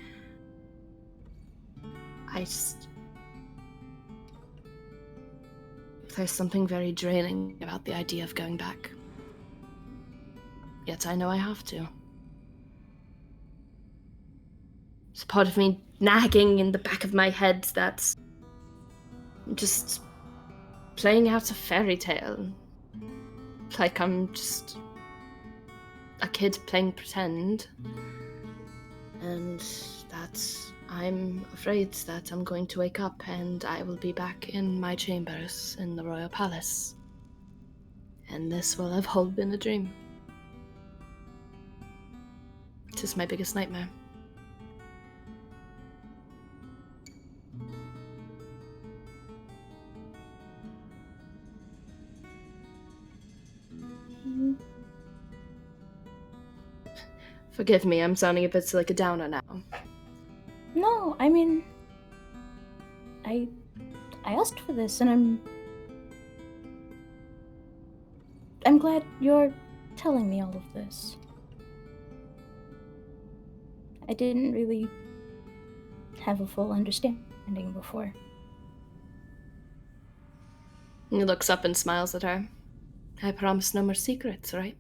There's something very draining about the idea of going back. Yet I know I have to. There's a part of me nagging in the back of my head that's just playing out a fairy tale. Like I'm just a kid playing pretend. And that I'm afraid that I'm going to wake up and I will be back in my chambers in the royal palace. And this will have all been a dream. This is my biggest nightmare. Forgive me, I'm sounding a bit like a downer now. No, I mean, I asked for this, and I'm glad you're telling me all of this. I didn't really have a full understanding before. He looks up and smiles at her. I promise no more secrets, right?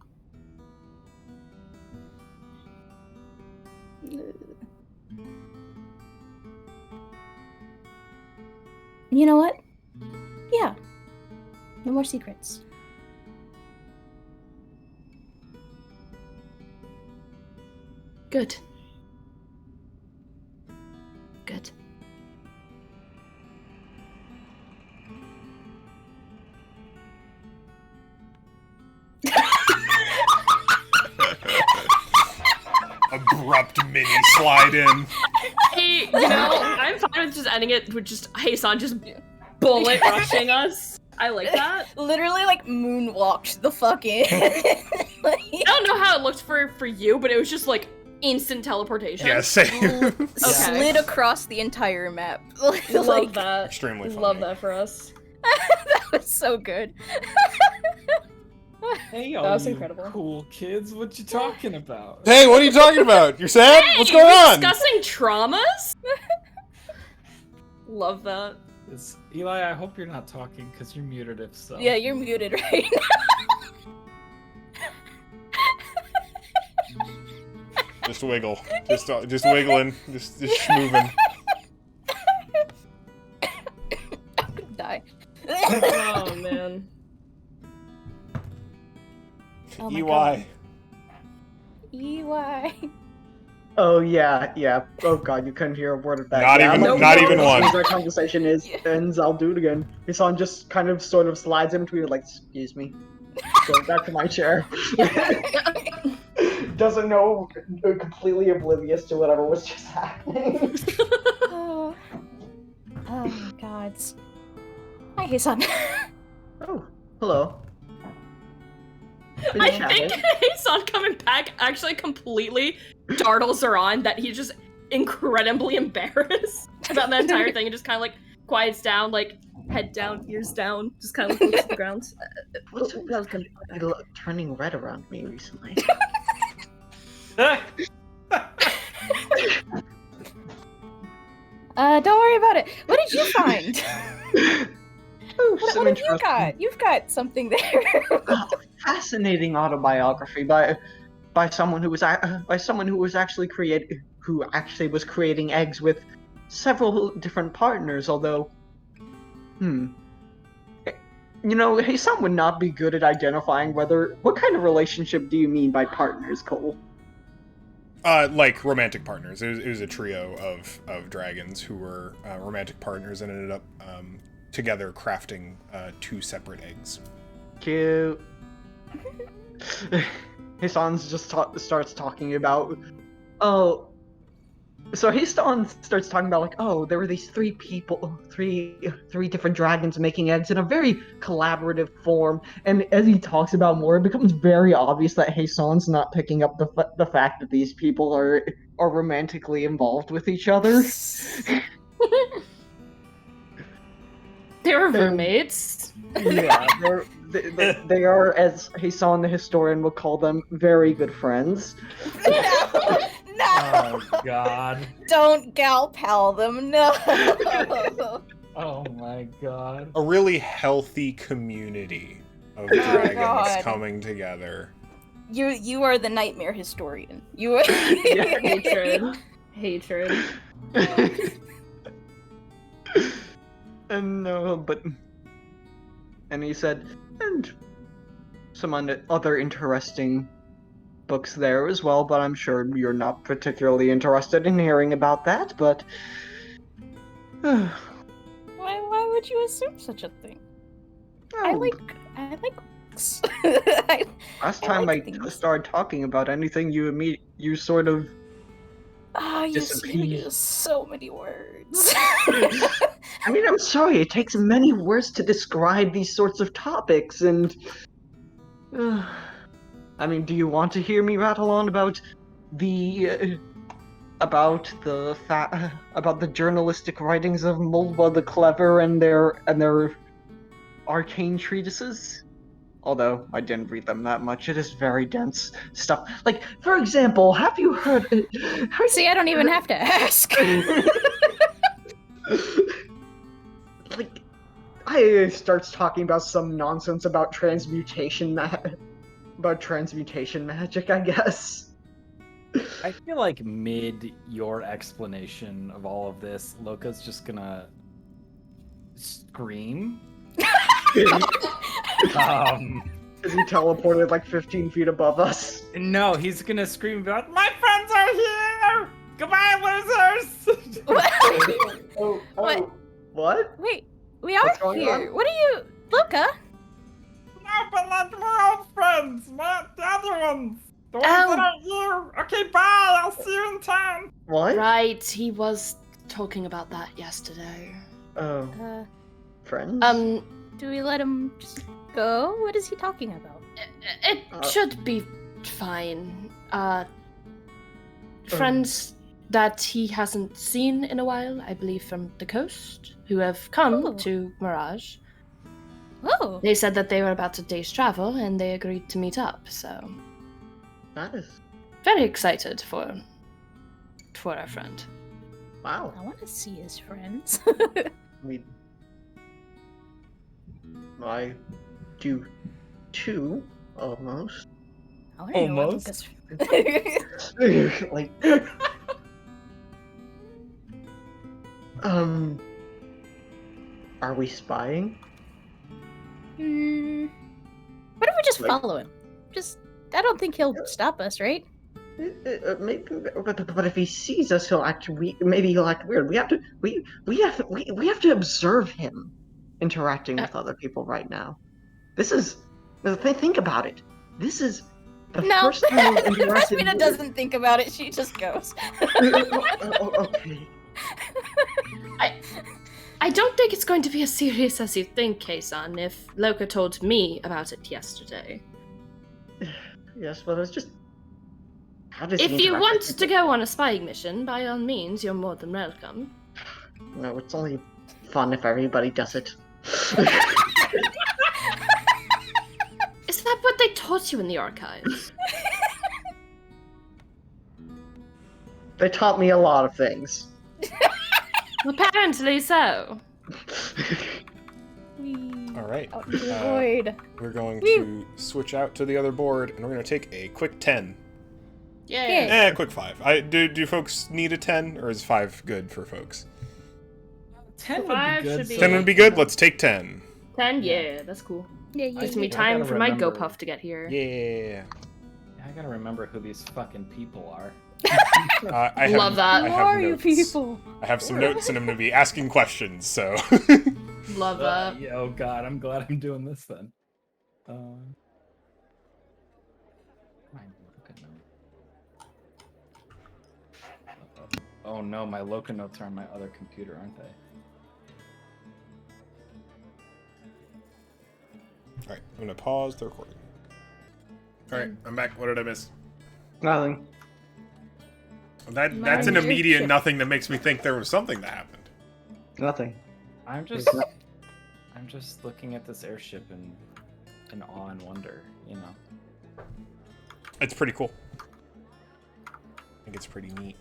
You know what? Yeah. No more secrets. Good. Good. Abrupt mini slide in. Hey, I'm fine with just ending it with just Hasan just bullet rushing us. I like that. Literally, like, moonwalked the fuck in. I don't know how it looked for you, but it was just like instant teleportation. Yeah, same. Slid across the entire map. Love that. Extremely funny. Love that for us. That was so good. Hey, That all was you incredible. cool kids, what you talking about? Hey, what are you talking about? You're sad? Hey, What's going we're on? discussing traumas? Love that. Eli, I hope you're not talking because you're muted if so. Yeah, you're muted right Just wiggle. Just wiggling. Just moving. now. Die. Oh man. Oh my EY. God. EY. Oh yeah. Oh god, you couldn't hear a word of that. Not yeah, even- I'm not like, even as one. soon as our conversation ends, I'll do it again. Hasan just kind of sort of slides in between, like, excuse me. Going back to my chair. Doesn't know, completely oblivious to whatever was just happening. Oh my God. Hi, Hasan. Oh, hello. I think Hasan coming back actually completely startles her on that he's just incredibly embarrassed about the entire thing and just kind of like quiets down, like head down, ears down, just kind of looks at the ground. What's That was gonna be turning red around me recently? Don't worry about it. What did you find? What have you interesting- got? You've got something there. Fascinating autobiography by someone who was actually was creating eggs with several different partners. Although, Hasan would not be good at identifying what kind of relationship do you mean by partners, Cole? Like romantic partners. It was a trio of dragons who were romantic partners and ended up together crafting 2 separate eggs. Cute. Hasan just starts talking about, Hasan starts talking about, like, there were these 3 people, three different dragons making eggs in a very collaborative form, and as he talks about more, it becomes very obvious that Hasan's not picking up the fact that these people are romantically involved with each other. They were roommates. Yeah, they are, as Hasan the historian will call them, very good friends. No! Oh god. Don't gal pal them, no! Oh my god. A really healthy community of dragons God. coming together. You are the nightmare historian. You are... Hatred. And he said, and some other interesting books there as well, but I'm sure you're not particularly interested in hearing about that, but... Why would you assume such a thing? I like topics. Last time I started talking about anything, you sort of you disappeared. use so many words. I mean, I'm sorry, it takes many words to describe these sorts of topics, and... I mean, do you want to hear me rattle on about the journalistic writings of Mulwa the Clever and their arcane treatises? Although I didn't read them that much, it is very dense stuff. Like, for example, have you heard? See, I don't even have to ask. Like, I starts talking about some nonsense about transmutation magic, I guess. I feel like mid your explanation of all of this, Loka's just gonna scream. Is he teleported like 15 feet above us? No, he's gonna scream and be like, "My friends are here! Goodbye, losers!" What? Wait, we are What's going here. on? What are you, Luca? No, but like my old friends, not the other ones. The ones that aren't you. Okay, bye. I'll see you in town. What? Right, he was talking about that yesterday. Oh, friends? Do we let him just go? What is he talking about? It should be fine. Friends that he hasn't seen in a while, I believe from the coast, who have come to Mirage. Oh. They said that they were about a day's travel, and they agreed to meet up, so... That is... Very excited for our friend. Wow. I want to see his friends. I do too, almost. I wanna know what Almost? Luca's... Like... Are we spying? What if we just follow him? I don't think he'll stop us, right? Maybe, but if he sees us, maybe he'll act weird. We have to observe him interacting with other people right now. Think about it. This is the first time we've interacted. Rasmina doesn't think about it. She just goes. Okay. I don't think it's going to be as serious as you think, Keisan, if Loka told me about it yesterday. Yes, but it's just... If you want to go on a spying mission, by all means, you're more than welcome. No, it's only fun if everybody does it. Is that what they taught you in the archives? They taught me a lot of things. Apparently so. All right. Out into the void. We're going to switch out to the other board, and we're going to take a quick 10. Yeah. Quick 5. Do folks need a 10, or is 5 good for folks? 10 would be Five good. should be- 10 would be good? Let's take 10. 10? Yeah, that's cool. Yeah, Gives me I time gotta for my remember- GoPuff to get here. Yeah. I gotta remember who these fucking people are. I have, Love that. I Who have are you notes. people? I have some notes, and I'm going to be asking questions, so... Love that. Yeah, oh god, I'm glad I'm doing this then. Oh no, my Loka notes are on my other computer, aren't they? Alright, I'm going to pause the recording. Alright, I'm back. What did I miss? Nothing. That's an immediate nothing that makes me think there was something that happened. Nothing. I'm just looking at this airship in awe and wonder, you know. It's pretty cool. I think it's pretty neat.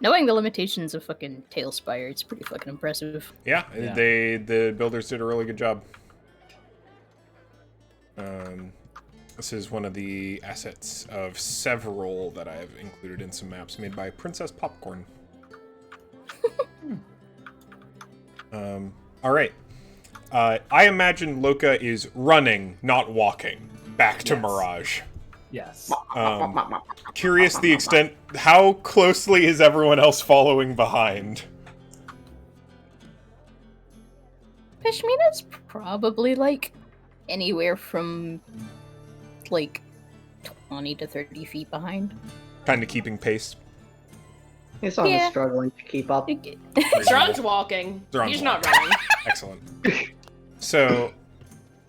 Knowing the limitations of fucking Tailspire, it's pretty fucking impressive. Yeah, Yeah. the builders did a really good job. This is one of the assets of several that I have included in some maps made by Princess Popcorn. All right. I imagine Loka is running, not walking, back to Yes. Mirage. Yes. Curious the extent, how closely is everyone else following behind? Pashmina's probably like anywhere from like 20 to 30 feet behind. Kind of keeping pace. He's on Yeah. struggling to keep up. Zron's walking. Zron's He's not walking. running. Excellent. So,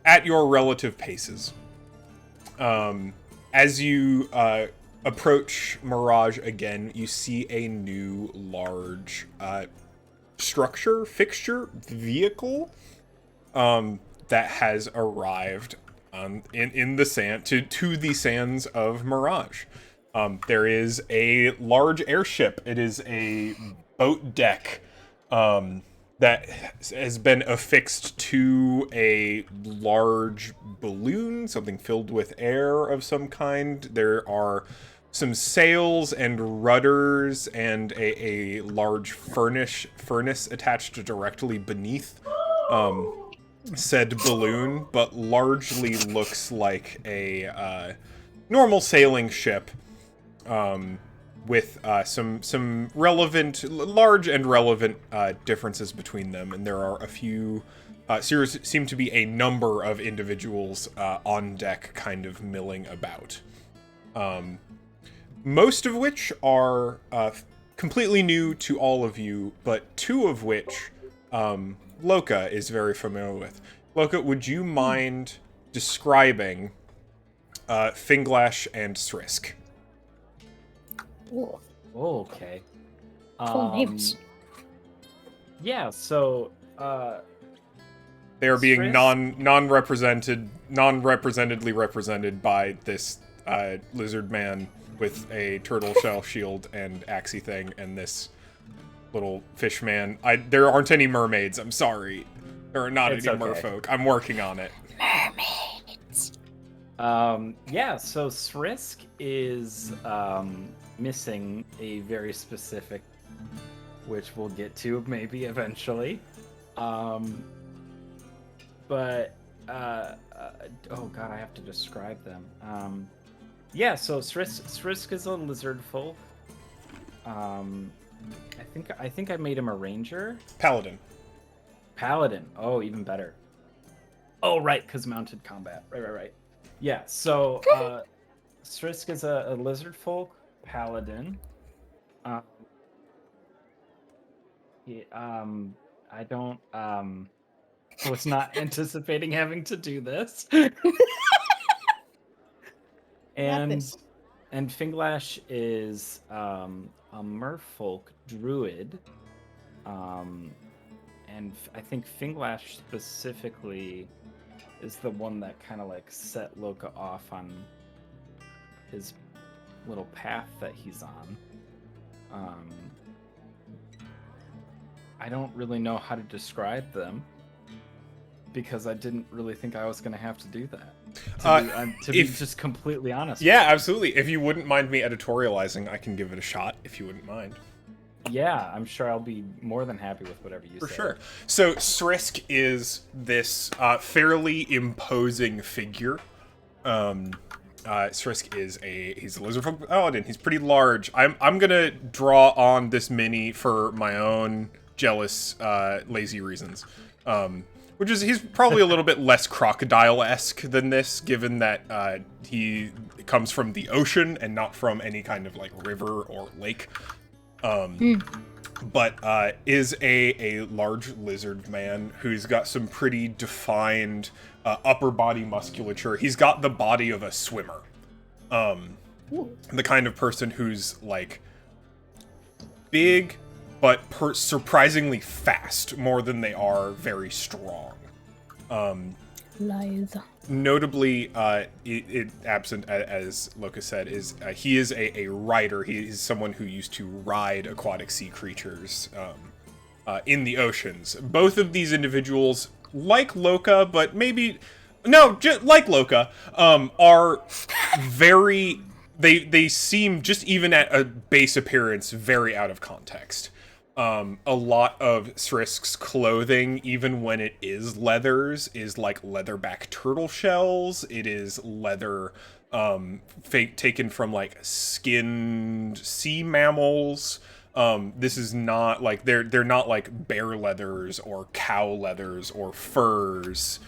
at your relative paces, as you approach Mirage again, you see a new large fixture, vehicle that has arrived in the sand to the sands of Mirage. There is a large airship. It is a boat deck that has been affixed to a large balloon, something filled with air of some kind. There are some sails and rudders and a large furnace attached directly beneath said balloon, but largely looks like a normal sailing ship with some large and relevant differences between them, and there are a few seem to be a number of individuals on deck kind of milling about. Most of which are completely new to all of you, but two of which Loka is very familiar with. Loka, would you mind describing Finglash and Srisk? Ooh, Okay. cool names. Yeah, so They are being Srisk? non-representedly represented by this lizard man with a turtle shell shield and axie thing, and this little fish man. There aren't any mermaids. I'm sorry. There are not It's any okay. merfolk. I'm working on it. Mermaids. Yeah, so Srisk is missing a very specific, which we'll get to maybe eventually. But oh god, I have to describe them. Yeah, so Srisk is a lizard folk. I think I made him a ranger. Paladin. Paladin. Oh, even better. Oh, right, because mounted combat. Right. Yeah, so Srisk is a lizard folk paladin. I don't was not anticipating having to do this. And Finglash is a merfolk druid. And I think Finglash specifically is the one that kind of like set Loka off on his little path that he's on. I don't really know how to describe them because I didn't really think I was going to have to do that. To be just completely honest. Yeah, absolutely. If you wouldn't mind me editorializing, I can give it a shot, if you wouldn't mind. Yeah, I'm sure I'll be more than happy with whatever you say. For sure. So Srisk is this fairly imposing figure. Srisk he's a lizard folk paladin. He's pretty large. I'm gonna draw on this mini for my own jealous, lazy reasons. Which is he's probably a little bit less crocodile-esque than this, given that he comes from the ocean and not from any kind of like river or lake. But is a large lizard man who's got some pretty defined upper body musculature. He's got the body of a swimmer. The kind of person who's like big, but surprisingly fast, more than they are very strong. Lithe. Notably, absent, as Loka said, is he is a rider. He is someone who used to ride aquatic sea creatures in the oceans. Both of these individuals, like Loka, but maybe... No, like Loka, are very... They seem, just even at a base appearance, very out of context. A lot of Srisk's clothing, even when it is leathers, is like leatherback turtle shells. It is leather taken from like skinned sea mammals. This is not like they're not like bear leathers or cow leathers or furs.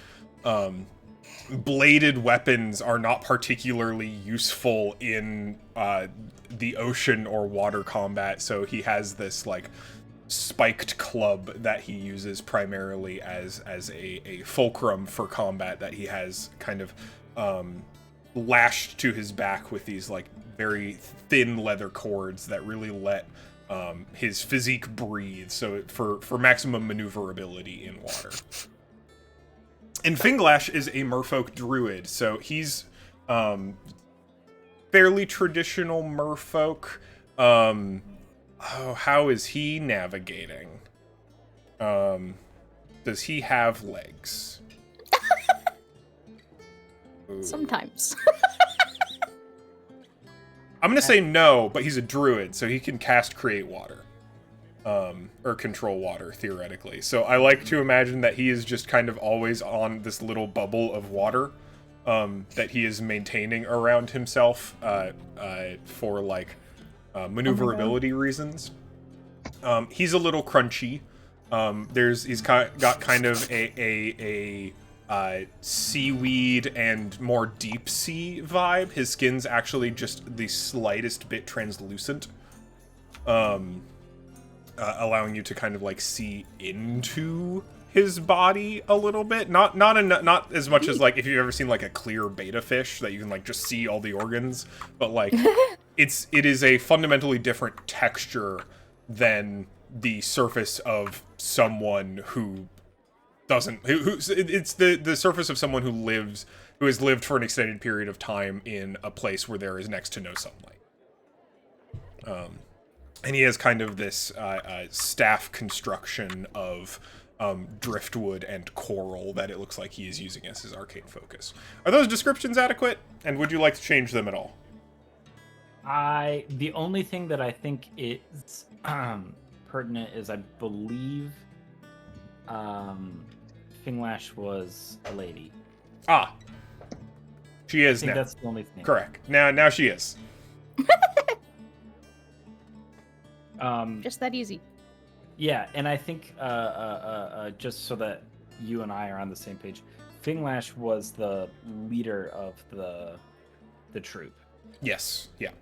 bladed weapons are not particularly useful in the ocean or water combat, so he has this like spiked club that he uses primarily as a fulcrum for combat that he has kind of lashed to his back with these like very thin leather cords that really let his physique breathe, so for maximum maneuverability in water. And Finglash is a merfolk druid, so he's fairly traditional merfolk. How is he navigating? Does he have legs? Sometimes. I'm gonna say no, but he's a druid, so he can cast Create Water. Or control water, theoretically. So I like to imagine that he is just kind of always on this little bubble of water that he is maintaining around himself for, like, maneuverability reasons. He's a little crunchy. He's got kind of a seaweed and more deep sea vibe. His skin's actually just the slightest bit translucent. Allowing you to kind of like see into his body a little bit. Not as much as like if you've ever seen like a clear betta fish that you can like just see all the organs, but like it is a fundamentally different texture than the surface of someone who doesn't it's the surface of someone who has lived for an extended period of time in a place where there is next to no sunlight. And he has kind of this staff construction of driftwood and coral that it looks like he is using as his arcane focus. Are those descriptions adequate? And would you like to change them at all? The only thing that I think is pertinent is I believe Finglash was a lady. Ah. She is I think now. that's the only thing. Correct. Now she is. Just that easy. Yeah, and I think just so that you and I are on the same page, Finglash was the leader of the troop. Yes. Yeah.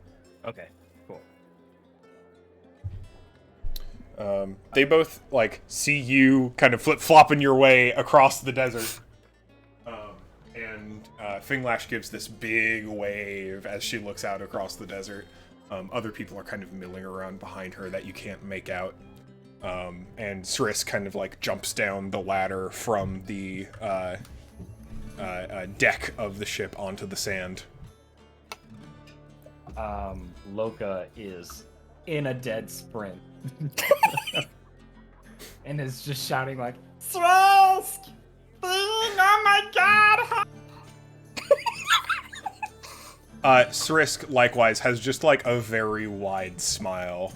Okay. Cool. They both like see you kind of flip-flopping your way across the desert. And Finglash gives this big wave as she looks out across the desert. Other people are kind of milling around behind her that you can't make out. And Srisk kind of like jumps down the ladder from the deck of the ship onto the sand. Loka is in a dead sprint. And is just shouting like, Srisk! Oh my god! Srisk, likewise, has just, like, a very wide smile.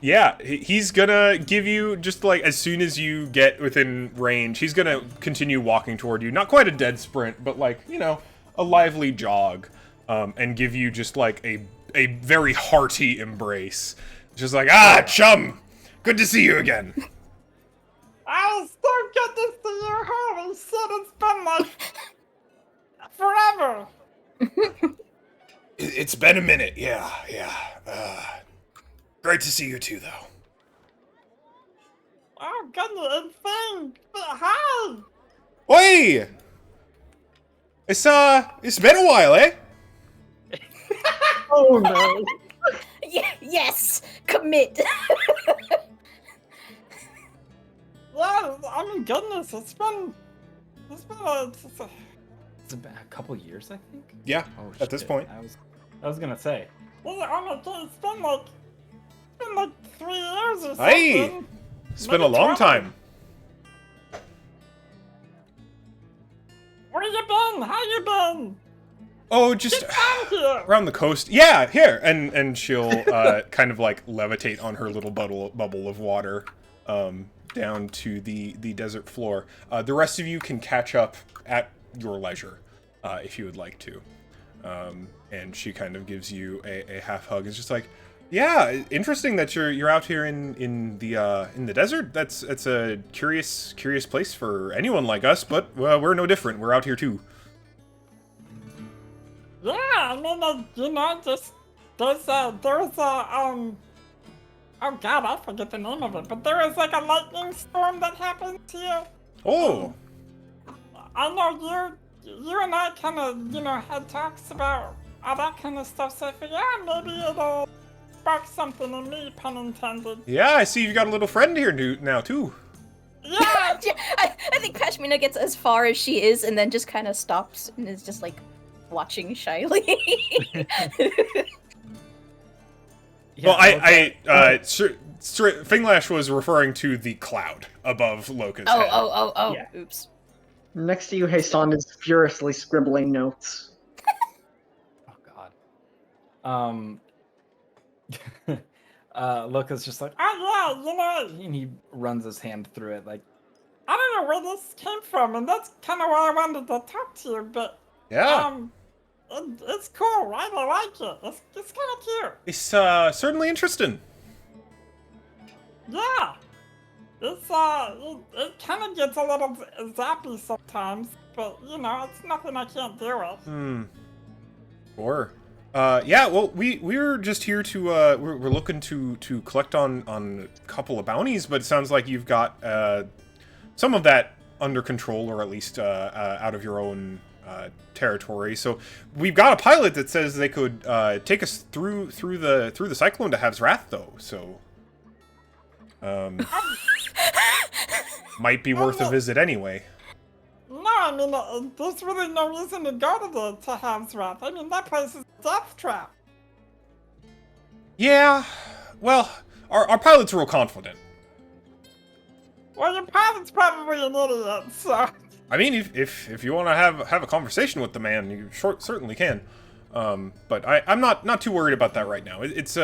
Yeah, he's gonna give you, just, like, as soon as you get within range, he's gonna continue walking toward you. Not quite a dead sprint, but, like, you know, a lively jog. And give you just, like, a very hearty embrace. Just like, chum! Good to see you again. I still good to see you. Holy shit, it's been like forever. It's been a minute, yeah. Great to see you too, though. Oh goodness, it's hi. Oi! It's been a while, eh? Oh no. Yes! Commit! Yeah, I mean, goodness, it's been it's about a couple years, I think. Yeah, Oh, at this shit. point. I was gonna say. yeah, oh my god, it's been like 3 years or something. Hey! It's been a Maybe long 12. time. Where you been? How you been? Oh, just Get down here. around the coast. Yeah, here. And she'll kind of like levitate on her little bubble of water down to the desert floor. The rest of you can catch up at your leisure if you would like to. And she kind of gives you a half hug. It's just like, Yeah, interesting that you're out here in the desert. That's a curious place for anyone like us, but we're no different. We're out here too. Yeah, I mean, you know, just there's a oh god, I forget the name of it, but there was like a lightning storm that happened here. Oh, I know you and I kind of, you know, had talks about all that kind of stuff, so I figured, yeah, maybe it'll spark something in me, pun intended. yeah, I see you've got a little friend here now too. Yeah! Yeah, I think Pashmina gets as far as she is and then just kind of stops and is just like watching shyly. Well, Finglash was referring to the cloud above Loka's head. Oh. Yeah. Oops. Next to you, Hassan is furiously scribbling notes. Oh god. Loka's just like, Oh yeah, you know, and he runs his hand through it like, I don't know where this came from, and that's kind of why I wanted to talk to you, but Yeah, it's cool, right? I like it. It's kind of cute. it's certainly interesting. Yeah. It's it kind of gets a little zappy sometimes, but you know, it's nothing I can't deal with. Sure. Yeah, well, we're just here to we're looking to collect on a couple of bounties, but it sounds like you've got some of that under control, or at least out of your own territory. So we've got a pilot that says they could take us through the cyclone to Hav's Wrath, though. So might be worth a visit anyway. No, I mean, there's really no reason to go to Hav's Wrath. I mean, that place is a death trap. Yeah, well, our pilot's real confident. Well, your pilot's probably an idiot, so... I mean, if you want to have a conversation with the man, you certainly can. But I'm not too worried about that right now. It's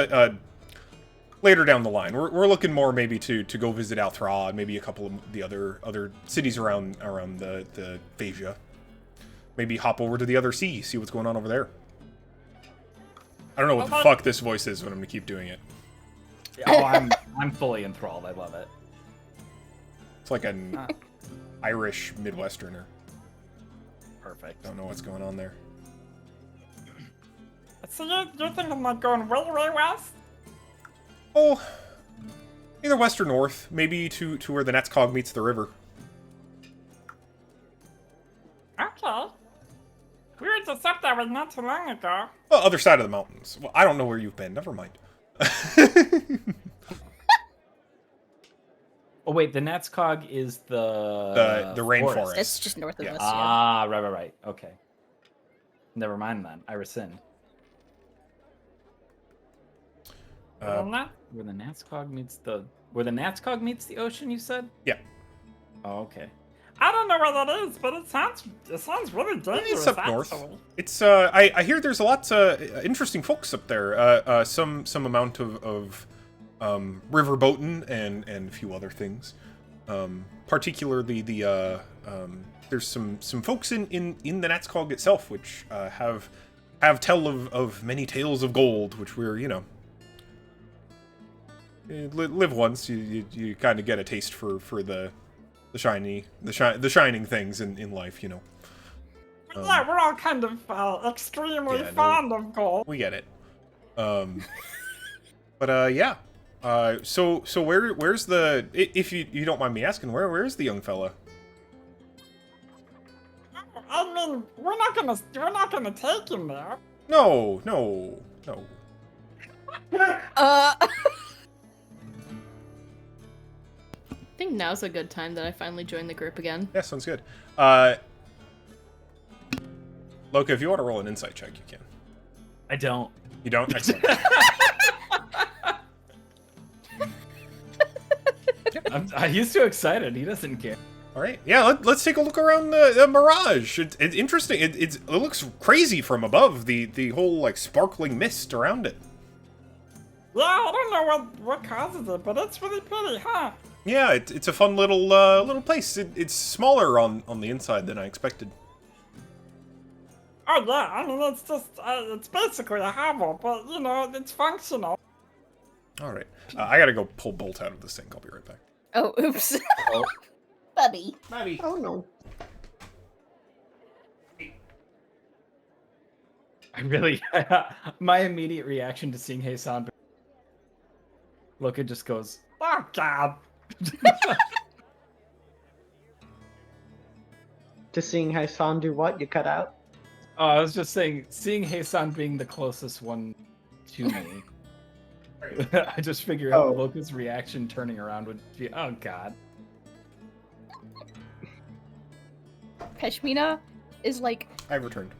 later down the line. We're looking more maybe to go visit Althra and maybe a couple of the other cities around the Phasia. Maybe hop over to the other sea, see what's going on over there. I don't know what the fuck this voice is, but I'm gonna keep doing it. oh, I'm fully enthralled. I love it. It's like an Irish Midwesterner. Perfect. Don't know what's going on there. So you're thinking like going way west? Oh, either west or north, maybe to where the Nestegg meets the river. Okay. We were just up that way not too long ago. Well, other side of the mountains. Well, I don't know where you've been. Never mind. Oh wait, the Nestegg is the rainforest. It's just north of Yeah. us. Ah, right. Okay. Never mind then. I rescind. Where the Nestegg meets the ocean, you said? Yeah. Oh, okay. I don't know where that is, but it sounds really dangerous. It's up actually. north. It's I hear there's lots of interesting folks up there. Some amount of river boating and a few other things. Particularly there's some folks in the Nestegg itself which have tell of many tales of gold, which we're live once, you kind of get a taste for the shining things in life, Yeah, we're all kind of extremely fond of gold. We get it. But yeah. So where's the, if you don't mind me asking, where's the young fella? I mean, we're not gonna take him there. No. I think now's a good time that I finally joined the group again. Yeah, sounds good. Loka, if you want to roll an insight check, you can. I don't. You don't? Excellent. He's too excited. He doesn't care. All right. Yeah, let's take a look around the mirage. It's interesting. It looks crazy from above. The whole like sparkling mist around it. Yeah, I don't know what causes it, but it's really pretty, huh? Yeah, it's a fun little place. It's smaller on the inside than I expected. Oh yeah, I mean it's just it's basically a hovel, but it's functional. All right. I gotta go pull Bolt out of the sink. I'll be right back. Oh, oops. Oh, Buddy. Oh no. I really, my immediate reaction to seeing Heisan, Loka just goes, "Oh God!" To seeing Hassan do what? You cut out? Oh, I was just saying, seeing Heisan being the closest one to me, I just figure out Oh. Loka's reaction turning around would be, "Oh God!" Peshmina is like I've returned.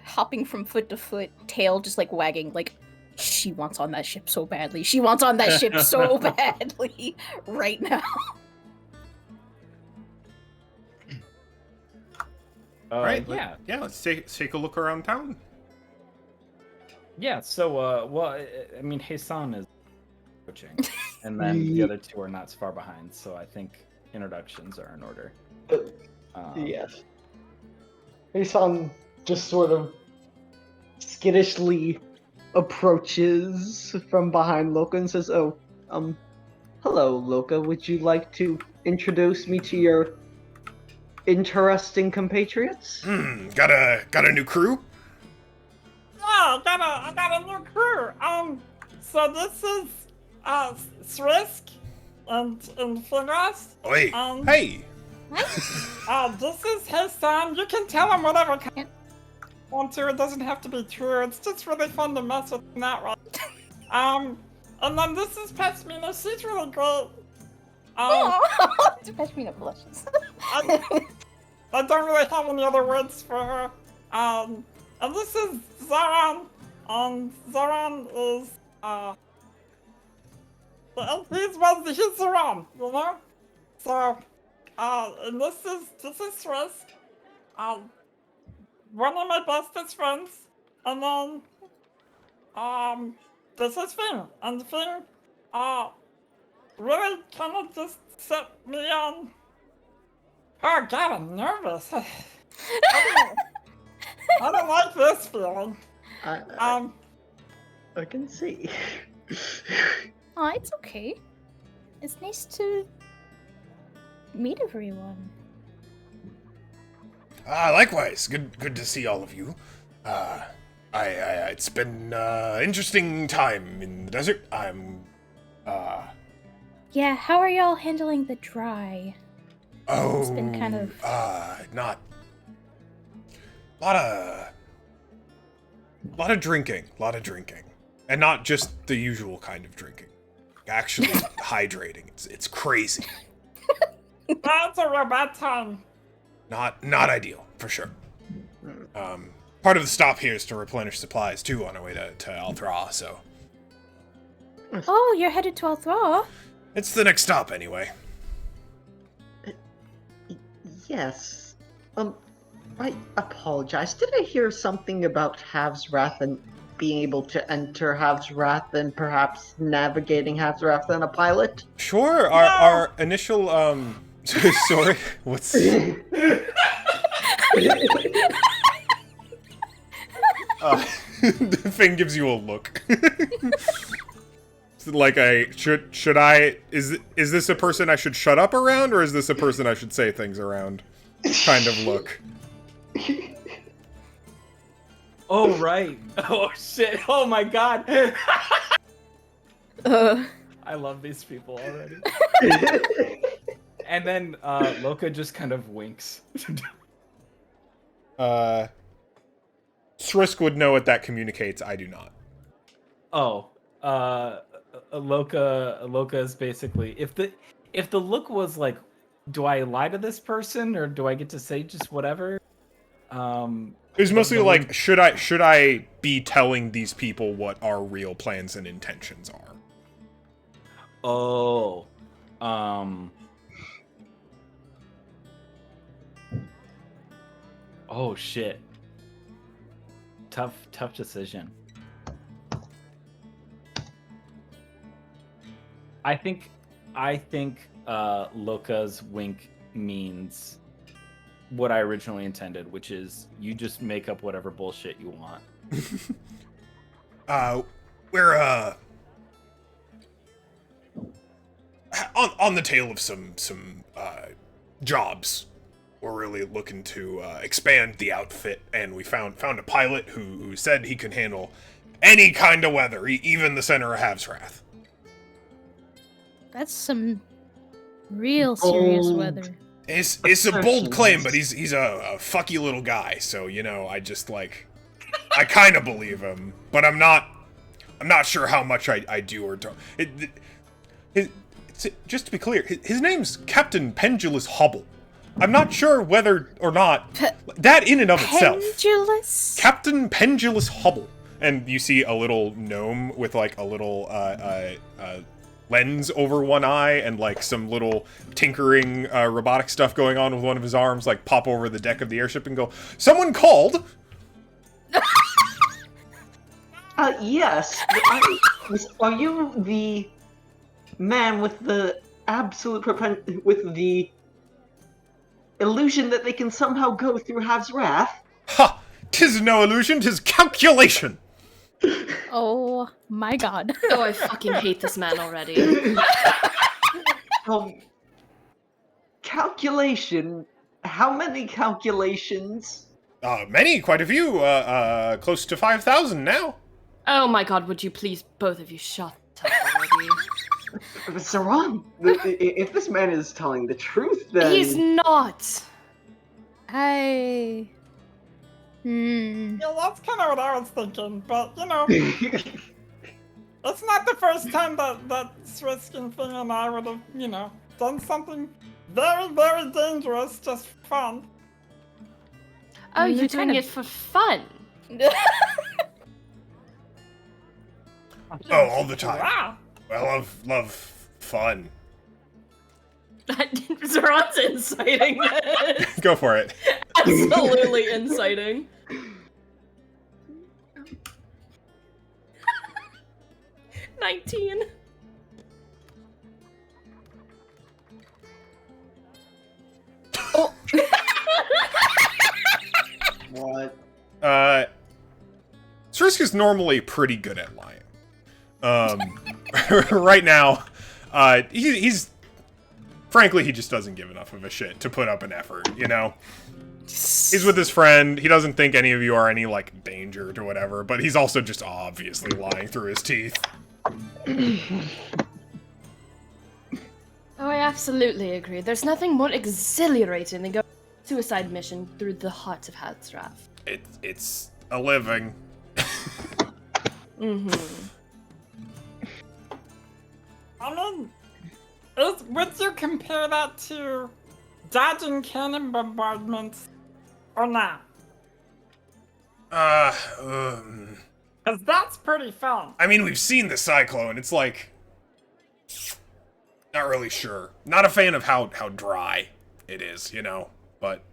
hopping from foot to foot, tail just like wagging, like she wants on that ship so badly. She wants on that ship so badly right now. All right. Yeah. Yeah. Let's take a look around town. Yeah, so, well, I mean, Heisan is coaching, and then the other two are not so far behind, so I think introductions are in order. Yes. Hassan just sort of skittishly approaches from behind Loka and says, "Oh, hello, Loka. Would you like to introduce me to your interesting compatriots?" Got a new crew? Yeah, I got a new crew. So this is Srisk and Fingers. Wait. Um, Hey. This is his son. You can tell him whatever kind you want to. It doesn't have to be true. It's just really fun to mess with him that way. And then this is Peshmina. She's really great. Peshmina blushes. I don't really have any other words for her. And this is Zoran. Zoran is he's Zoran, you know? So, and this is Risk. One of my bestest friends. And then, this is Fing. And Fing, really kind of just set me on. Oh God, I'm nervous. I don't like this feeling. I can see. Oh, it's okay. It's nice to meet everyone. Likewise. Good to see all of you. It's been interesting time in the desert. Yeah, how are y'all handling the dry? Oh, It's been kind of... not. Lot of drinking, and not just the usual kind of drinking. Actually, hydrating. It's crazy. That's a real bad time. Not ideal for sure. Part of the stop here is to replenish supplies too on our way to Althra. So Oh, you're headed to Althra? it's the next stop anyway. Yes. I apologize. Did I hear something about Havswrath and being able to enter Havswrath and perhaps navigating Havswrath on a pilot? Sure. Our initial sorry. What's the thing gives you a look. Like should I is this a person I should shut up around, or is this a person I should say things around? Kind of look. Oh, right. Oh, shit. Oh, my God. I love these people already. And then Loka just kind of winks. Srisk would know what that communicates. I do not. Oh, Loka is basically, if the look was like, do I lie to this person or do I get to say just whatever? It was mostly like, should I be telling these people what our real plans and intentions are? Oh, oh shit. Tough decision. I think Loka's wink means what I originally intended, which is you just make up whatever bullshit you want. on the tail of some jobs. We're really looking to expand the outfit, and we found a pilot who said he could handle any kind of weather, even the center of Havsrath. That's some real serious Bold. weather. It's a bold claim, but he's a fucky little guy, so I just I kind of believe him, but I'm not sure how much I do or don't. Just to be clear, his name's Captain Pendulous Hobble. I'm not sure whether or not that in and of itself. Pendulous? Captain Pendulous Hobble. And you see a little gnome with a little lens over one eye and some little tinkering robotic stuff going on with one of his arms pop over the deck of the airship and go, "Someone called!" Yes. Are you the man with the with the illusion that they can somehow go through Havsrath? Ha! 'Tis no illusion, 'tis calculation! Oh my god. Oh, I fucking hate this man already. Calculation? How many calculations? Many, quite a few, close to 5,000 now. Oh my god, would you please, both of you, shut up already? Saran, if this man is telling the truth, then... He's not! Yeah, Yeah, that's kind of what I was thinking, but it's not the first time that Swisk and Thing and I would have, done something very, very dangerous just for fun. Oh, You're you're doing kind it for fun? Oh, all the time. Wow. I love fun. Zeron's inciting this. Go for it. Absolutely inciting. $19. Oh. What? Srisk is normally pretty good at lying. Right now, he's frankly, he just doesn't give enough of a shit to put up an effort, He's with his friend. He doesn't think any of you are any, danger to whatever, but he's also just obviously lying through his teeth. Oh, I absolutely agree. There's nothing more exhilarating than going on a suicide mission through the heart of Hadsrath. It's a living. Mm-hmm. I mean, would you compare that to dodging cannon bombardments or not? Because that's pretty fun. I mean, we've seen the cyclone. It's not really sure. Not a fan of how dry it is, But,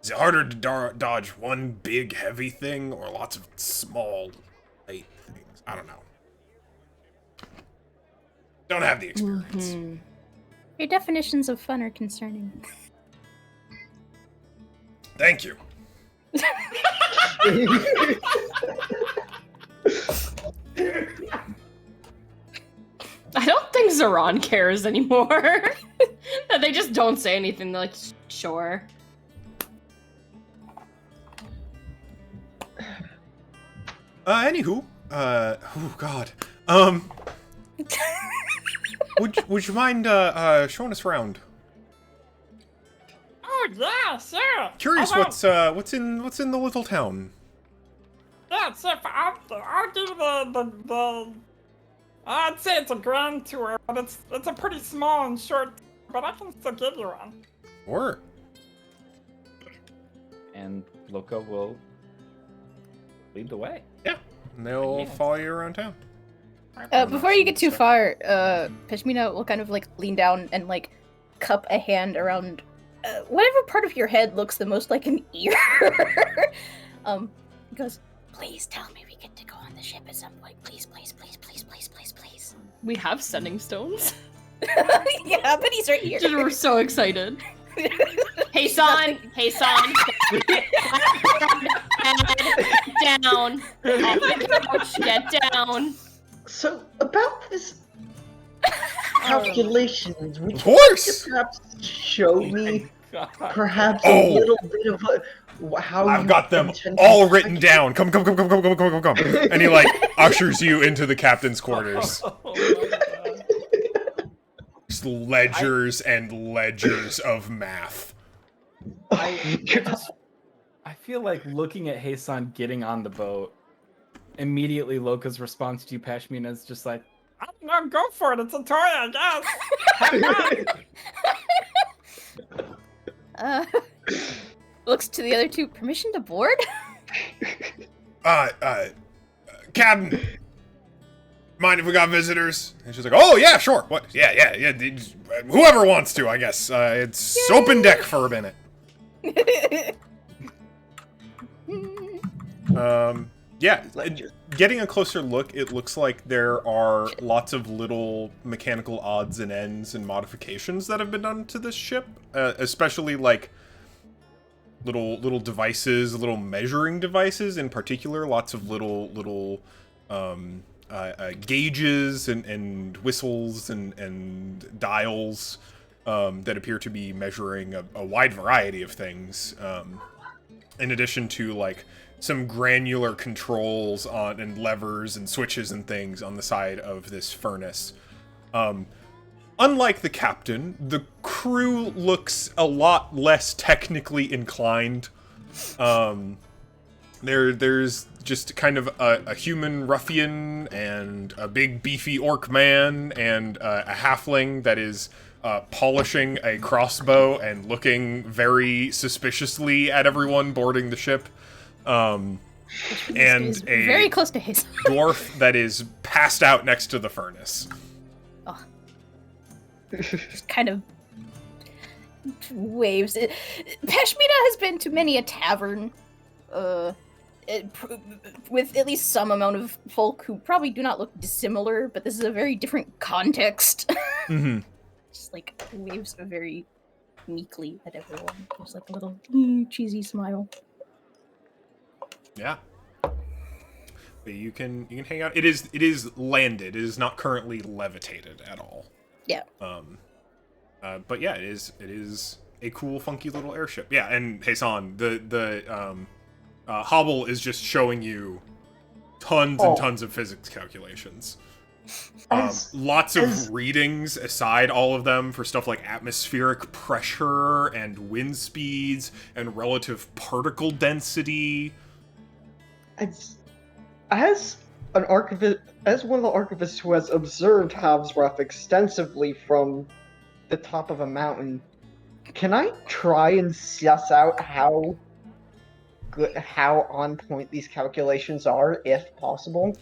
is it harder to dodge one big heavy thing or lots of small light things? I don't know. Don't have the experience. Mm-hmm. Your definitions of fun are concerning. Thank you. I don't think Zeron cares anymore. That they just don't say anything. They're like, sure. Anywho, oh god. Would you mind showing us around? Oh yeah, sure. Curious Although- what's in the little town. Yeah, sure. I'll give you the I'd say it's a grand tour, but it's a pretty small and short. But I can still give you one. Or And Loka will lead the way. yeah, and they'll Yeah. follow you around town. Before you get too far, Pashmina will kind of lean down and cup a hand around whatever part of your head looks the most like an ear. He goes, "Please tell me we get to go on the ship at some point. Please, please, please, please, please, please, please." We have sending stones. Yeah, but he's right here. We're so excited. Hey, son. Hey, son. Get down. Off the couch. Get down. So, about this calculations. Would Of you course! perhaps show me God. perhaps Oh. a little bit of how I've you got them intend to all written calculate? down. Come. And he, like, ushers you into the captain's quarters. Oh my god. Just ledgers and ledgers of math. I feel like looking at Heisan getting on the boat, immediately Loka's response to you, Pashmina, is just like, I don't know, go for it. It's a toy, I guess. Have fun. Looks to the other two. Permission to board? Captain, mind if we got visitors? And she's like, oh, yeah, sure. What? Yeah. Whoever wants to, I guess. It's open deck for a minute. Yeah, getting a closer look, it looks like there are lots of little mechanical odds and ends and modifications that have been done to this ship, especially like little devices, little measuring devices in particular. Lots of little gauges and whistles and dials that appear to be measuring a wide variety of things. In addition to like some granular controls on and levers and switches and things on the side of this furnace. Unlike the captain, the crew looks a lot less technically inclined. There's just kind of a human ruffian and a big beefy orc man and a halfling that is polishing a crossbow and looking very suspiciously at everyone boarding the ship. And a very close to his dwarf that is passed out next to the furnace. Oh. Just kind of waves. Pashmina has been to many a tavern, with at least some amount of folk who probably do not look dissimilar, but this is a very different context. Mm-hmm. Just like waves very meekly at everyone. There's like a little cheesy smile. Yeah. But you can hang out. It is landed. It is not currently levitated at all. Yeah. But yeah, it is a cool, funky little airship. Yeah, and Heisan, the Hobble is just showing you tons and tons of physics calculations. Lots of readings aside, all of them for stuff like atmospheric pressure and wind speeds and relative particle density. As an archivist, as one of the archivists who has observed Havsworth extensively from the top of a mountain, can I try and suss out how on point these calculations are, if possible?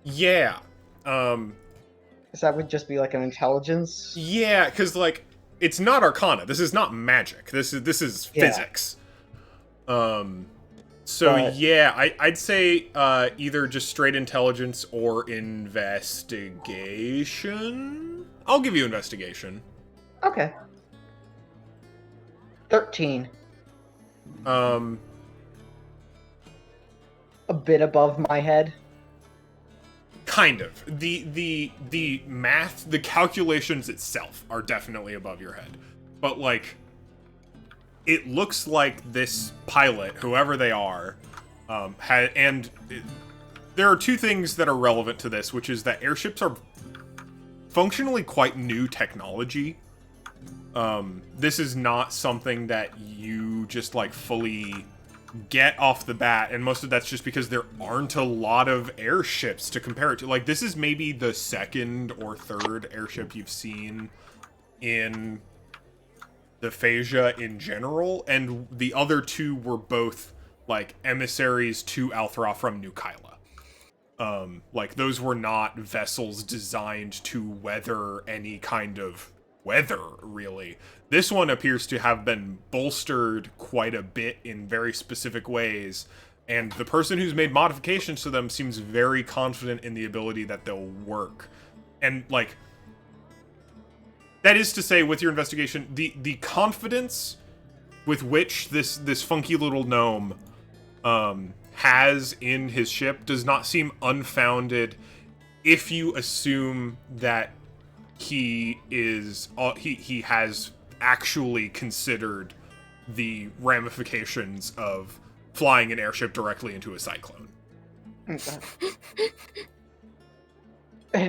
Yeah. Because that would just be like an intelligence. Yeah, because like it's not Arcana. This is not magic. This is physics. So But- yeah, I'd say either just straight intelligence or investigation. I'll give you investigation. Okay. 13. Um, A bit above my head. kind of. The math, the calculations itself are definitely above your head. But like it looks like this pilot, whoever they are, there are two things that are relevant to this, which is that airships are functionally quite new technology. This is not something that you just like fully get off the bat, and most of that's just because there aren't a lot of airships to compare it to. Like, this is maybe the second or third airship you've seen in the Phasia in general, and the other two were both like emissaries to Althra from New Kyla. Like, those were not vessels designed to weather any kind of weather, really. This one appears to have been bolstered quite a bit in very specific ways, and the person who's made modifications to them seems very confident in the ability that they'll work. And, like, that is to say, with your investigation, the confidence with which this funky little gnome has in his ship does not seem unfounded if you assume that he has actually considered the ramifications of flying an airship directly into a cyclone. And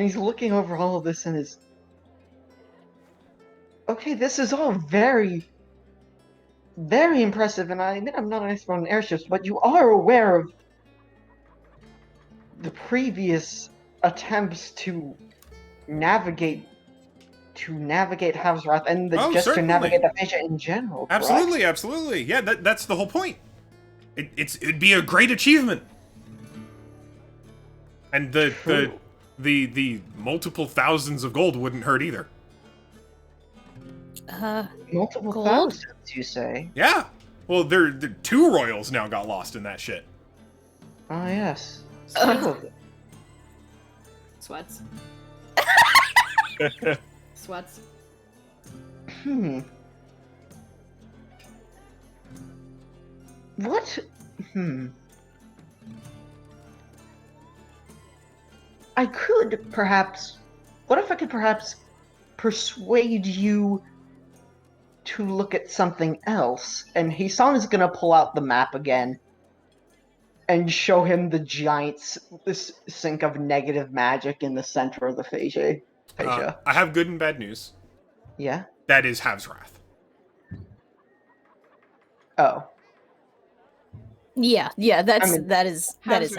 he's looking over all of this and is... Okay, this is all very, very impressive, and I admit I'm not an expert on airships, but you are aware of the previous attempts to navigate Havsrath and just certainly. to navigate the Asia in general, correct? Absolutely. Yeah, that's the whole point. It'd be a great achievement. And the multiple thousands of gold wouldn't hurt either. Multiple gold? thousands, you say? Yeah. Well, there 2 royals now got lost in that shit. Ah, yes. Sweats. Sweats. What? I could perhaps... What if I could perhaps persuade you to look at something else? And Hisan is gonna pull out the map again and show him the giant this sink of negative magic in the center of the Phasia. I have good and bad news. Yeah? That is Havsrath. Oh. Yeah, that is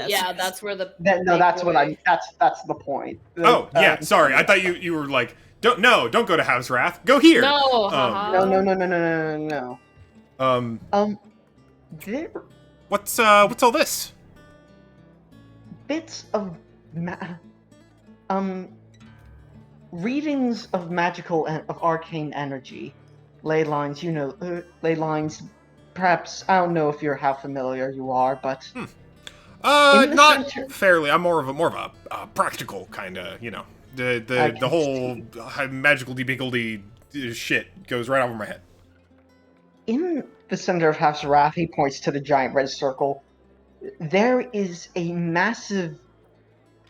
Yeah, that's where the That's the point. Oh, yeah, sorry. I thought you were like, don't go to Havsrath. Go here. No, No. There What's all this? bits of readings of of arcane energy, ley lines. Ley lines. Perhaps I don't know how familiar you are, but Not center... fairly. I'm more of a practical kind of, the whole magical debiggledy shit goes right over my head. In the center of Havsrath, he points to the giant red circle. There is a massive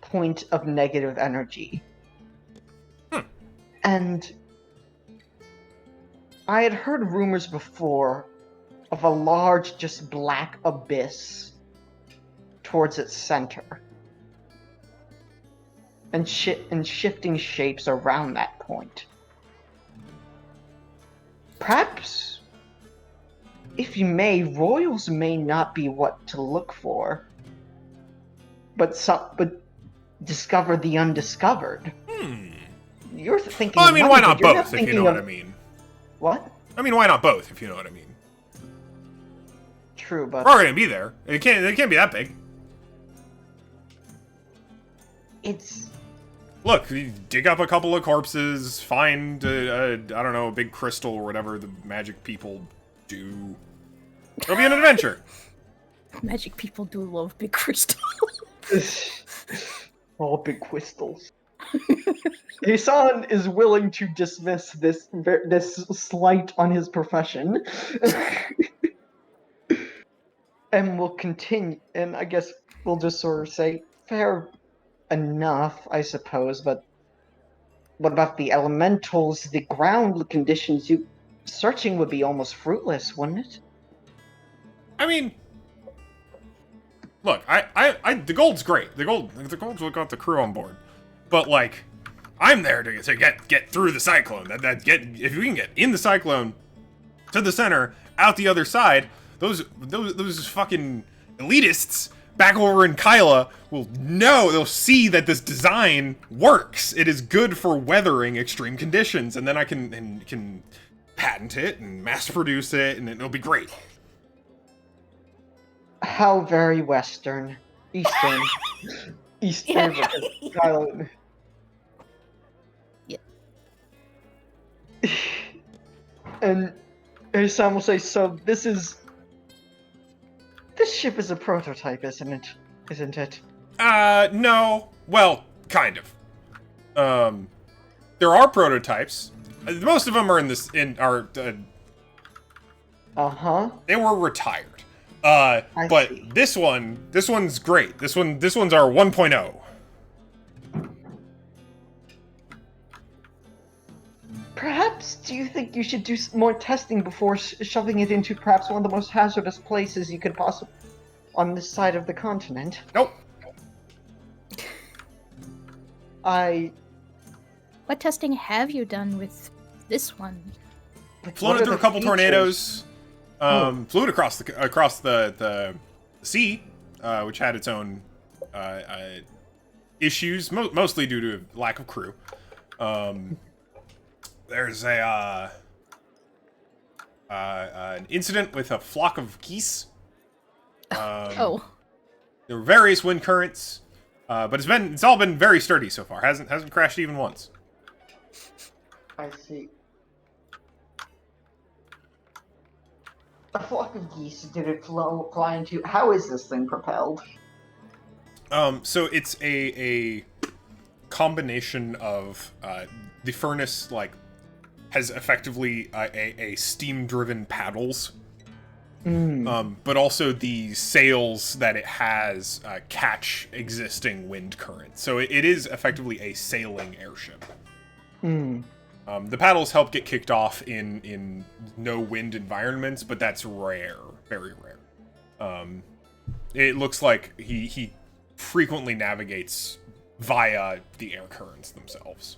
point of negative energy. And I had heard rumors before of a large, just black abyss towards its center. And shifting shapes around that point. Perhaps, if you may, royals may not be what to look for, but discover the undiscovered. You're thinking. Well, I mean, why not you're both, if you know what I mean? What? I mean, why not both, if you know what I mean? True, but we're all gonna be there. It can't be that big. It's. Look, you dig up a couple of corpses, find I don't know, a big crystal or whatever the magic people do. It'll be an adventure. Magic people do love big crystals. All big crystals. Hisan is willing to dismiss this slight on his profession. And we'll continue, and I guess we'll just sort of say, fair enough, I suppose, but what about the elementals, the ground conditions? Searching would be almost fruitless, wouldn't it? I mean, look, I the gold's great. The gold's what got the crew on board. But like, I'm there to get through the cyclone. If we can get in the cyclone to the center, out the other side, those fucking elitists back over in Kyla they'll see that this design works. It is good for weathering extreme conditions, and then I can patent it and mass produce it, and it'll be great. How very Western. Eastern. Eastern. Kyla. Yeah. And Sam will say, so this ship is a prototype, isn't it? No. Well, kind of. There are prototypes. Most of them are they were retired. But see. this one's great. This one's our 1.0. Perhaps, do you think you should do more testing before shoving it into perhaps one of the most hazardous places you could possibly on this side of the continent? Nope. What testing have you done with this one? Flown it through a couple tornadoes. Flew it across the sea, which had its own issues, mostly due to lack of crew. There's an incident with a flock of geese. Oh. There were various wind currents, but it's all been very sturdy so far. Hasn't crashed even once. I see. A flock of geese did it fly into... How is this thing propelled? So it's a combination of the furnace has effectively a steam-driven paddles, but also the sails that it has catch existing wind currents. So it is effectively a sailing airship. The paddles help get kicked off in no wind environments, but that's rare, very rare. It looks like he frequently navigates via the air currents themselves.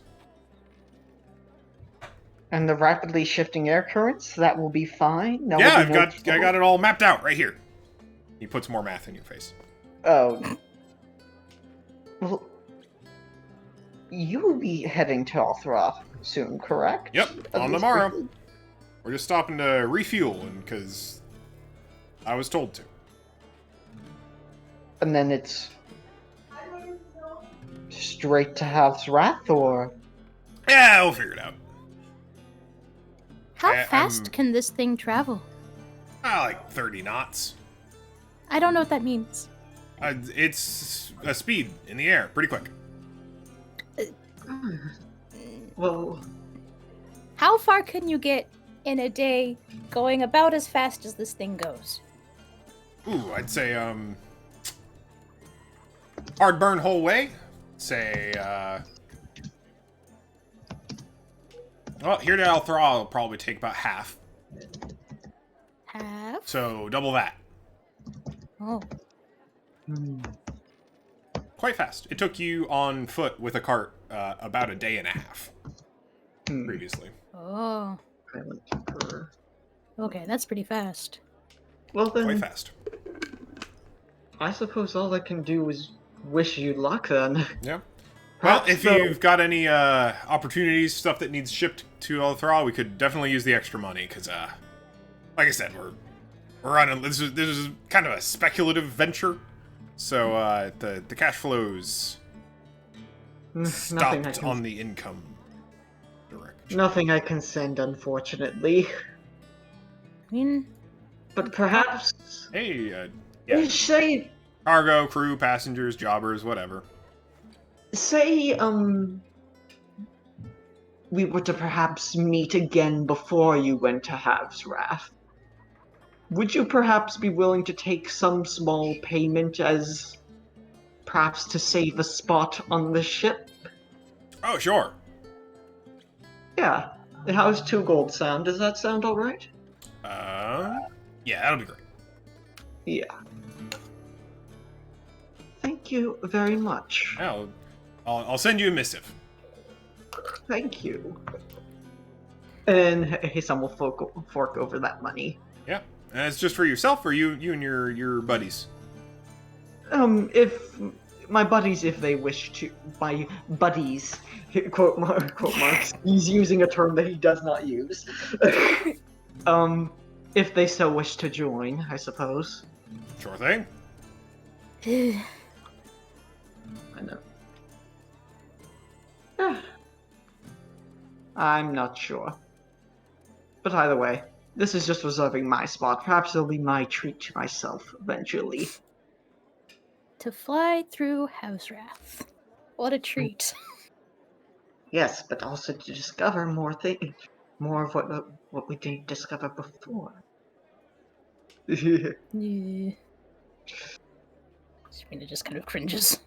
And the rapidly shifting air currents, that will be fine? Yeah, I got it all mapped out right here. He puts more math in your face. Oh. Well, you will be heading to Althra soon, correct? Yep, on tomorrow. We're just stopping to refuel, because I was told to. And then it's straight to Half's Wrath, or? Yeah, we'll figure it out. How fast can this thing travel? Like 30 knots. I don't know what that means. It's a speed in the air, pretty quick. Well... How far can you get in a day going about as fast as this thing goes? Ooh, I'd say, hard burn whole way. Say, well, here to Althra will probably take about half. Half? So, double that. Oh. Quite fast. It took you on foot with a cart about a day and a half previously. Oh. Okay, that's pretty fast. Well then, Quite fast. I suppose all I can do is wish you luck then. Yeah. Well, if you've got any opportunities, stuff that needs shipped to Althra, we could definitely use the extra money, because, like I said, we're on this is kind of a speculative venture, so the cash flows stopped on the income direction. Nothing I can send, unfortunately. I mean... But perhaps... Hey, yeah. Say... Cargo, crew, passengers, jobbers, whatever. Say, we were to perhaps meet again before you went to Half's Wrath. Would you perhaps be willing to take some small payment as perhaps to save a spot on the ship? Oh, sure. Yeah. How's 2 gold sound? Does that sound alright? Yeah, that'll be great. Yeah. Thank you very much. Yeah, I'll send you a missive. Thank you. And Hasan will fork over that money. Yeah, and it's just for yourself, or you and your buddies. If my buddies, if they wish to, my buddies, quote marks. He's using a term that he does not use. If they so wish to join, I suppose. Sure thing. I know. I'm not sure. But either way, this is just reserving my spot. Perhaps it'll be my treat to myself eventually. To fly through Half's Wrath. What a treat. Yes, but also to discover more things. More of what we didn't discover before. Yeah. Serena just kind of cringes.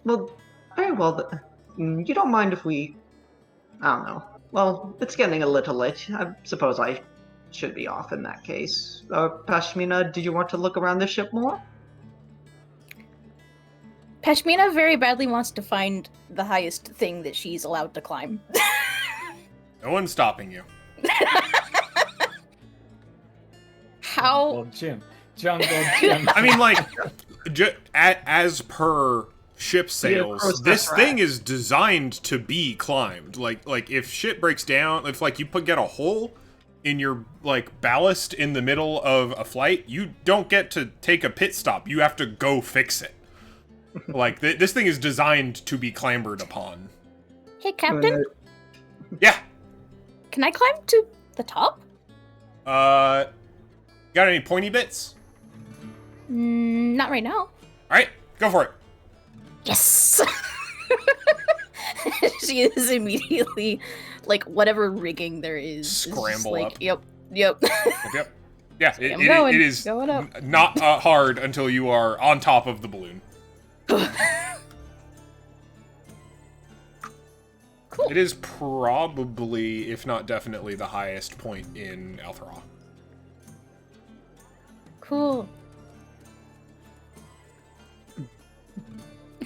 Well, very well then. You don't mind if we... I don't know. Well, it's getting a little late. I suppose I should be off in that case. Pashmina, did you want to look around the ship more? Pashmina very badly wants to find the highest thing that she's allowed to climb. No one's stopping you. How? Well, Jim. Jungle Jim. I mean, like, as per ship sales, this thing is designed to be climbed. Like if shit breaks down, if like you get a hole in your like ballast in the middle of a flight, you don't get to take a pit stop. You have to go fix it. Like this thing is designed to be clambered upon. Hey, Captain, Yeah. can I climb to the top? Got any pointy bits? Not right now. All right, go for it. Yes! She is immediately, like, whatever rigging there is just Scramble like, up. Yep. Yep. Yeah, I'm going. it is Going up. not hard until you are on top of the balloon. Cool. It is probably, if not definitely, the highest point in Althra. Cool.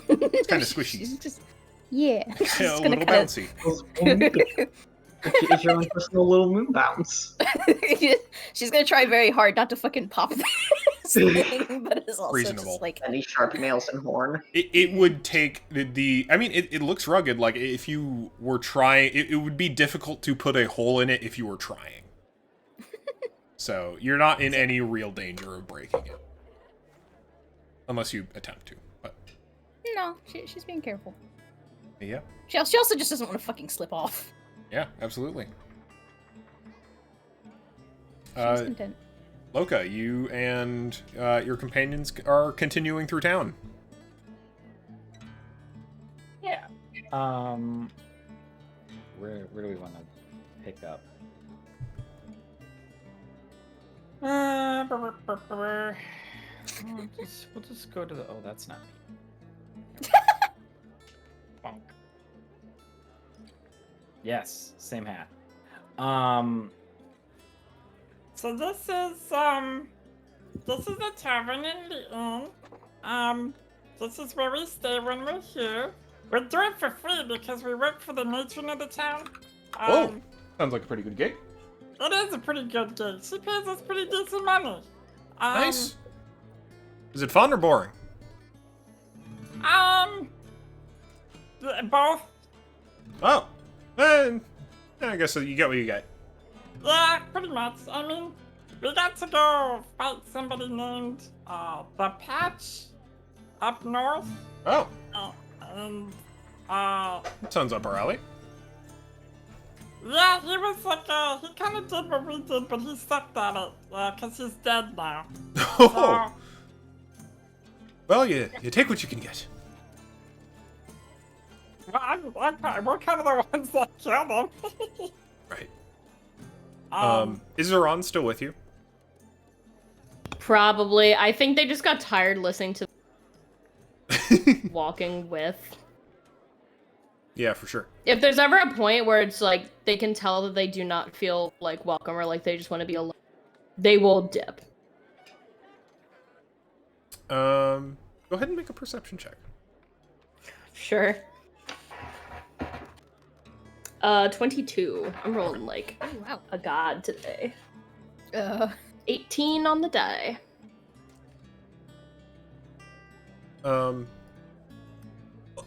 It's kind of squishy. She's just, yeah. She's Yeah, a gonna little kinda- bouncy. It's your own personal little moon bounce. She's gonna try very hard not to fucking pop this thing, but it's also Reasonable. just like, Any sharp nails and horn. It would take I mean, it looks rugged. Like, if you were trying, it would be difficult to put a hole in it if you were trying. So, you're not in any real danger of breaking it. Unless you attempt to, but... no, she's being careful. Yeah. She also just doesn't want to fucking slip off. Yeah, absolutely. She's content. Loka, you and your companions are continuing through town. Yeah. Where do we want to pick up? We'll just go to the. Oh, that's not me. Bonk. Yes, same hat. So this is the tavern in the inn. This is where we stay when we're here. We do it for free because we work for the matron of the town. Sounds like a pretty good gig. It is a pretty good gig. She pays us pretty decent money. Nice. Is it fun or boring? Both. Oh. I guess so. You get what you get. Yeah, pretty much. I mean, we got to go fight somebody named the Patch up north. Oh. And That sounds up our alley. yeah, he was like he kind of did what we did, but he sucked at it because he's dead now. Oh. Well, you take what you can get. Well, we're kind of the ones that killed him. Right. Is Zoran still with you? Probably. I think they just got tired listening to walking with. Yeah, for sure. If there's ever a point where it's like they can tell that they do not feel like welcome or like they just want to be alone, they will dip. Go ahead and make a perception check. Sure. 22. I'm rolling like Oh, wow. a god today. 18 on the die.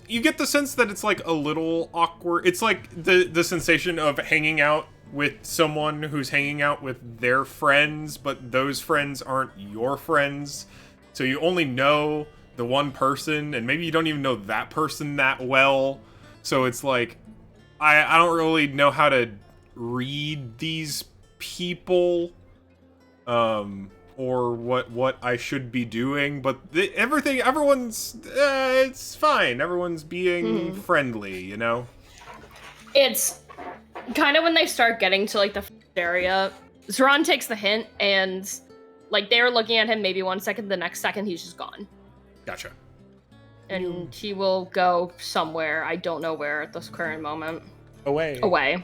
You get the sense that it's like a little awkward. It's like the sensation of hanging out with someone who's hanging out with their friends, but those friends aren't your friends. So you only know the one person, and maybe you don't even know that person that well. So it's like, I don't really know how to read these people, or what I should be doing, but everyone's, it's fine. Everyone's being friendly, you know? It's kind of when they start getting to like the area, Zoran takes the hint and like they were looking at him maybe 1 second, the next second he's just gone. Gotcha. And he will go somewhere. I don't know where at this current moment. Away. Away.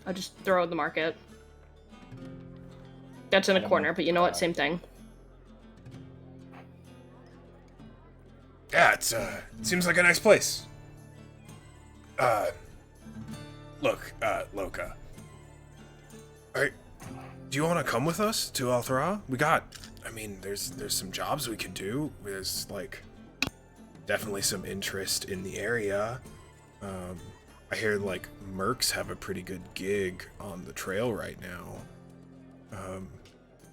I'll just throw the market. That's in a corner, but you know what? Same thing. Yeah, it seems like a nice place. Look, Loka. Alright, do you want to come with us to Althra? There's some jobs we can do. There's, like, definitely some interest in the area. I hear, like, mercs have a pretty good gig on the trail right now.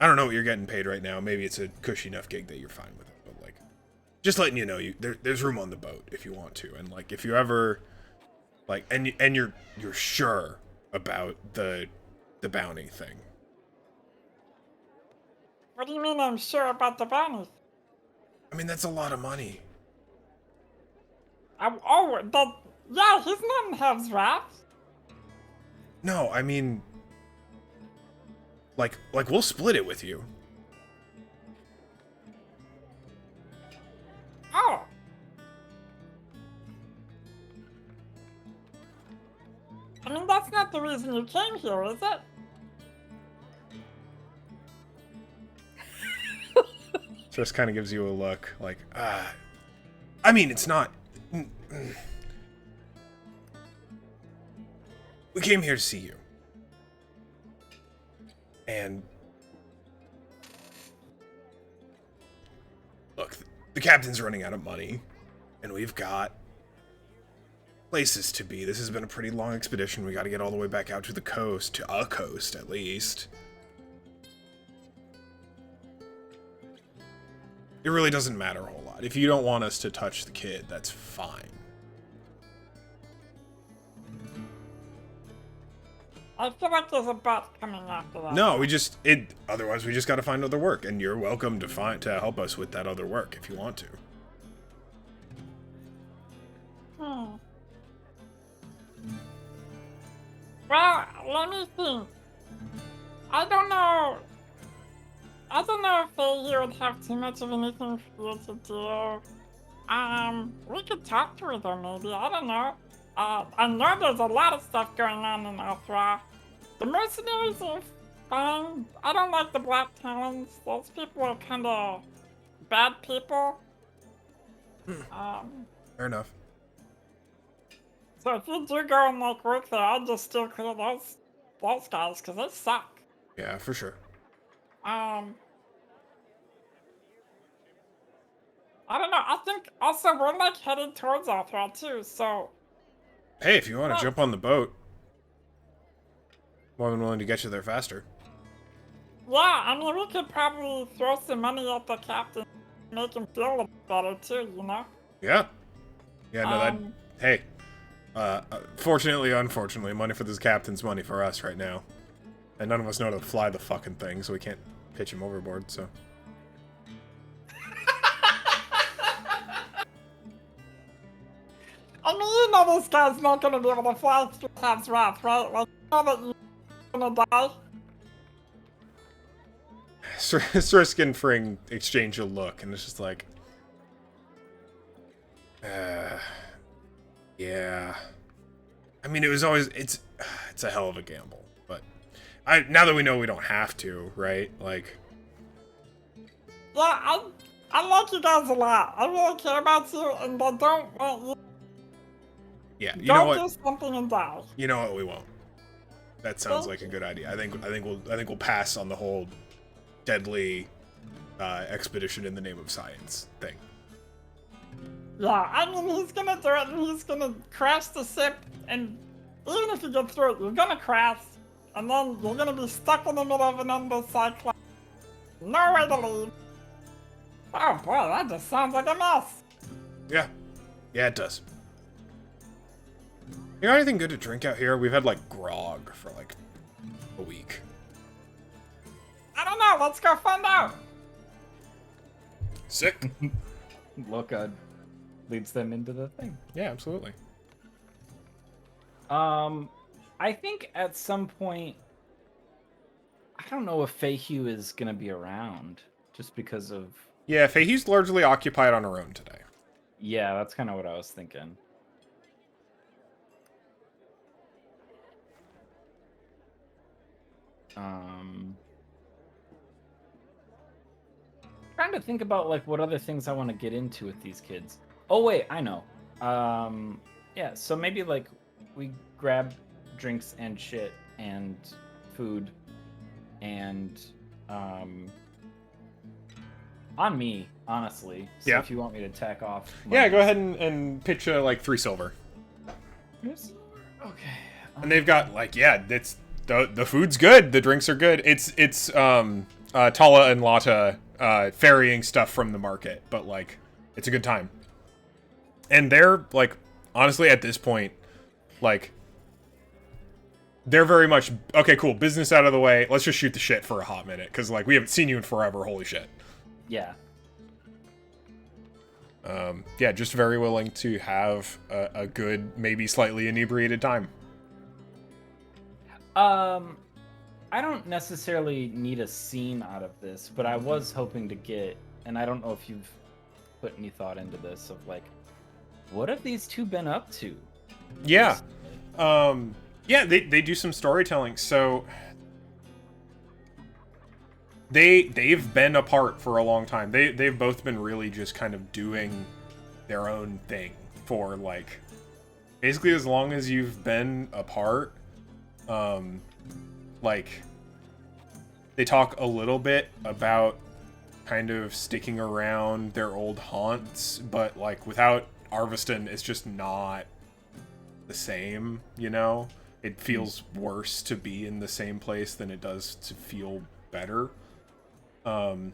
I don't know what you're getting paid right now. Maybe it's a cushy enough gig that you're fine with it, but, like, just letting you know, there's room on the boat if you want to. And, like, if you ever, like, and you're sure about the bounty thing. What do you mean I'm sure about the bounty? I mean, that's a lot of money. Yeah, his name has rats. No, I mean, like we'll split it with you. Oh. I mean, that's not the reason you came here, is it? Just kind of gives you a look, like, I mean, it's not. We came here to see you. And look, the captain's running out of money, and we've got places to be. This has been a pretty long expedition. We got to get all the way back out to the coast, to a coast at least. It really doesn't matter a whole lot. If you don't want us to touch the kid, that's fine. I feel like there's a bot coming after that. No, otherwise we just gotta find other work, and you're welcome to help us with that other work if you want to. Well, let me think. I don't know if he would have too much of anything for you to do. We could talk to her though, maybe. I don't know. I know there's a lot of stuff going on in Althra. The mercenaries are fine. I don't like the Black Talons. Those people are kind of bad people. Fair enough. So if you do go and like work there, I'll just still clear those guys because they suck. Yeah, for sure. I don't know. I think also we're like headed towards Althra too. So Hey, if you want to jump on the boat, more than willing to get you there faster. yeah, I mean we could probably throw some money at the captain, make him feel a little better too. You know. Yeah. Yeah. No, Hey. Fortunately, unfortunately, money for this captain's money for us right now. And none of us know how to fly the fucking thing, so we can't pitch him overboard, so. I mean, you know this guy's not gonna be able to fly through Cap's Wrath, right? Like, you know that you're gonna die? Strisk and Fring exchange a look, and it's just like... yeah. I mean, it was always... It's a hell of a gamble, but... now that we know we don't have to, right? Like... Yeah, I like you guys a lot. I really care about you, and I don't want you... Yeah, you know what? Don't do something and die. You know what? We won't. That sounds like a good idea. I think we'll pass on the whole deadly expedition in the name of science thing. Yeah, I mean, he's gonna do it, and he's gonna crash the ship, and even if you get through it, you're gonna crash, and then you're gonna be stuck in the middle of an ender cyclone. No way to leave. Oh boy, that just sounds like a mess. Yeah. Yeah, it does. You got anything good to drink out here? We've had, like, grog for, like, a week. I don't know, let's go find out. Sick. Look, leads them into the thing. Yeah, absolutely. I think at some point, I don't know if Feihu is gonna be around, just because of Yeah, Feihi's largely occupied on her own today. Yeah, that's kind of what I was thinking. Trying to think about like what other things I want to get into with these kids. Oh wait, I know. Yeah, so maybe like we grab drinks and shit and food and on me, honestly. So Yeah. if you want me to tack off. Yeah, go ahead and pitch like 3 silver. Okay. And they've got like, yeah, it's the food's good, the drinks are good. It's Tala and Lata ferrying stuff from the market, but like it's a good time. And they're like, honestly, at this point, like they're very much okay, cool, business out of the way. Let's just shoot the shit for a hot minute, because like we haven't seen you in forever. Holy shit. Yeah. Yeah, just very willing to have a good, maybe slightly inebriated time. I don't necessarily need a scene out of this, but I was hoping to get, and I don't know if you've put any thought into this, of like, what have these two been up to? Yeah. Yeah, they do some storytelling. So they've been apart for a long time. They've both been really just kind of doing their own thing for like basically as long as you've been apart. Like they talk a little bit about kind of sticking around their old haunts, but like without Arveston, it's just not the same, you know? It feels worse to be in the same place than it does to feel better. And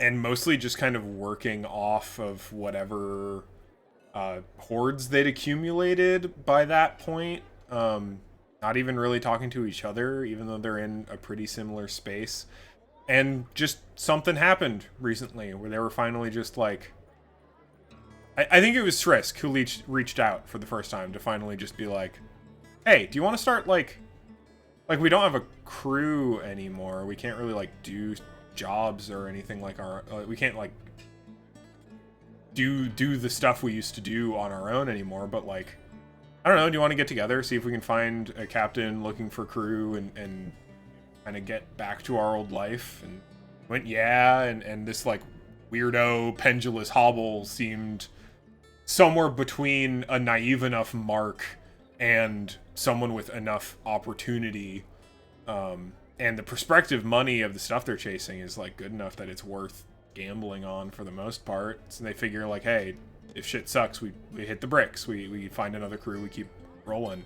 mostly just kind of working off of whatever hordes they'd accumulated by that point. Not even really talking to each other, even though they're in a pretty similar space. And just something happened recently where they were finally just like... I think it was Srisk who reached out for the first time to finally just be like, hey, do you want to start like we don't have a crew anymore. We can't really like do jobs or anything like our we can't like do the stuff we used to do on our own anymore, but like I don't know, do you want to get together, see if we can find a captain looking for crew and kind of get back to our old life? And went, yeah, and this like weirdo pendulous hobble seemed somewhere between a naive enough mark and someone with enough opportunity, and the prospective money of the stuff they're chasing is like good enough that it's worth gambling on for the most part. So they figure like, hey, if shit sucks, we hit the bricks, we find another crew, we keep rolling.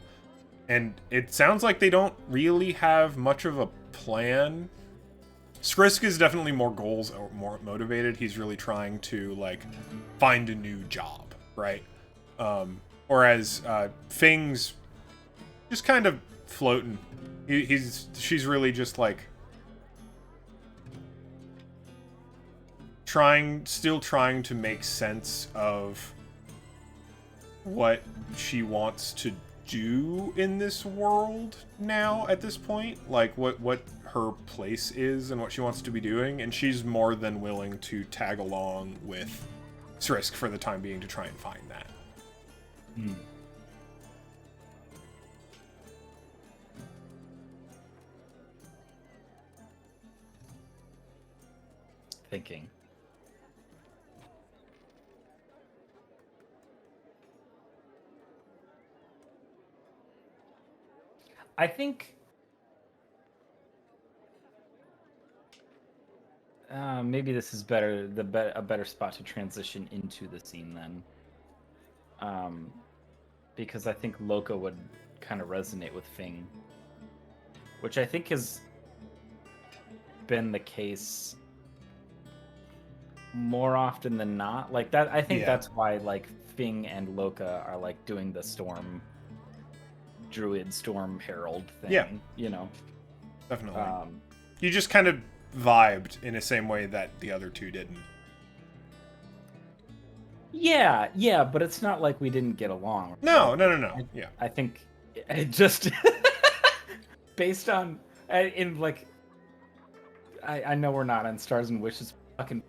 And it sounds like they don't really have much of a plan. Skrisk is definitely more goals or more motivated. He's really trying to like find a new job, right? Whereas Fing's just kind of floating. She's really just like still trying to make sense of what she wants to do in this world now at this point, like what her place is and what she wants to be doing, and she's more than willing to tag along with Srisk for the time being to try and find that. Thinking. I think maybe this is better. A better spot to transition into the scene then, because I think Loka would kind of resonate with Fing, which I think has been the case more often than not. Like that, I think that's why like Fing and Loka are like doing the storm druid storm herald thing. Yeah, you know, definitely. You just kind of vibed in the same way that the other two didn't. Yeah, but it's not like we didn't get along. No. Yeah, I think it just based on in like I know we're not on Stars and Wishes fucking,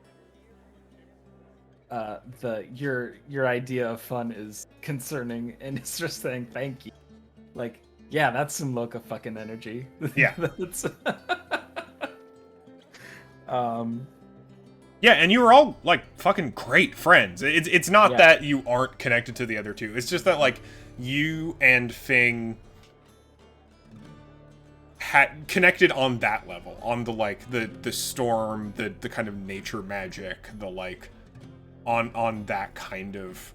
your idea of fun is concerning, and it's just saying thank you. Like, yeah, that's some Loca fucking energy. Yeah. That's, Yeah, and you were all, like, fucking great friends. It's not Yeah. that you aren't connected to the other two. It's just that, like, you and Fing had connected on that level. On the, like, the storm, the kind of nature magic, the, like, on that kind of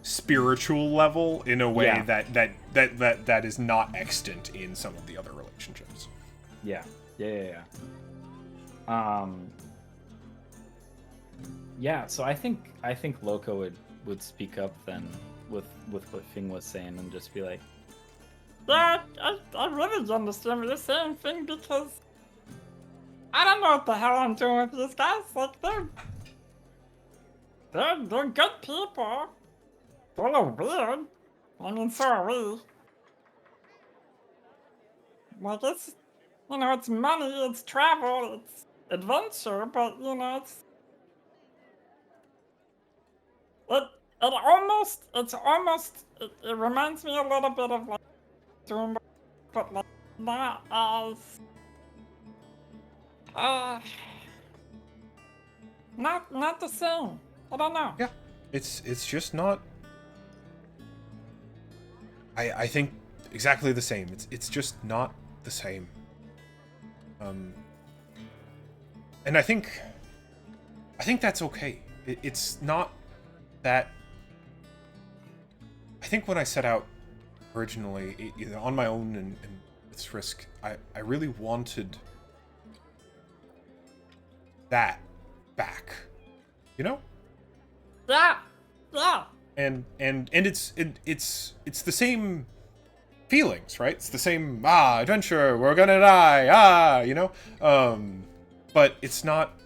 spiritual level in a way Yeah. that is not extant in some of the other relationships. Yeah. Yeah, so I think Loco would speak up then with what Fing was saying and just be like, Yeah, I really understand what you're saying, Fing, because I don't know what the hell I'm doing with these guys. Like, they're good people. They're a little weird. I mean, so are we. Like, it's, it's money, it's travel, it's adventure, but, it reminds me a little bit of, like, Doom, but, like, not as, not the same. I don't know. Yeah, it's just not. I think exactly the same. It's just not the same. And I think that's okay. It's not that. I think when I set out originally, either on my own and with Risk, I really wanted that back, you know? Yeah. And it's the same feelings, right? It's the same adventure, we're gonna die, you know? But it's not.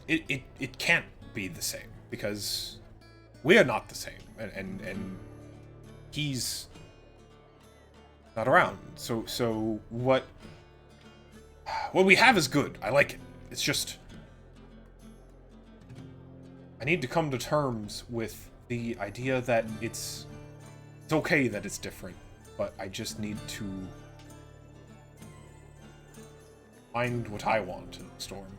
It can't be the same because we are not the same, and he's not around. So what we have is good. I like it. It's just I need to come to terms with the idea that it's okay that it's different, but I just need to find what I want in the storm.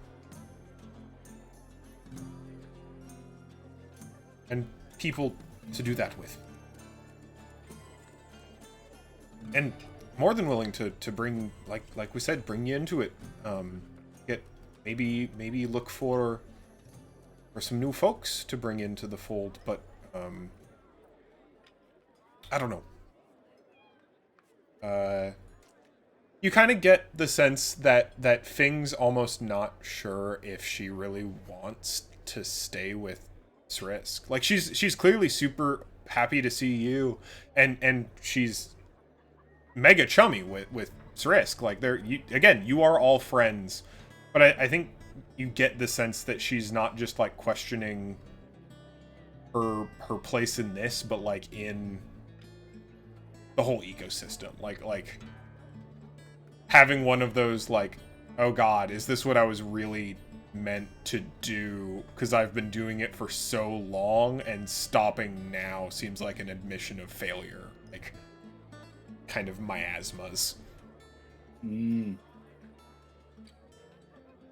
And people to do that with. And more than willing to bring, like we said, bring you into it. Get maybe look for some new folks to bring into the fold, but I don't know. You kind of get the sense that Fing's almost not sure if she really wants to stay with Srisk. Like she's clearly super happy to see you, and she's mega chummy with Srisk. Like you are all friends, but I think you get the sense that she's not just like questioning her place in this, but like in the whole ecosystem. Like having one of those like, oh god, is this what I was really meant to do? Because I've been doing it for so long, and stopping now seems like an admission of failure. Like kind of miasmas.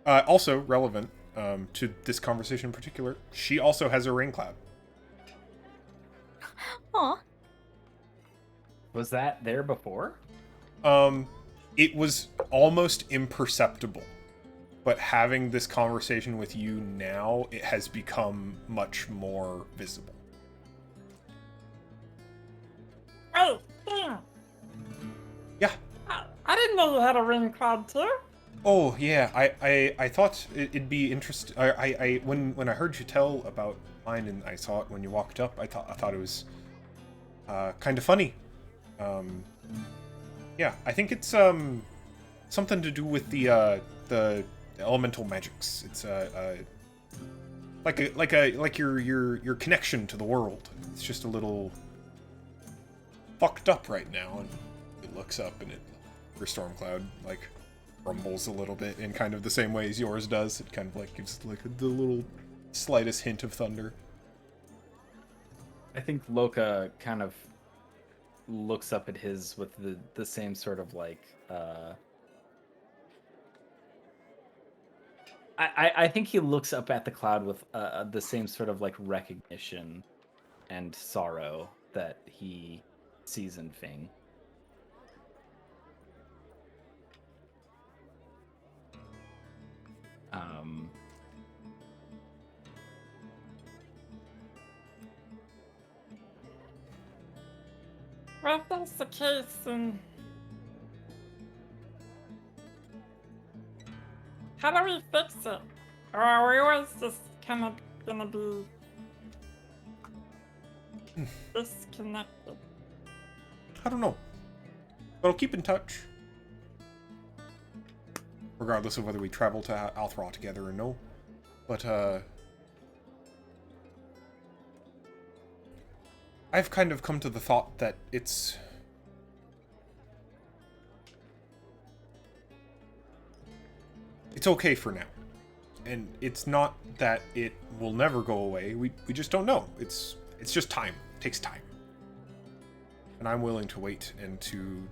Also relevant to this conversation in particular, she also has a rain cloud. Aw. was that there before? It was almost imperceptible, but having this conversation with you now, it has become much more visible. Wait, damn. Yeah. I didn't know you had a rain cloud too. Oh yeah, I thought it'd be interesting. I when I heard you tell about mine and I saw it when you walked up, I thought it was kind of funny. Yeah, I think it's something to do with the elemental magics. It's like your connection to the world. It's just a little fucked up right now, and it looks up and it for Stormcloud like, rumbles a little bit in kind of the same way as yours does. It kind of like gives like the little slightest hint of thunder. I think Loka kind of looks up at his with the same sort of like I think he looks up at the cloud with the same sort of like recognition and sorrow that he sees in Fing. Well, if that's the case, then how do we fix it? Or are we always just kind of gonna be disconnected? I don't know. But I'll keep in touch. Regardless of whether we travel to Althra together or no. But, I've kind of come to the thought that it's okay for now. And it's not that it will never go away. We just don't know. It's just time. It takes time. And I'm willing to wait and to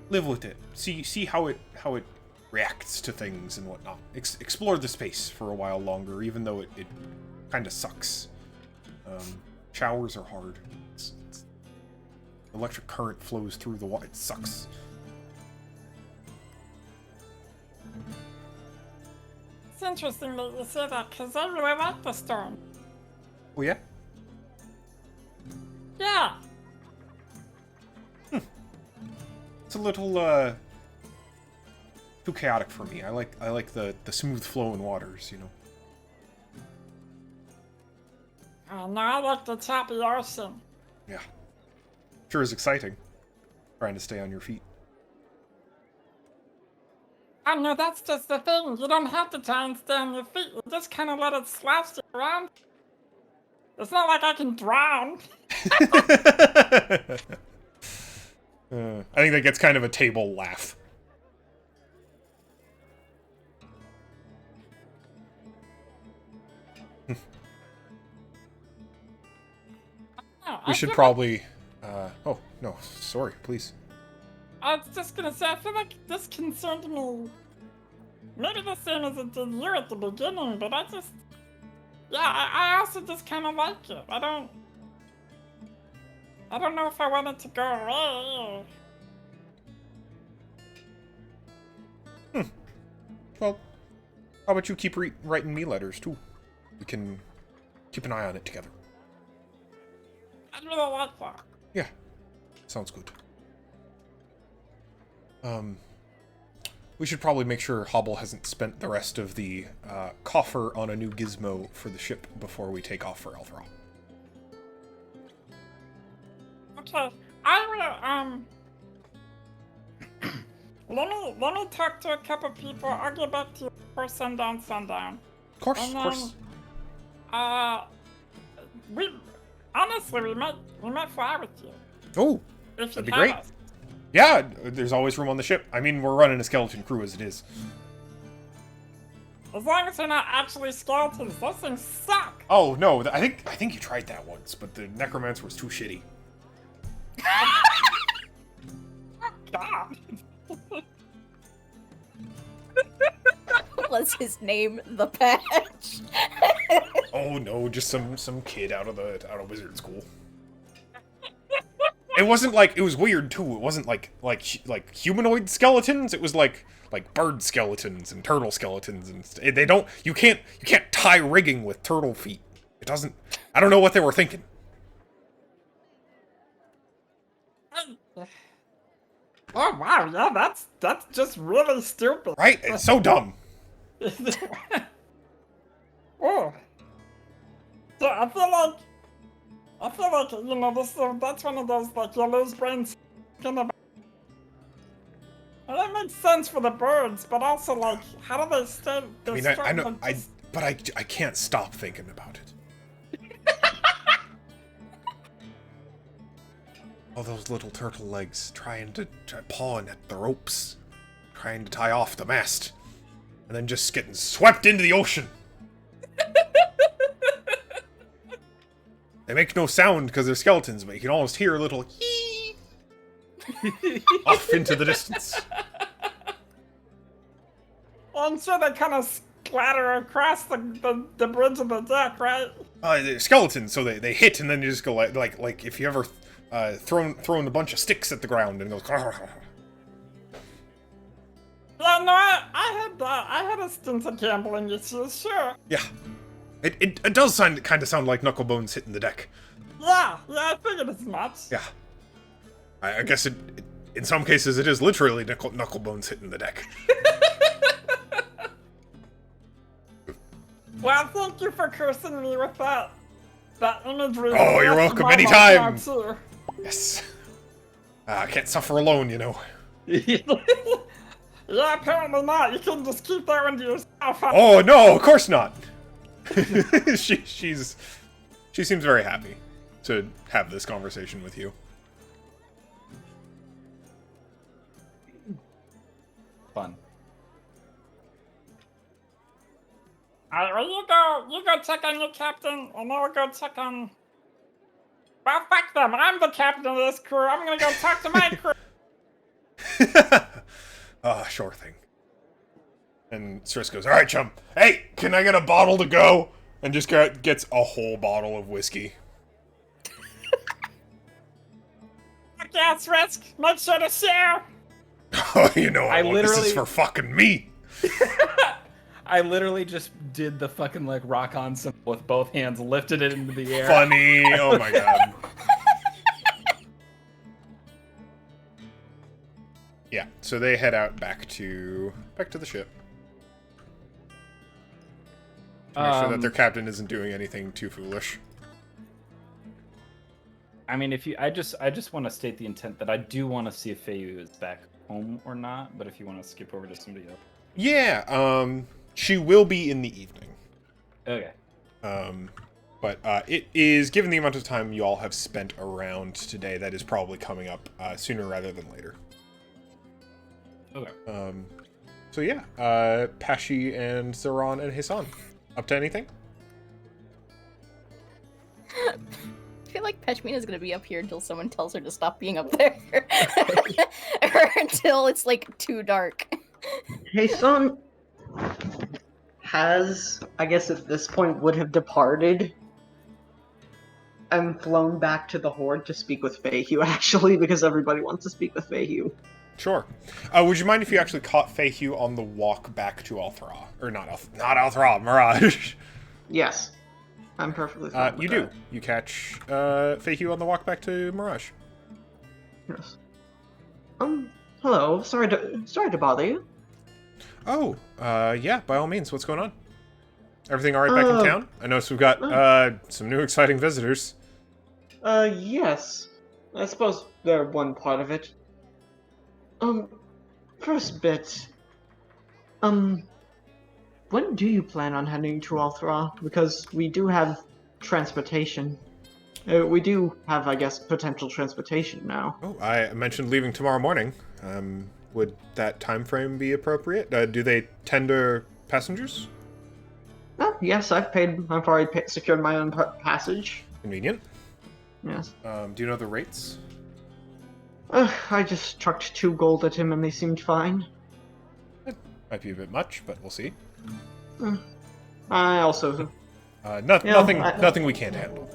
live with it. See how it reacts to things and whatnot. Explore the space for a while longer, even though it kind of sucks. Showers are hard. Electric current flows through the water. It sucks. It's interesting that you say that, because I really like the storm. Oh, yeah? Yeah. It's a little, too chaotic for me. I like the smooth flowing waters, you know? Oh, no, I like the choppy ocean. Yeah. Sure is exciting. Trying to stay on your feet. Oh, no, that's just the thing. You don't have to try and stay on your feet. You just kind of let it slash you around. It's not like I can drown. I think that gets kind of a table laugh. We should probably... oh, no, sorry, please. I was just gonna say, I feel like this concerned me. Maybe the same as it did you at the beginning, but I just... Yeah, I also just kind of like it. I don't know if I want it to go away. Well, how about you keep writing me letters, too? We can keep an eye on it together. I'd really like that. Yeah, sounds good. We should probably make sure Hobble hasn't spent the rest of the coffer on a new gizmo for the ship before we take off for Althra. Okay, I will, let me talk to a couple people. I'll get back to you before sundown. Of course, And of course. We might fly with you. Oh, If that'd you be great. us. Yeah, there's always room on the ship. I mean, we're running a skeleton crew as it is. As long as they're not actually skeletons, those things suck. Oh no, I think you tried that once, but the necromancer was too shitty. God. Was his name the Patch? Oh no, just some kid out of wizard school. It wasn't like, it was weird too. It wasn't like humanoid skeletons. It was like bird skeletons and turtle skeletons, and you can't tie rigging with turtle feet. It doesn't. I don't know what they were thinking. Oh wow, yeah, that's just really stupid. Right? It's so dumb. Oh. So I feel like you know that's one of those like you lose brains thinking about. And that makes sense for the birds, but also like how do they stay? I mean, I know, but I can't stop thinking about it. All those little turtle legs pawing at the ropes, trying to tie off the mast, and then just getting swept into the ocean. They make no sound because they're skeletons, but you can almost hear a little hee off into the distance. I'm sure they kind of splatter across the bridge of the deck, right? They're skeletons, so they hit and then you just go like if you ever thrown a bunch of sticks at the ground and goes. Yeah, no, I had a stint of gambling issues, sure. Yeah, it does kind of sound like knucklebones hitting the deck. Yeah, I figured as much. Yeah, I guess it in some cases it is literally knucklebones hitting the deck. Well, thank you for cursing me with that imagery. Oh, you're welcome anytime. Yes. I can't suffer alone, you know. Yeah, apparently not. You can just keep that one to yourself. Oh no, of course not. she seems very happy to have this conversation with you. Fun. Alright, well, you go check on your captain, and I'll go check on... Well, fuck them, I'm the captain of this crew, I'm gonna go talk to my crew! Sure thing. And Striss goes, alright, chum, hey, can I get a bottle to go? And just gets a whole bottle of whiskey. Fuck yes, Risk, make sure to share! Oh, you know this is for fucking me! I literally just did the fucking like rock on symbol with both hands, lifted it into the air. Funny, oh my god. Yeah, so they head out back to the ship. To make sure that their captain isn't doing anything too foolish. I mean, I just want to state the intent that I do want to see if Feiyu is back home or not. But if you want to skip over to somebody else, yeah, she will be in the evening. okay. But it is, given the amount of time you all have spent around today, that is probably coming up sooner rather than later. Okay. So yeah, Pashi and Zeron and Hisan, up to anything? I feel like Peshmina's gonna be up here until someone tells her to stop being up there. Or until it's like too dark. Hey, son has, I guess at this point, would have departed and flown back to the Horde to speak with Feiyu, actually, because everybody wants to speak with Feiyu. Sure. Would you mind if you actually caught Feiyu on the walk back to Althra? Or not Althra, Mirage. Yes. I'm perfectly fine with you that. do. You catch Feiyu on the walk back to Mirage. Yes. Hello. Sorry to bother you. Oh, yeah, by all means. What's going on? Everything alright back in town? I noticed we've got some new exciting visitors. Yes. I suppose they're one part of it. First bit. When do you plan on heading to Althra? Because we do have transportation. We do have, I guess, potential transportation now. Oh, I mentioned leaving tomorrow morning. Would that time frame be appropriate? Do they tender passengers? Oh, yes, I've already secured my own passage. Convenient. Yes. Do you know the rates? I just chucked 2 gold at him and they seemed fine. It might be a bit much, but we'll see. I also... nothing we can't handle.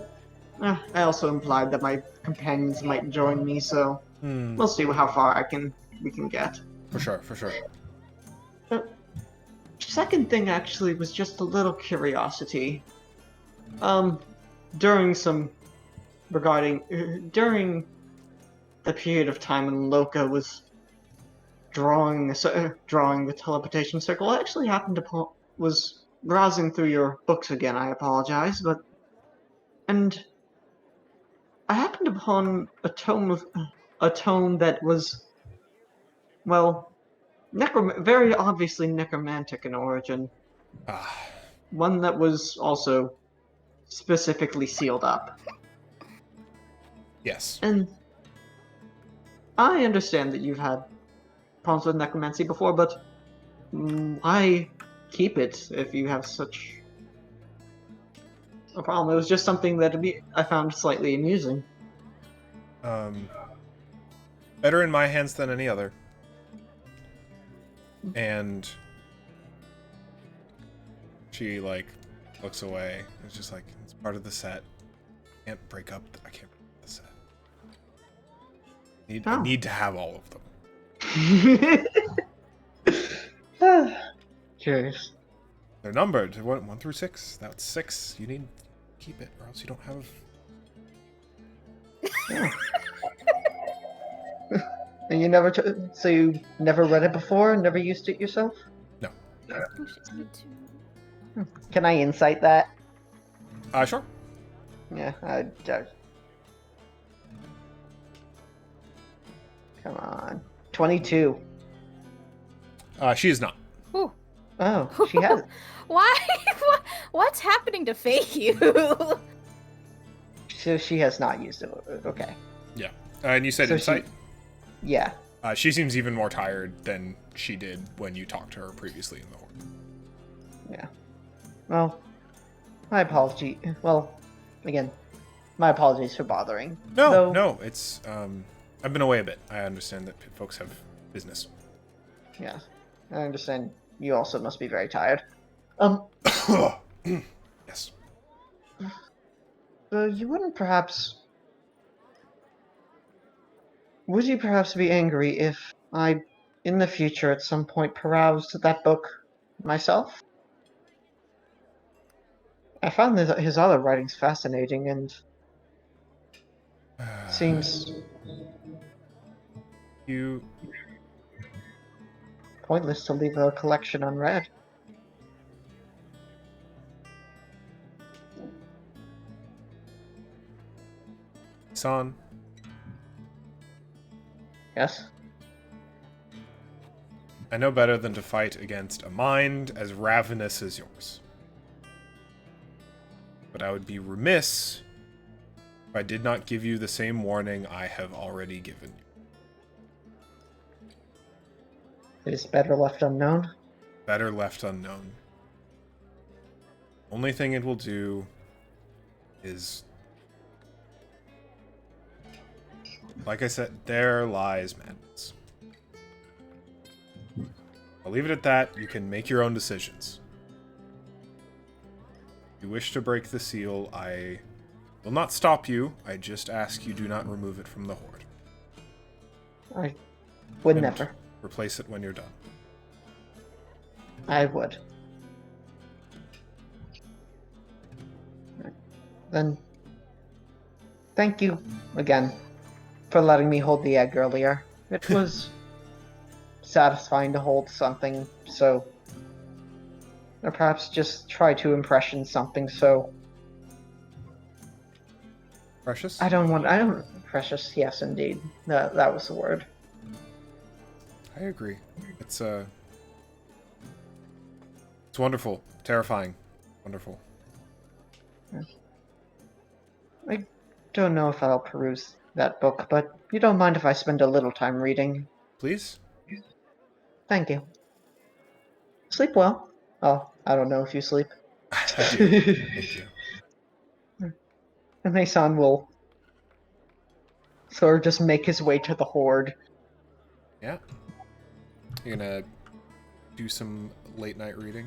I also implied that my companions might join me, so we'll see how far we can get. For sure. Second thing actually was just a little curiosity. During the period of time when Loka was drawing the teleportation circle, I actually was browsing through your books again. I apologize, and I happened upon a tome that was, well, very obviously necromantic in origin. One that was also specifically sealed up. Yes. And I understand that you've had problems with necromancy before, but why keep it if you have such a problem? It was just something that I found slightly amusing. Better in my hands than any other. And she, like, looks away. It's just like, it's part of the set. I can't break up the set. I need to have all of them. Curious. They're numbered. 1 through 6. That's 6. You need to keep it, or else you don't have... And you never, so you never read it before? Never used it yourself? No. Can I insight that? Sure. Yeah, come on. 22. She is not. Ooh. Oh, she has. Why? What's happening to Feiyu? So she has not used it. Okay. Yeah. And you said So insight? Yeah. She seems even more tired than she did when you talked to her previously in the horde. Yeah. Well, my apology. Well, again, my apologies for bothering. No, it's, I've been away a bit. I understand that folks have business. Yeah. I understand you also must be very tired. Yes. You wouldn't perhaps... Would you perhaps be angry if I, in the future, at some point, perused that book myself? I found his other writings fascinating, and seems You... pointless to leave a collection unread. San, Yes? I know better than to fight against a mind as ravenous as yours. But I would be remiss if I did not give you the same warning I have already given you. It is better left unknown. Better left unknown. Only thing it will do is... Like I said, there lies madness. I'll leave it at that. You can make your own decisions. If you wish to break the seal, I will not stop you. I just ask you do not remove it from the horde. I would And never. Replace it when you're done. I would. Then, thank you again for letting me hold the egg earlier. It was satisfying to hold something so... Or perhaps just try to impression something so... Precious? Precious, yes indeed. That was the word. I agree. It's wonderful. Terrifying. Wonderful. I don't know if I'll peruse that book, but you don't mind if I spend a little time reading. Please? Thank you. Sleep well. Oh, I don't know if you sleep. I do. Thank you. And Mason will sort of just make his way to the horde. Yeah. You're gonna do some late night reading?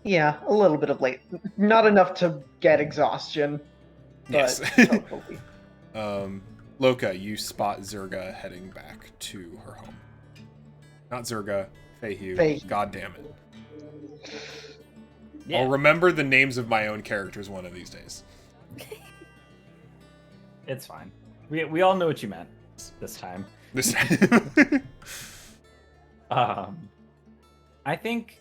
Yeah, a little bit of late. Not enough to get exhaustion. But Yes. hopefully. Loka, you spot Zerga heading back to her home. Not Zerga, Feiyu. God damn it. Yeah. I'll remember the names of my own characters one of these days. It's fine. We all know what you meant this time. This I think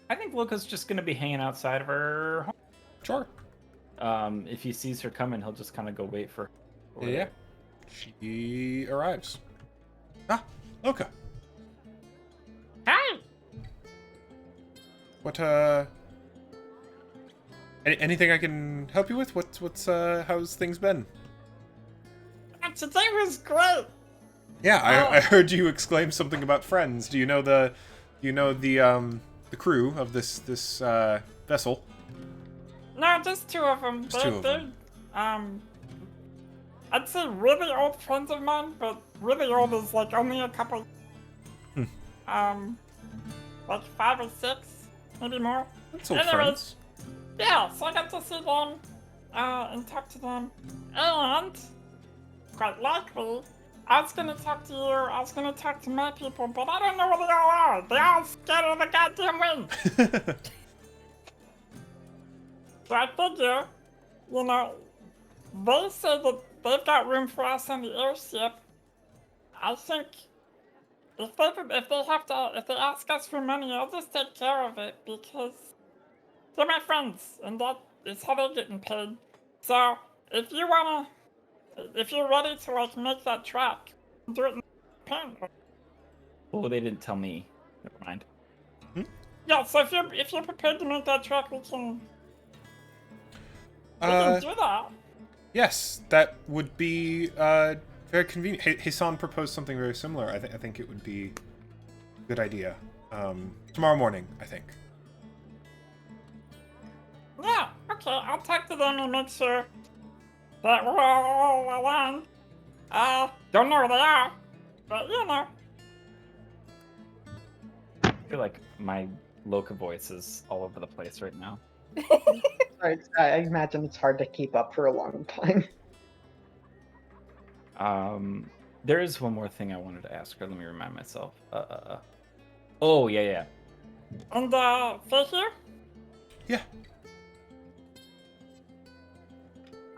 Luca's just gonna be hanging outside of her home. Sure. If he sees her coming, he'll just kind of go wait for her. Yeah. She arrives. Ah, Loka. Hi. What, anything I can help you with? How's things been? Today was great. Yeah, I heard you exclaim something about friends. Do you know the crew of this vessel? No, just two of them. Just two of them. I'd say really old friends of mine, but really old is like only a couple. Like 5 or 6, maybe more. That's old friends. Yeah, so I got to see them, and talk to them, and quite likely, I was gonna talk to you, I was gonna talk to my people, but I don't know where they all are. They're all scared of the goddamn wind. So I figure, you know, they say that they've got room for us on the airship. I think if they ask us for money, I'll just take care of it because they're my friends, and that is how they're getting paid. So if you're ready to like make that track, do it in pen. Oh, they didn't tell me. Never mind. Yeah, so if you're prepared to make that track, we can do that. Yes, that would be very convenient. Hassan proposed something very similar. I think it would be a good idea. Tomorrow morning, I think. Yeah, okay, I'll talk to them and make sure that we're all aligned. Don't know where they are, but you know. I feel like my loca voice is all over the place right now. Right, I imagine it's hard to keep up for a long time. There is one more thing I wanted to ask her. Let me remind myself. Oh, yeah. And, Faye here? Yeah.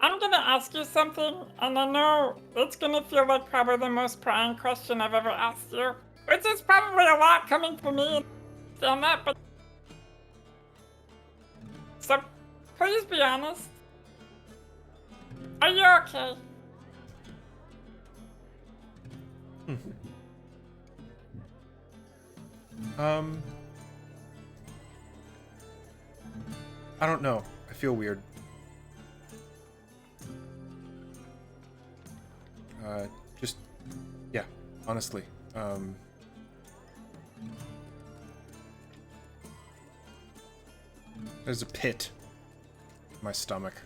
I'm gonna ask you something, and I know it's gonna feel like probably the most prying question I've ever asked you, which is probably a lot coming from me and that, but... So, please be honest. Are you okay? I don't know. I feel weird. Just, yeah, honestly. There's a pit in my stomach.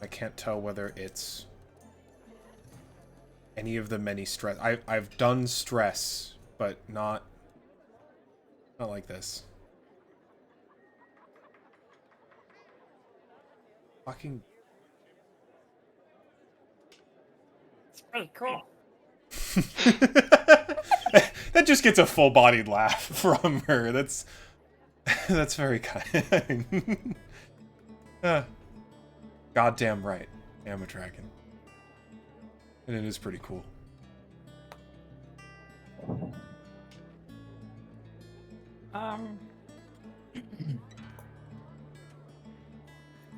I can't tell whether it's any of the many stress. I've done stress, but not like this. Fucking. It's pretty cool. That just gets a full-bodied laugh from her. That's very kind. Goddamn right. I am a dragon. And it is pretty cool.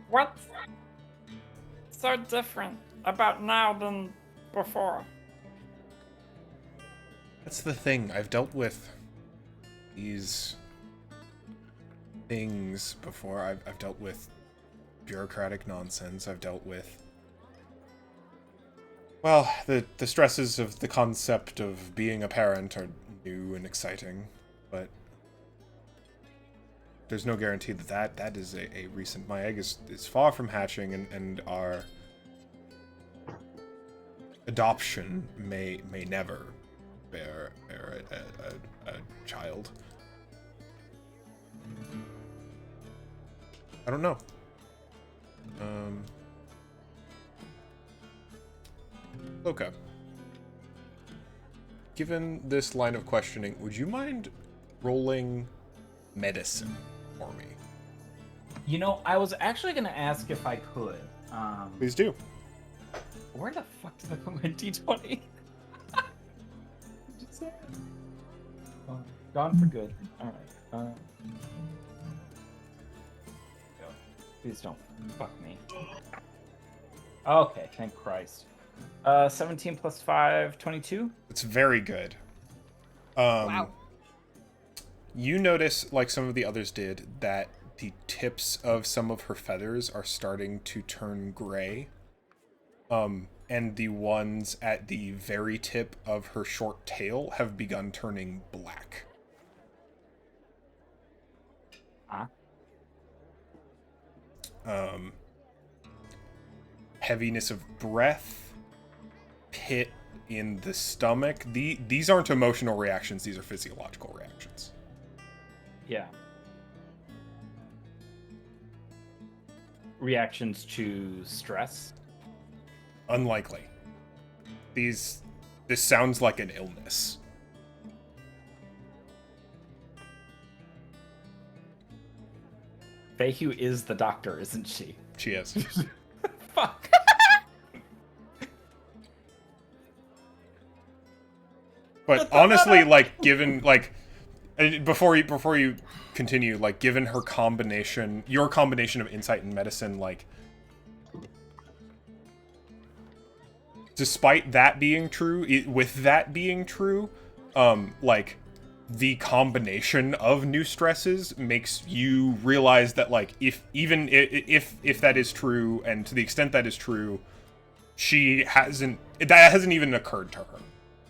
What's so different about now than before? That's the thing. I've dealt with these things before. I've dealt with bureaucratic nonsense. I've dealt with, well, the stresses of the concept of being a parent are new and exciting, but there's no guarantee that is a recent. My egg is far from hatching, and our adoption may never bear a child. I don't know. Okay. Given this line of questioning, would you mind rolling medicine for me? You know, I was actually going to ask if I could. Please do. Where the fuck did I put my D20? Oh, gone for good. Alright. Please don't fuck me. Okay, thank Christ. 17 plus 5, 22? It's very good. Wow. You notice, like some of the others did, that the tips of some of her feathers are starting to turn gray. and the ones at the very tip of her short tail have begun turning black. Heaviness of breath, pit in the stomach. These aren't emotional reactions, these are physiological reactions. Yeah. Reactions to stress? Unlikely. This sounds like an illness. Feihu is the doctor, isn't she? She is. Fuck. But honestly, like, given, like, before you continue, like, given her combination, your combination of insight and medicine, like, despite that being true, with that being true, like, the combination of new stresses makes you realize that, like, if that is true, and to the extent that is true, that hasn't even occurred to her.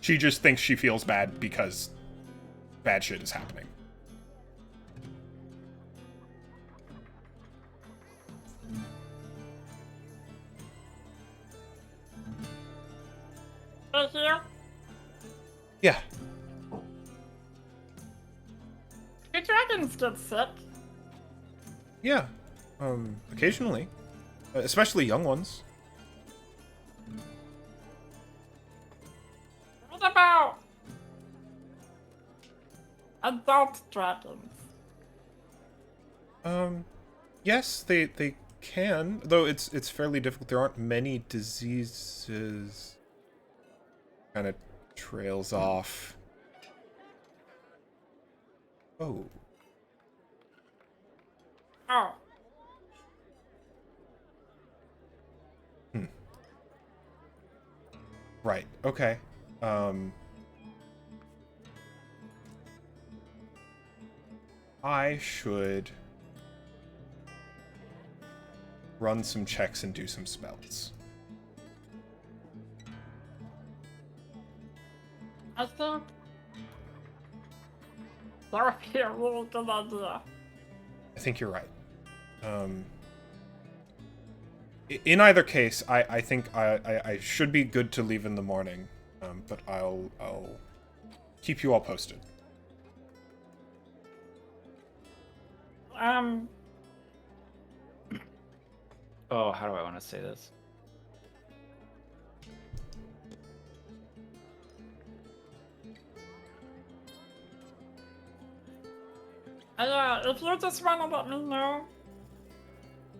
She just thinks she feels bad because bad shit is happening. Right here? Yeah. Do dragons get sick? Yeah. Occasionally. Especially young ones. What about adult dragons? Yes, they can, though it's fairly difficult. There aren't many diseases. Kind of trails off. Oh. Oh. Right. Okay. I should run some checks and do some spells. I think that would be a really good idea. I think you're right. In either case, I think I should be good to leave in the morning, but I'll keep you all posted. Oh, how do I want to say this? If you just want to let me know,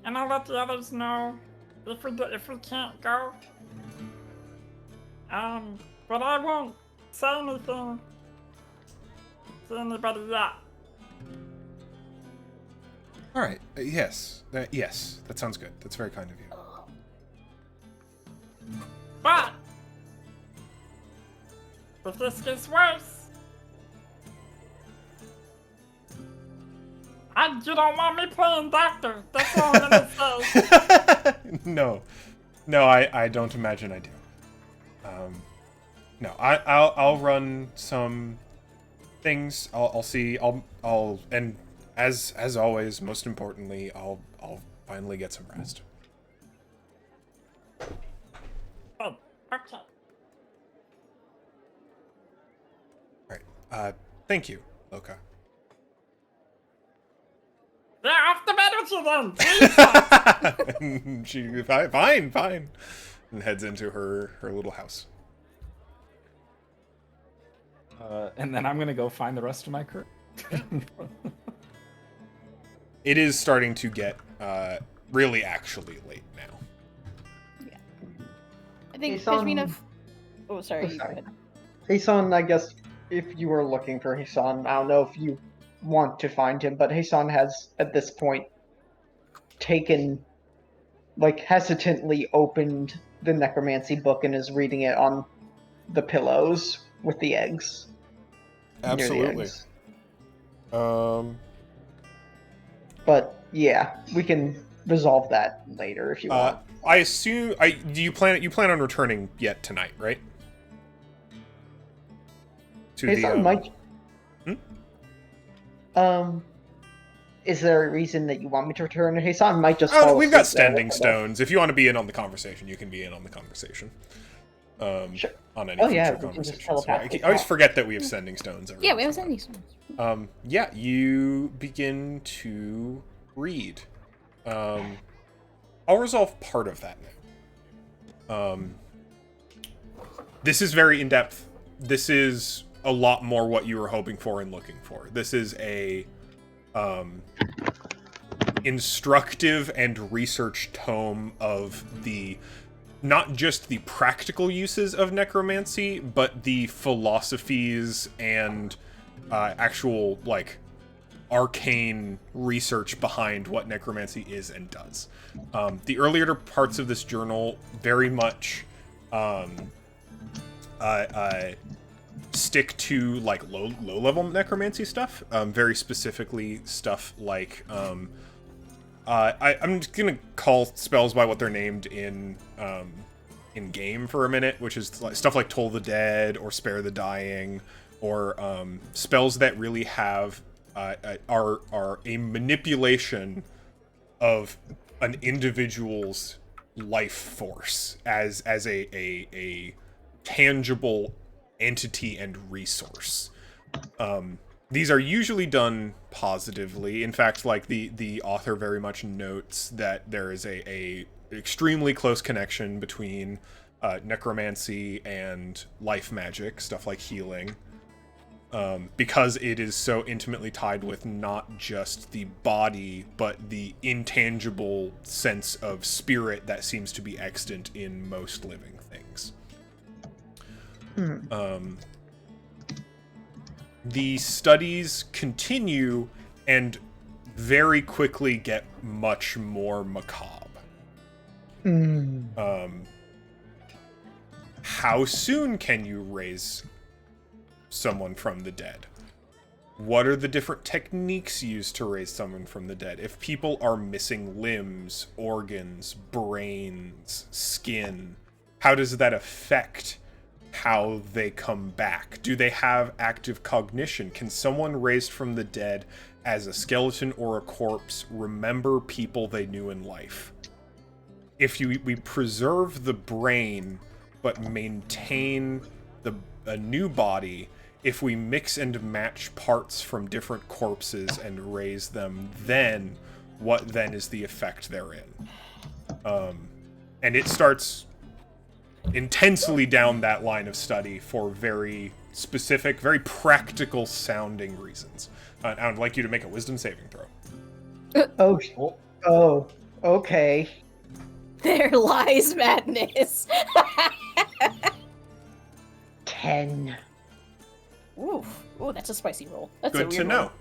and I'll let the others know if we can't go. But I won't say anything to anybody yet. All right. Yes. Yes. That sounds good. That's very kind of you. But if this gets worse, you don't want me playing doctor. That's all I'm gonna say. No, I don't imagine I do. No, I'll run some things. I'll see. And as always, most importantly, I'll finally get some rest. Oh, okay. All right. Thank you, Loka. Yeah, off the bed with you then. She fine, and heads into her little house. And then I'm gonna go find the rest of my crew. It is starting to get really actually late now. Yeah. I think Hey, Son. Kashmina. Oh, sorry. You go sorry. ahead. Hasan, I guess if you were looking for Hasan, I don't know if you want to find him, but Hasan has at this point taken, like, hesitantly opened the necromancy book and is reading it on the pillows with the eggs. near the Absolutely. eggs. Um, But yeah, we can resolve that later if you want. I assume you plan on returning yet tonight, right? To Heisan might. Is there a reason that you want me to return? Heisan might just. Oh, fall we've got asleep there standing with the- stones. If you want to be in on the conversation, you can be in on the conversation. Sure. On any Oh, future yeah, we can just conversations. telepathically I always talk. forget that we have standing stones. Every Yeah, we once have in a sending stones. while. Yeah, you begin to read. I'll resolve part of that now. This is very in-depth. This is a lot more what you were hoping for and looking for. This is a instructive and research tome of the not just the practical uses of necromancy, but the philosophies and actual like arcane research behind what necromancy is and does. The earlier parts of this journal very much stick to like low level necromancy stuff. Very specifically stuff like I'm just gonna call spells by what they're named in game for a minute, which is like, stuff like Toll the Dead or Spare the Dying, or spells that really have are a manipulation of an individual's life force as a tangible entity and resource. These are usually done positively. In fact, like the author very much notes that there is a extremely close connection between necromancy and life magic, stuff like healing, because it is so intimately tied with not just the body, but the intangible sense of spirit that seems to be extant in most living things. The studies continue and very quickly get much more macabre. How soon can you raise someone from the dead? What are the different techniques used to raise someone from the dead? If people are missing limbs, organs, brains, skin, how does that affect how they come back? Do they have active cognition? Can someone raised from the dead as a skeleton or a corpse remember people they knew in life? If we preserve the brain but maintain a new body, if we mix and match parts from different corpses and raise them, then what then is the effect therein? And it starts intensely down that line of study for very specific, very practical sounding reasons. I would like you to make a wisdom saving throw. Oh, okay. There lies madness. 10. Ooh, that's a spicy roll. That's a Good weird to know. roll.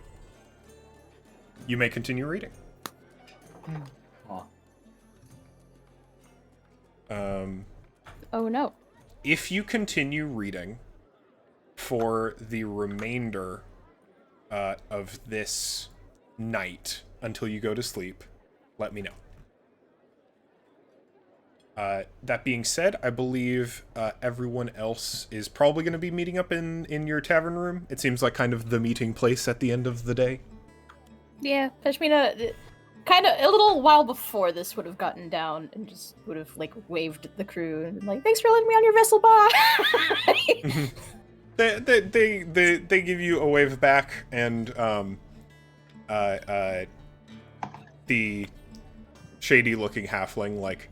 You may continue reading. Oh no. If you continue reading for the remainder of this night until you go to sleep, let me know. That being said, I believe everyone else is probably going to be meeting up in your tavern room. It seems like kind of the meeting place at the end of the day. Yeah, Pashmina, kind of a little while before this would have gotten down and just would have like waved at the crew and been like, "Thanks for letting me on your vessel, bye." They give you a wave back, and the shady-looking halfling like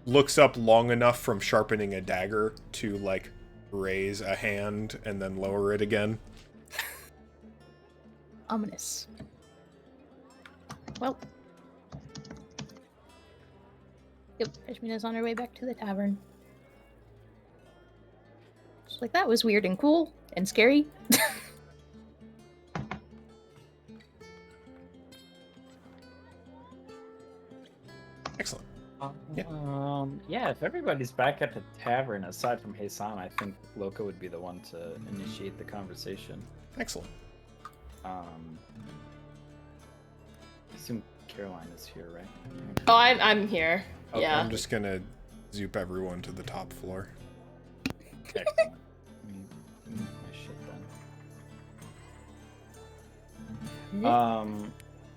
looks up long enough from sharpening a dagger to like raise a hand and then lower it again. Ominous. Well. Yep, Pashmina's on her way back to the tavern. She's like, that was weird and cool and scary. Excellent. Yeah, if everybody's back at the tavern, aside from Heisan, I think Loka would be the one to initiate the conversation. Excellent. assume Caroline is here, right? Oh, I'm here. Okay. Yeah. I'm just gonna zoop everyone to the top floor. Excellent. Let me move my shit then.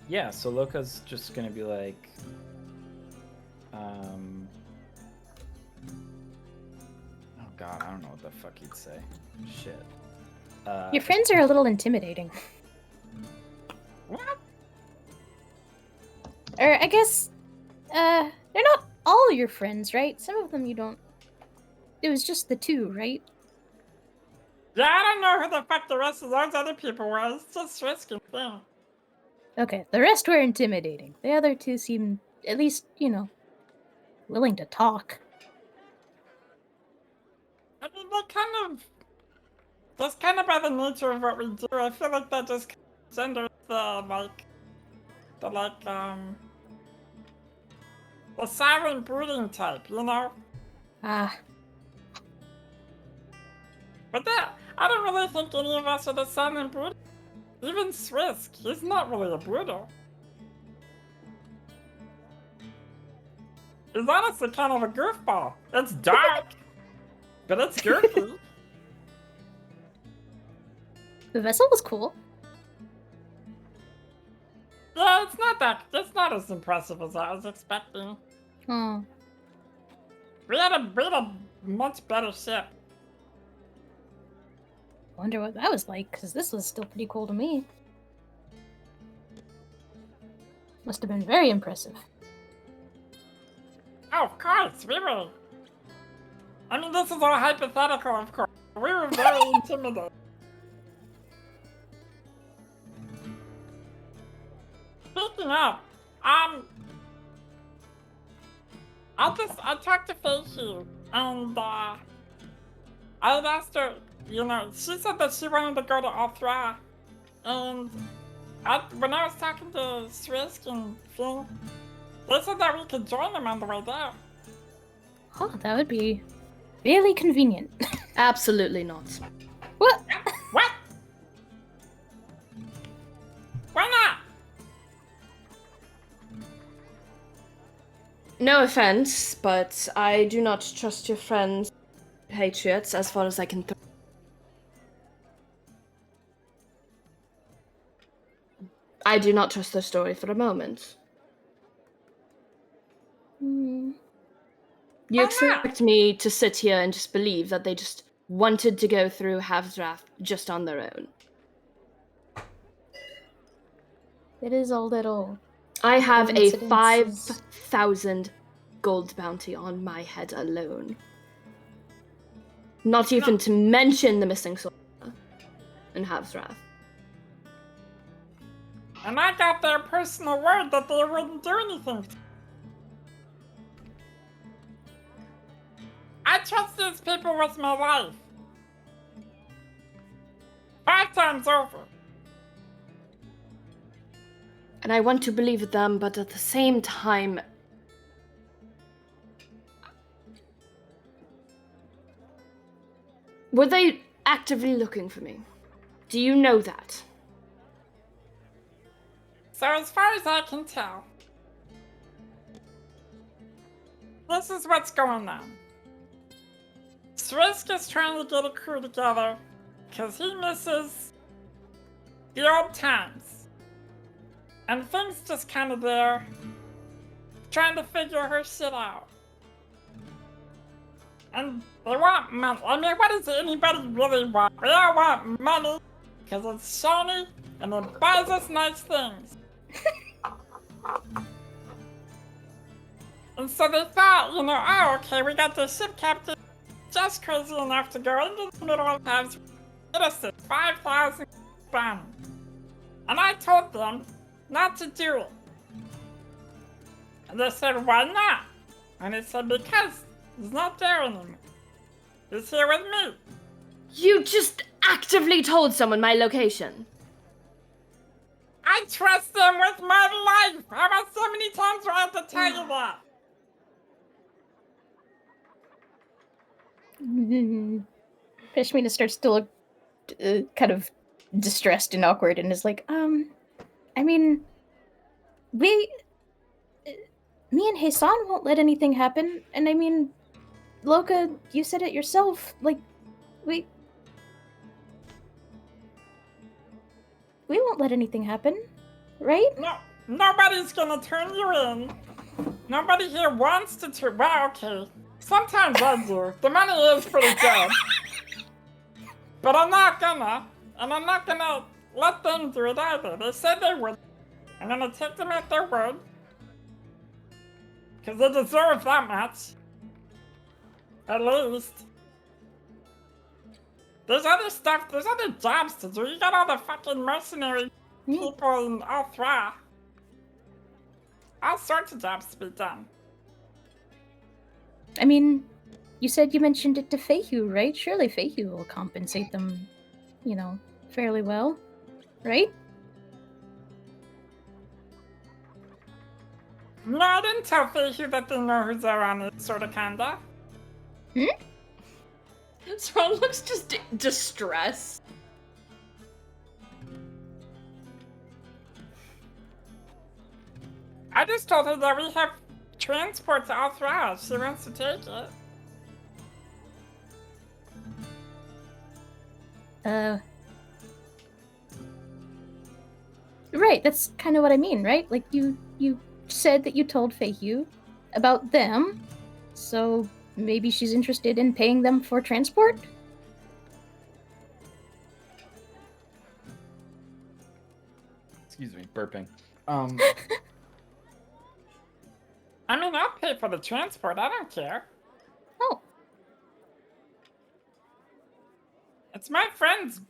Yeah, so Loka's just gonna be like, oh god, I don't know what the fuck he'd say. Shit. Your friends are a little intimidating. What? Or I guess, they're not all your friends, right? Some of them you don't. It was just the two, right? Yeah, I don't know who the fuck the rest of those other people were. It's just risky thing. Okay, the rest were intimidating. The other two seemed, at least, willing to talk. I mean, that's kind of by the nature of what we do. I feel like that just comes under the silent brooding type, you know? Ah, But I don't really think any of us are the silent brooding. Even Swisk, he's not really a brooder. He's honestly kind of a goofball. It's dark, but it's goofy. the vessel was cool. Yeah, it's not as impressive as I was expecting. Oh, We had a much better ship. wonder what that was like, because this was still pretty cool to me. Must have been very impressive. Oh, of course, we were. I mean, this is all hypothetical, of course. We were very intimidated. Speaking of, I talked to Feishi, and I had asked her, she said that she wanted to go to Althra, and when I was talking to Swisk and Finn, they said that we could join them on the way there. Oh, that would be really convenient. Absolutely not. What? What? Why not? No offense, but I do not trust your friends, patriots, as far as I can. I do not trust their story for a moment. Hmm. You expect me to sit here and just believe that they just wanted to go through Havsrath just on their own? It is a little. I have a Coincidences. 5,000 gold bounty on my head alone. Not even to mention the missing sword in Havsrath. And I got their personal word that they wouldn't do anything. I trust these people with my life. 5 times over. And I want to believe them, but at the same time, were they actively looking for me? Do you know that? So as far as I can tell, this is what's going on. Swisk is trying to get a crew together because he misses the old times. And Finn's just kind of there, trying to figure her shit out. And they want money. I mean, what does anybody really want? We all want money because it's shiny and it buys us nice things. And so they thought, oh, okay, we got the ship captain just crazy enough to go into the middle of Havs, get us a 5,000 bounty. And I told them not to do it. And they said, why not? And I said, because he's not there anymore. He's here with me. You just actively told someone my location. I trust them with my life. How about so many times do I have to tell you that? Fishmina starts to look kind of distressed and awkward and is like, I mean, me and Hassan won't let anything happen. And I mean, Loka, you said it yourself. Like, we won't let anything happen, right? No, nobody's gonna turn you in. Nobody here wants to turn. Well, okay. Sometimes I do. The money is pretty good. But I'm not gonna. And I'm not gonna let them do it either. They said they would. I'm gonna take them at their word. Because they deserve that much. At least. There's other stuff, there's other jobs to do. You got all the fucking mercenary people in Althra. All sorts of jobs to be done. I mean, you said you mentioned it to Feihu, right? Surely Feihu will compensate them, fairly well, right? No, I didn't tell Feihu that they know who's around it, sorta kinda. Sron looks just distressed. I just told her that we have transport to Althra. She wants to take it. Right, that's kind of what I mean, right? Like, you said that you told Feihu about them, so maybe she's interested in paying them for transport? Excuse me, burping. I mean, I'll pay for the transport. I don't care. Oh. It's my friends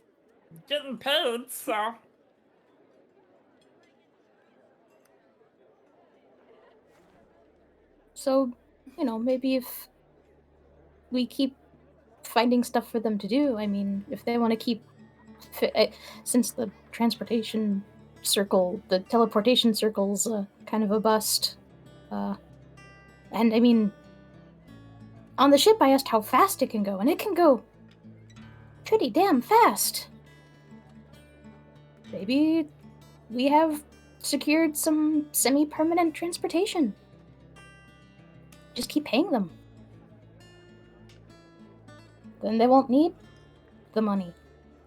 getting paid, so. So, maybe if we keep finding stuff for them to do, I mean, if they want to keep. Since the teleportation circle's kind of a bust. And I mean, on the ship I asked how fast it can go, and it can go pretty damn fast. Maybe we have secured some semi-permanent transportation. Just keep paying them. Then they won't need the money.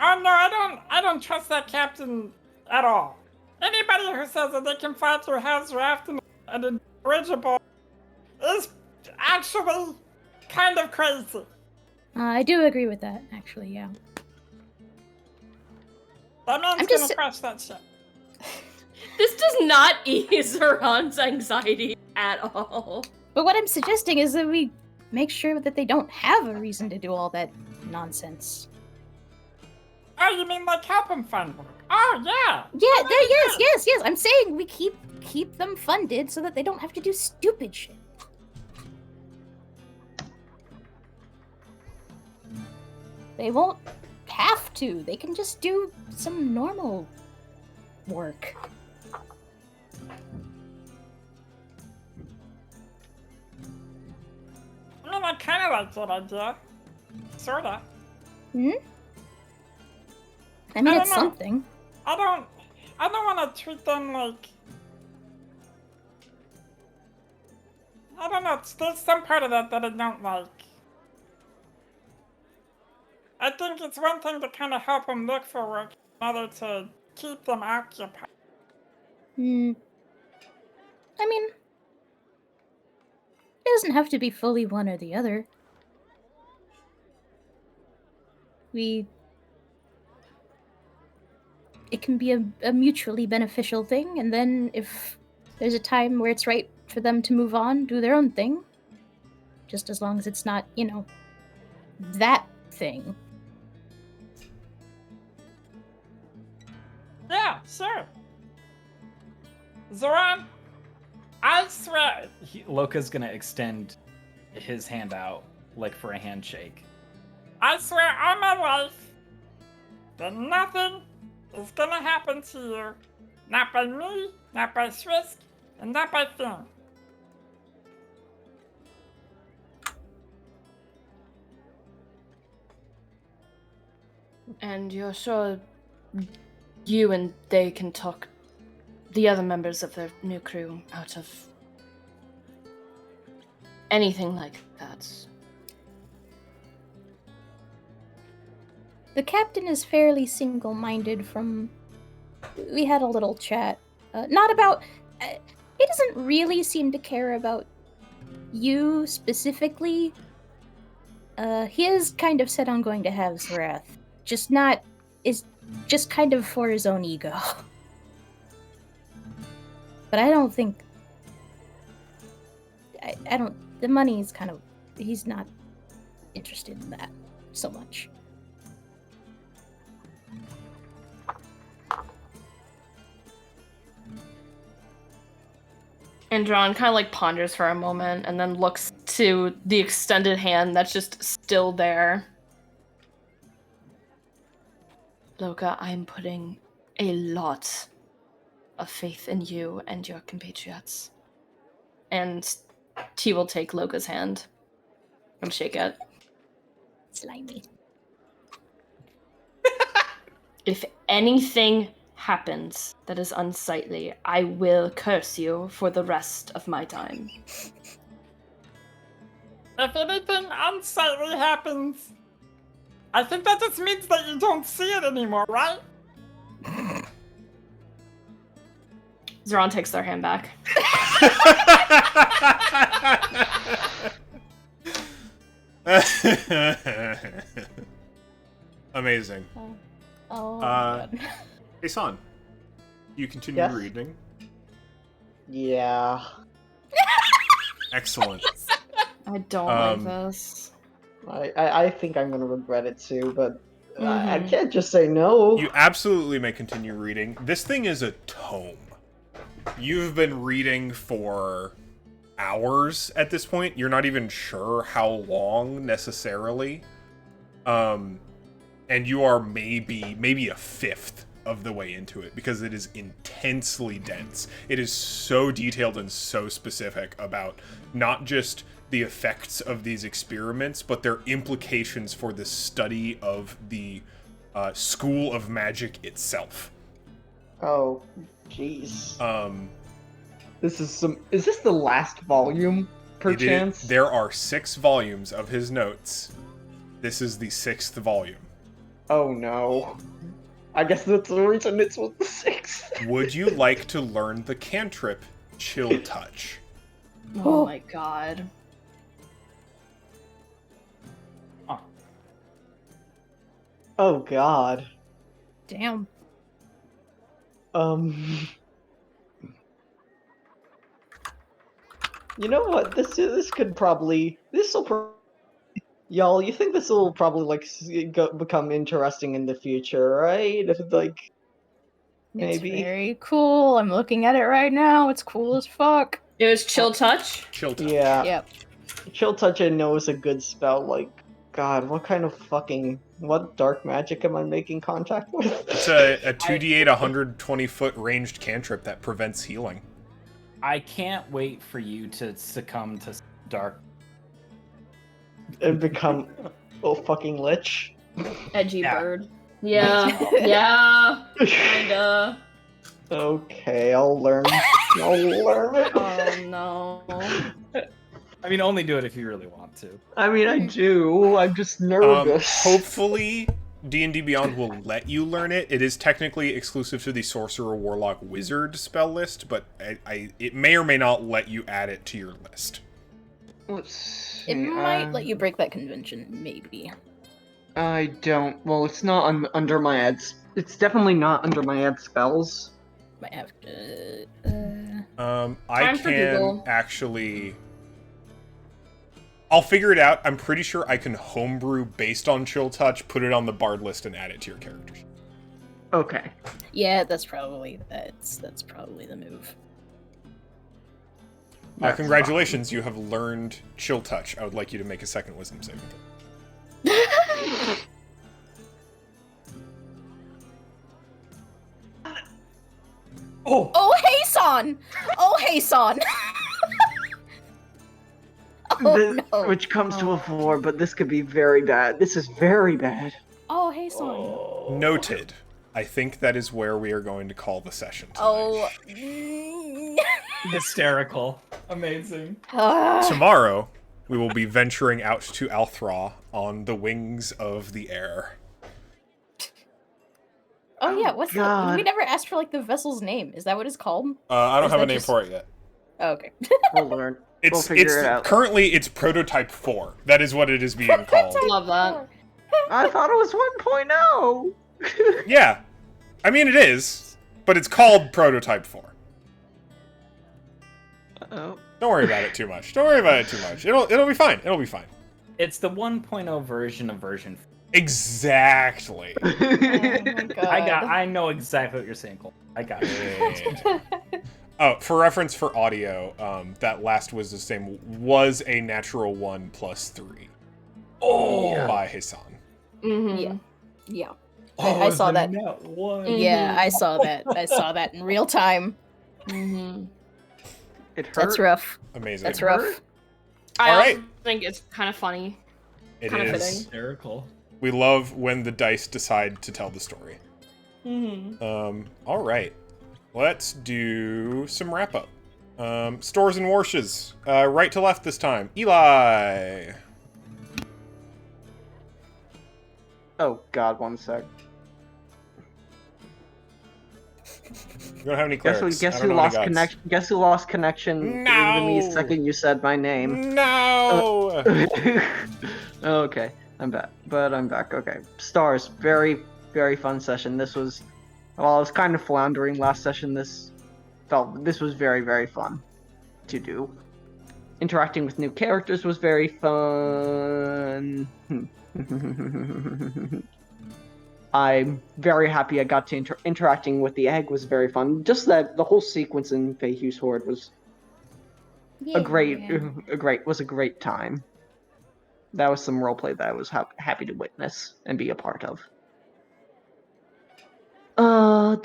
Oh no, I don't trust that captain at all. Anybody who says that they can fly through House Raft and a dirigible is actually kind of crazy. I do agree with that, actually, yeah. That man's gonna crash that ship. This does not ease Zeron's anxiety at all. But what I'm suggesting is that we make sure that they don't have a reason to do all that nonsense. Oh, you mean like help them fund work? Oh, yeah! Yes. I'm saying we keep them funded so that they don't have to do stupid shit. They won't have to. They can just do some normal work. I mean, I kind of like that idea. Sorta. I mean, it's something. I don't want to treat them like... I don't know, there's some part of that I don't like. I think it's one thing to kind of help them look for work, another to keep them occupied. I mean, it doesn't have to be fully one or the other. It can be a mutually beneficial thing, and then if there's a time where it's right for them to move on, do their own thing. Just as long as it's not, that thing. Yeah, sure. Zoran, I swear. Loka's gonna extend his hand out, like for a handshake. I swear on my life that nothing is gonna happen to you. Not by me, not by Swisk, and not by Finn. And you're sure you and they can talk the other members of the new crew out of anything like that. The captain is fairly single-minded from... We had a little chat. Not about... he doesn't really seem to care about you specifically. He is kind of set on going to have Zarath. Just kind of for his own ego. But I don't think... I don't... The money is kind of... He's not interested in that so much. Andron kind of like ponders for a moment and then looks to the extended hand that's just still there. Loka, I'm putting a lot of faith in you and your compatriots. And T will take Loka's hand and shake it. Slimy. If anything happens that is unsightly, I will curse you for the rest of my time. If anything unsightly happens, I think that just means that you don't see it anymore, right? Zeron takes their hand back. Amazing. Oh, God. Hey, Son. You continue Yes? reading. Yeah. Excellent. I don't like this. I think I'm gonna regret it too, but I Mhm. can't just say no. You absolutely may continue reading. This thing is a tome. You've been reading for hours at this point. You're not even sure how long necessarily. And you are maybe a fifth of the way into it because it is intensely dense. It is so detailed and so specific about not just the effects of these experiments, but their implications for the study of the school of magic itself. Oh, jeez. This Is this the last volume, perchance? There are 6 volumes of his notes. This is the 6th volume. Oh no. I guess that's the reason it's with the 6th. Would you like to learn the cantrip Chill Touch? Oh my god. Oh god. Damn. You know what? Y'all, you think this will probably become interesting in the future, right? If maybe. It's very cool. I'm looking at it right now. It's cool as fuck. It was Chill Touch? Chill Touch. Yeah. Yep. Chill Touch I know is a good spell. God, what dark magic am I making contact with? It's a 2d8 120-foot ranged cantrip that prevents healing. I can't wait for you to succumb to dark. And become a fucking lich. Edgy Yeah. bird. Yeah. Yeah. Kinda. Okay, I'll learn. I'll learn it. Oh no. I mean, only do it if you really want to. I mean, I do. I'm just nervous. Hopefully, D&D Beyond will let you learn it. It is technically exclusive to the Sorcerer, Warlock, Wizard spell list, but it may or may not let you add it to your list. Let's see. It might let you break that convention, maybe. I don't. Well, it's not under my ads. It's definitely not under my ad spells. Might have to. I Time for can Google. actually... I'll figure it out. I'm pretty sure I can homebrew based on Chill Touch, put it on the bard list, and add it to your characters. Okay. Yeah, that's probably the move. Congratulations, you have learned Chill Touch. I would like you to make a second wisdom saving throw. Oh, hey, Son! Oh, hey, Son! Oh, no. Which comes to a 4, but this could be very bad. This is very bad. Oh, hey, Son. Noted. I think that is where we are going to call the session tonight. Oh. Hysterical. Amazing. Tomorrow, we will be venturing out to Althra on the wings of the air. Oh yeah, what's the? God. We never asked for like the vessel's name. Is that what it's called? I Or don't is have a that name just- for it yet. Oh, okay. We'll learn. We'll It's figure it out. currently it's prototype 4. That is what it is being called. Love that. I thought it was 1.0. Yeah. I mean it is, but it's called prototype 4. Oh. Don't worry about it too much. Don't worry about it too much. It'll be fine. It'll be fine. It's the 1.0 version of version 4. Exactly. Oh my god. I know exactly what you're saying, Cole. I got it. Oh, for reference for audio, that last was the same. Was a natural 1 plus 3. Oh! By Hassan. Mm-hmm. Yeah. Yeah. Oh, I saw the that. net one. Yeah, I saw that. I saw that in real time. Mm-hmm. It hurt. That's rough. Amazing. That's rough. I All also right. think it's kind of funny. It Kinda is. fitting. Hysterical. We love when the dice decide to tell the story. Mm-hmm. All right. Let's do some wrap up. Stores and warshes. Right to left this time. Eli. Oh God, 1 sec. You don't have any clerics. Guess I who don't know any lost gods. connection? Guess who lost connection to me the second you said my name? No. Okay, I'm back. But I'm back. Okay, stars. Very, very fun session. This was. Well, I was kind of floundering last session. This was very, very fun to do. Interacting with new characters was very fun. I'm very happy I got to interacting with the egg was very fun. Just that the whole sequence in Feyhu's Horde was a great time. That was some roleplay that I was happy to witness and be a part of. I'm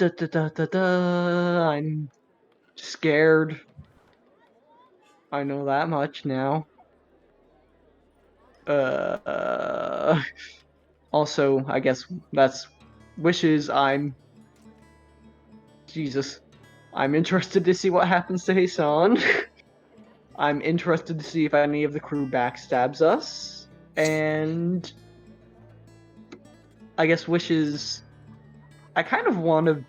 scared. I know that much now. Also, I guess that's wishes. Jesus. I'm interested to see what happens to Hassan. I'm interested to see if any of the crew backstabs us. And I guess wishes. I kind of want to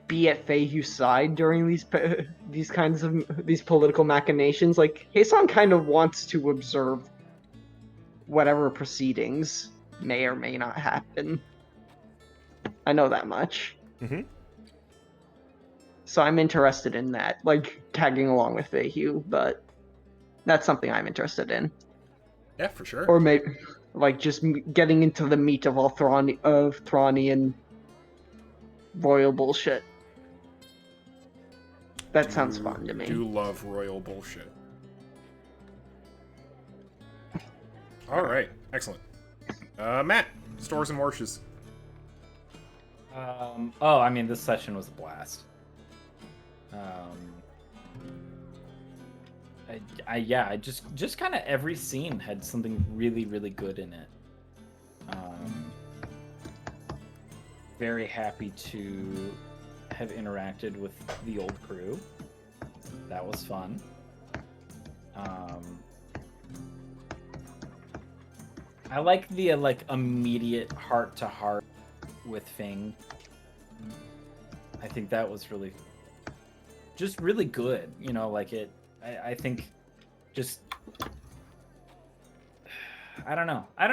be at Feyhu's side during these political machinations. Like Hassan kind of wants to observe whatever proceedings may or may not happen. I know that much. Mm-hmm. So I'm interested in that, like tagging along with Feyhu, but that's something I'm interested in. Yeah, for sure. Or maybe, like, just getting into the meat of all Thranian royal bullshit. That sounds fun to me. Do love royal bullshit. All right, excellent. Matt, stores and warshes. Oh, I mean, this session was a blast. I just kind of every scene had something really, really good in it. Very happy to have interacted with the old crew. That was fun. I like the immediate heart to heart with Fing. I think that was just really good. You know, like it. I think just. I don't know. I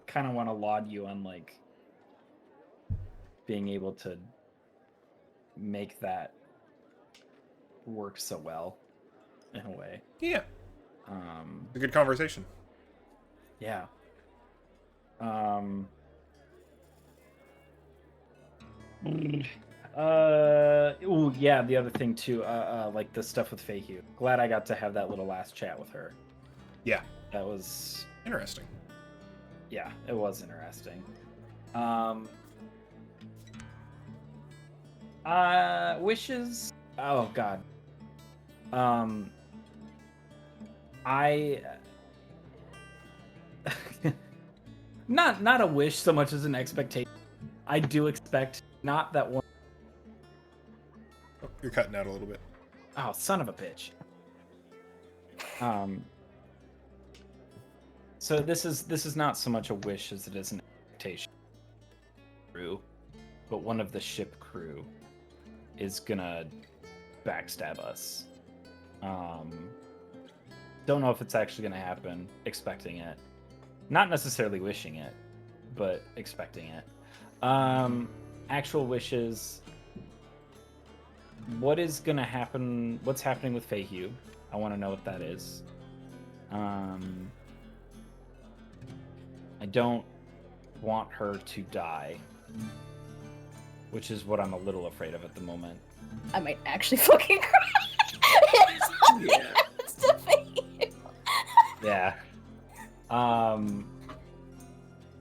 kind of want to laud you on like being able to make that work so well in a way. Yeah. A good conversation. Yeah. Oh yeah, the other thing too, like the stuff with Feyhu. Glad I got to have that little last chat with her. Yeah. That was Interesting. Yeah, it was interesting. Wishes. Oh God. not a wish so much as an expectation. I do expect not that one. Oh, you're cutting out a little bit. Oh, son of a bitch. So this is not so much a wish as it is an expectation. Crew, but one of the ship crew is gonna backstab us. Don't know if it's actually gonna happen. Expecting it, not necessarily wishing it, but expecting it. Actual wishes. What is gonna happen? What's happening with Feihu? I want to know what that is. I don't want her to die, which is what I'm a little afraid of at the moment. I might actually fucking cry. Yeah. Yeah.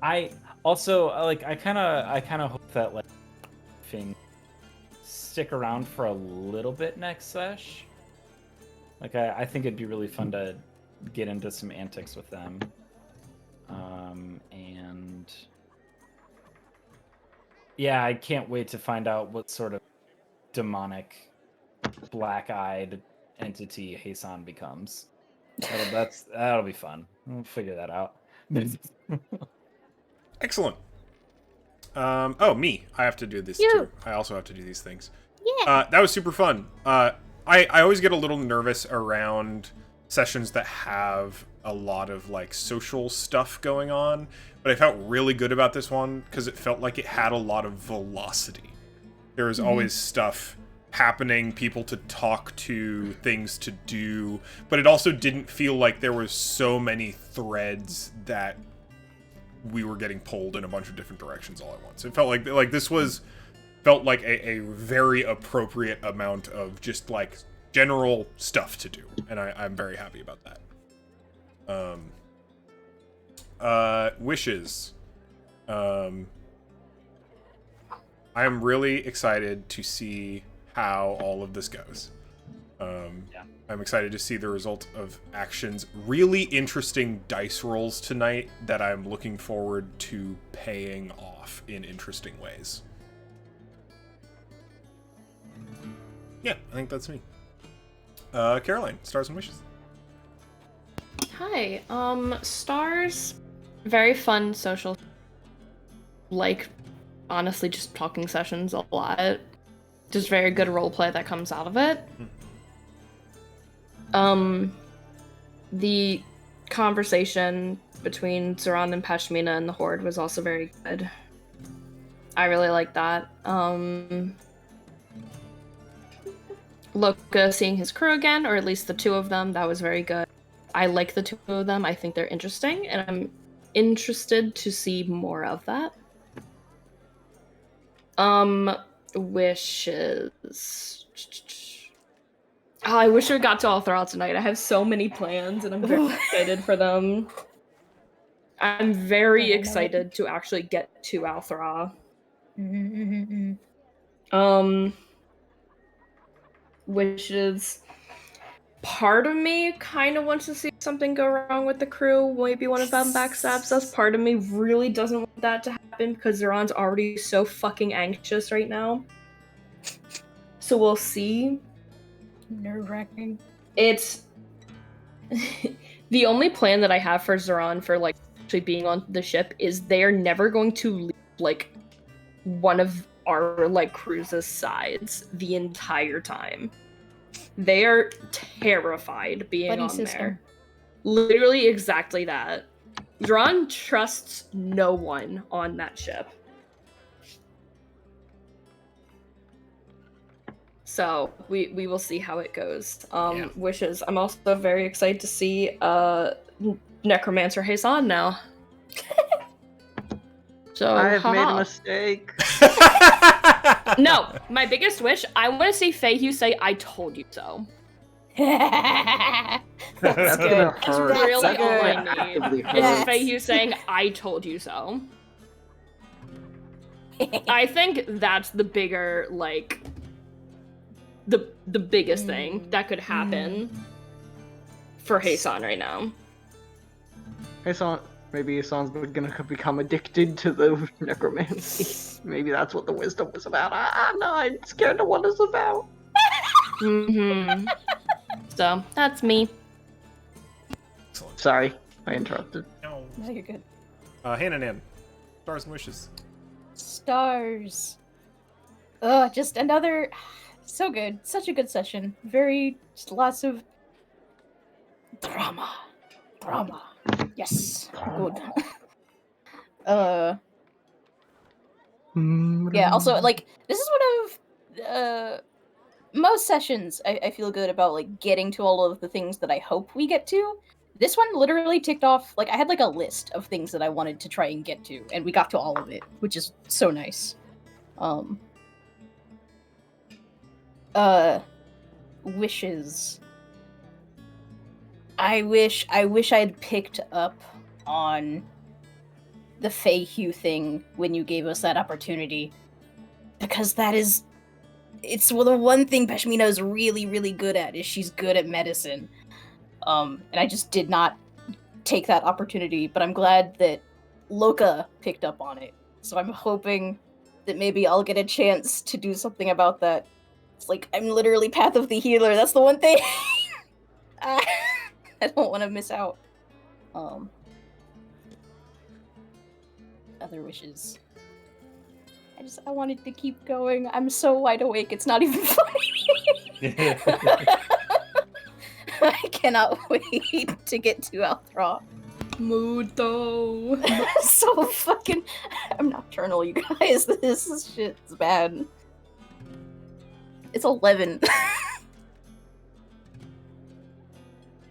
I also I kind of hope that like things stick around for a little bit next sesh. Like I think it'd be really fun to get into some antics with them. And yeah, I can't wait to find out what sort of demonic, black-eyed entity Heisan becomes. That'll be fun. We'll figure that out. Excellent. Oh, me. I have to do this too. I also have to do these things. Yeah. That was super fun. I always get a little nervous around sessions that have a lot of like social stuff going on, but I felt really good about this one because it felt like it had a lot of velocity. There was always stuff happening, people to talk to, things to do, but it also didn't feel like there was so many threads that we were getting pulled in a bunch of different directions all at once. It felt like this felt like a very appropriate amount of just like general stuff to do, and I'm very happy about that. Wishes. I am really excited to see how all of this goes. I'm excited to see the result of actions. Really interesting dice rolls tonight that I'm looking forward to paying off in interesting ways. Yeah, I think that's me. Caroline, stars and wishes. Hi. Stars, very fun social. Like, honestly, just talking sessions a lot. Just very good roleplay that comes out of it. The conversation between Zoran and Pashmina and the Horde was also very good. I really like that. Loka seeing his crew again, or at least the two of them, that was very good. I like the two of them. I think they're interesting, and I'm interested to see more of that. Wishes. Oh, I wish we got to Althra tonight. I have so many plans, and I'm very excited for them. I'm very excited to actually get to Althra. Wishes. Part of me kind of wants to see something go wrong with the crew. Maybe one of them backstabs us. Part of me really doesn't want that to happen because Zoran's already so fucking anxious right now. So we'll see. Nerve-wracking. It's the only plan that I have for Zoran for like actually being on the ship is they are never going to leave like one of our like crew's sides the entire time. They are terrified being Buddy on system. there. Literally exactly that. Zoran trusts no one on that ship. So we will see how it goes. Yeah. Wishes. I'm also very excited to see Necromancer Heisan now. So I have made a haha. mistake. No, my biggest wish, I want to see Feihu say, "I told you so." That's That's good. gonna That's hurt. really That's all I gonna need. actively Is hurt. Yes. Feihu saying, "I told you so." I think that's the bigger, like, the biggest thing that could happen for Heisan right now. Hey, so Maybe Hassan's gonna become addicted to the necromancy. Maybe that's what the wisdom was about. No, I'm scared of what it's about. Mm-hmm. So, that's me. Excellent. Sorry, I interrupted. No. No, you're good. Hannah Nan. Stars and wishes. Stars. Just another. So good. Such a good session. Just lots of drama. Drama. Yes. Good. Yeah, also, like, this is one of, most sessions I feel good about, like, getting to all of the things that I hope we get to. This one literally ticked off, like, I had, like, a list of things that I wanted to try and get to, and we got to all of it, which is so nice. Wishes. I wish I'd picked up on the Feyhue thing when you gave us that opportunity, because it's the one thing Pashmina is really, really good at, is she's good at medicine. And I just did not take that opportunity, but I'm glad that Loka picked up on it. So I'm hoping that maybe I'll get a chance to do something about that. It's like, I'm literally Path of the Healer, that's the one thing I don't want to miss out. Other wishes. I wanted to keep going. I'm so wide awake, it's not even funny. I cannot wait to get to Althra. Muto. So fucking... I'm nocturnal, you guys. This shit's bad. It's 11.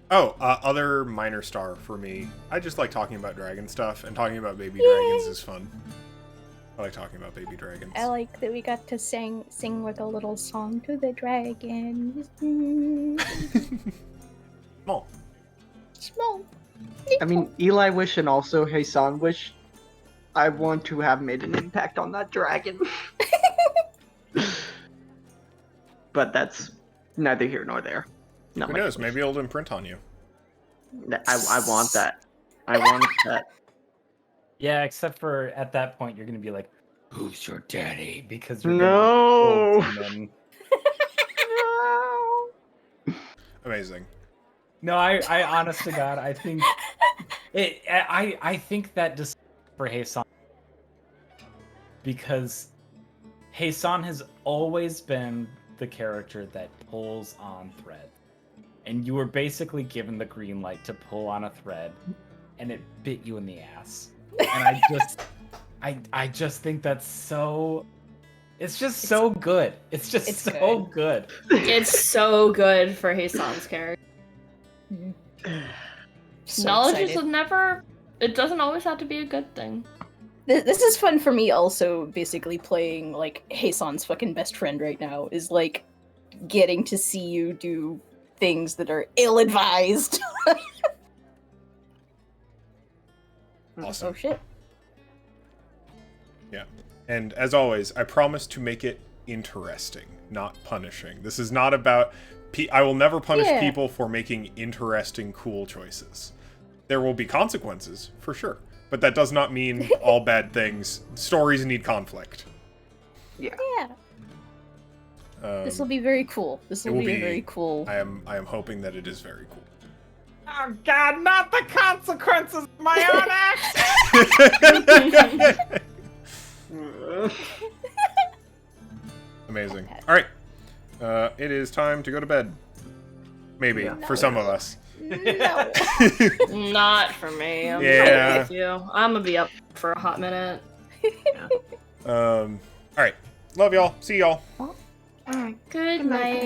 Other minor star for me. I just like talking about dragon stuff, and talking about baby dragons is fun. I like talking about baby dragons. I like that we got to sing like a little song to the dragons. Small. Small. I mean, Eli wish and also Hassan wish. I want to have made an impact on that dragon. But that's neither here nor there. Not Who my knows? choice. Maybe it'll imprint on you. I want that. I want that. Yeah, except for at that point you're gonna be like, "Who's your daddy?" Because you're No. gonna be old and then... Amazing. No, I honest to God, I think I think that just for Hassan, because Hassan has always been the character that pulls on thread, and you were basically given the green light to pull on a thread, and it bit you in the ass. And I just think that's so. It's just so good. It's just so good. It's so good for Hassan's character. So Knowledge excited. is never... It doesn't always have to be a good thing. This is fun for me also, basically playing, like, Hassan's fucking best friend right now, is, like, getting to see you do things that are ill-advised. Awesome. Oh shit. Yeah. And as always, I promise to make it interesting, not punishing. This is not about... I will never punish people for making interesting, cool choices. There will be consequences, for sure. But that does not mean all bad things. Stories need conflict. Yeah. This will be very cool. This will be very cool. I am hoping that it is very cool. Oh God, not the consequences of my own actions! Amazing. All right. It is time to go to bed. Maybe, for some of us. No. Not for me. I'm Yeah. with you. I'm gonna be up for a hot minute. All right. Love y'all. See y'all. Alright, good night.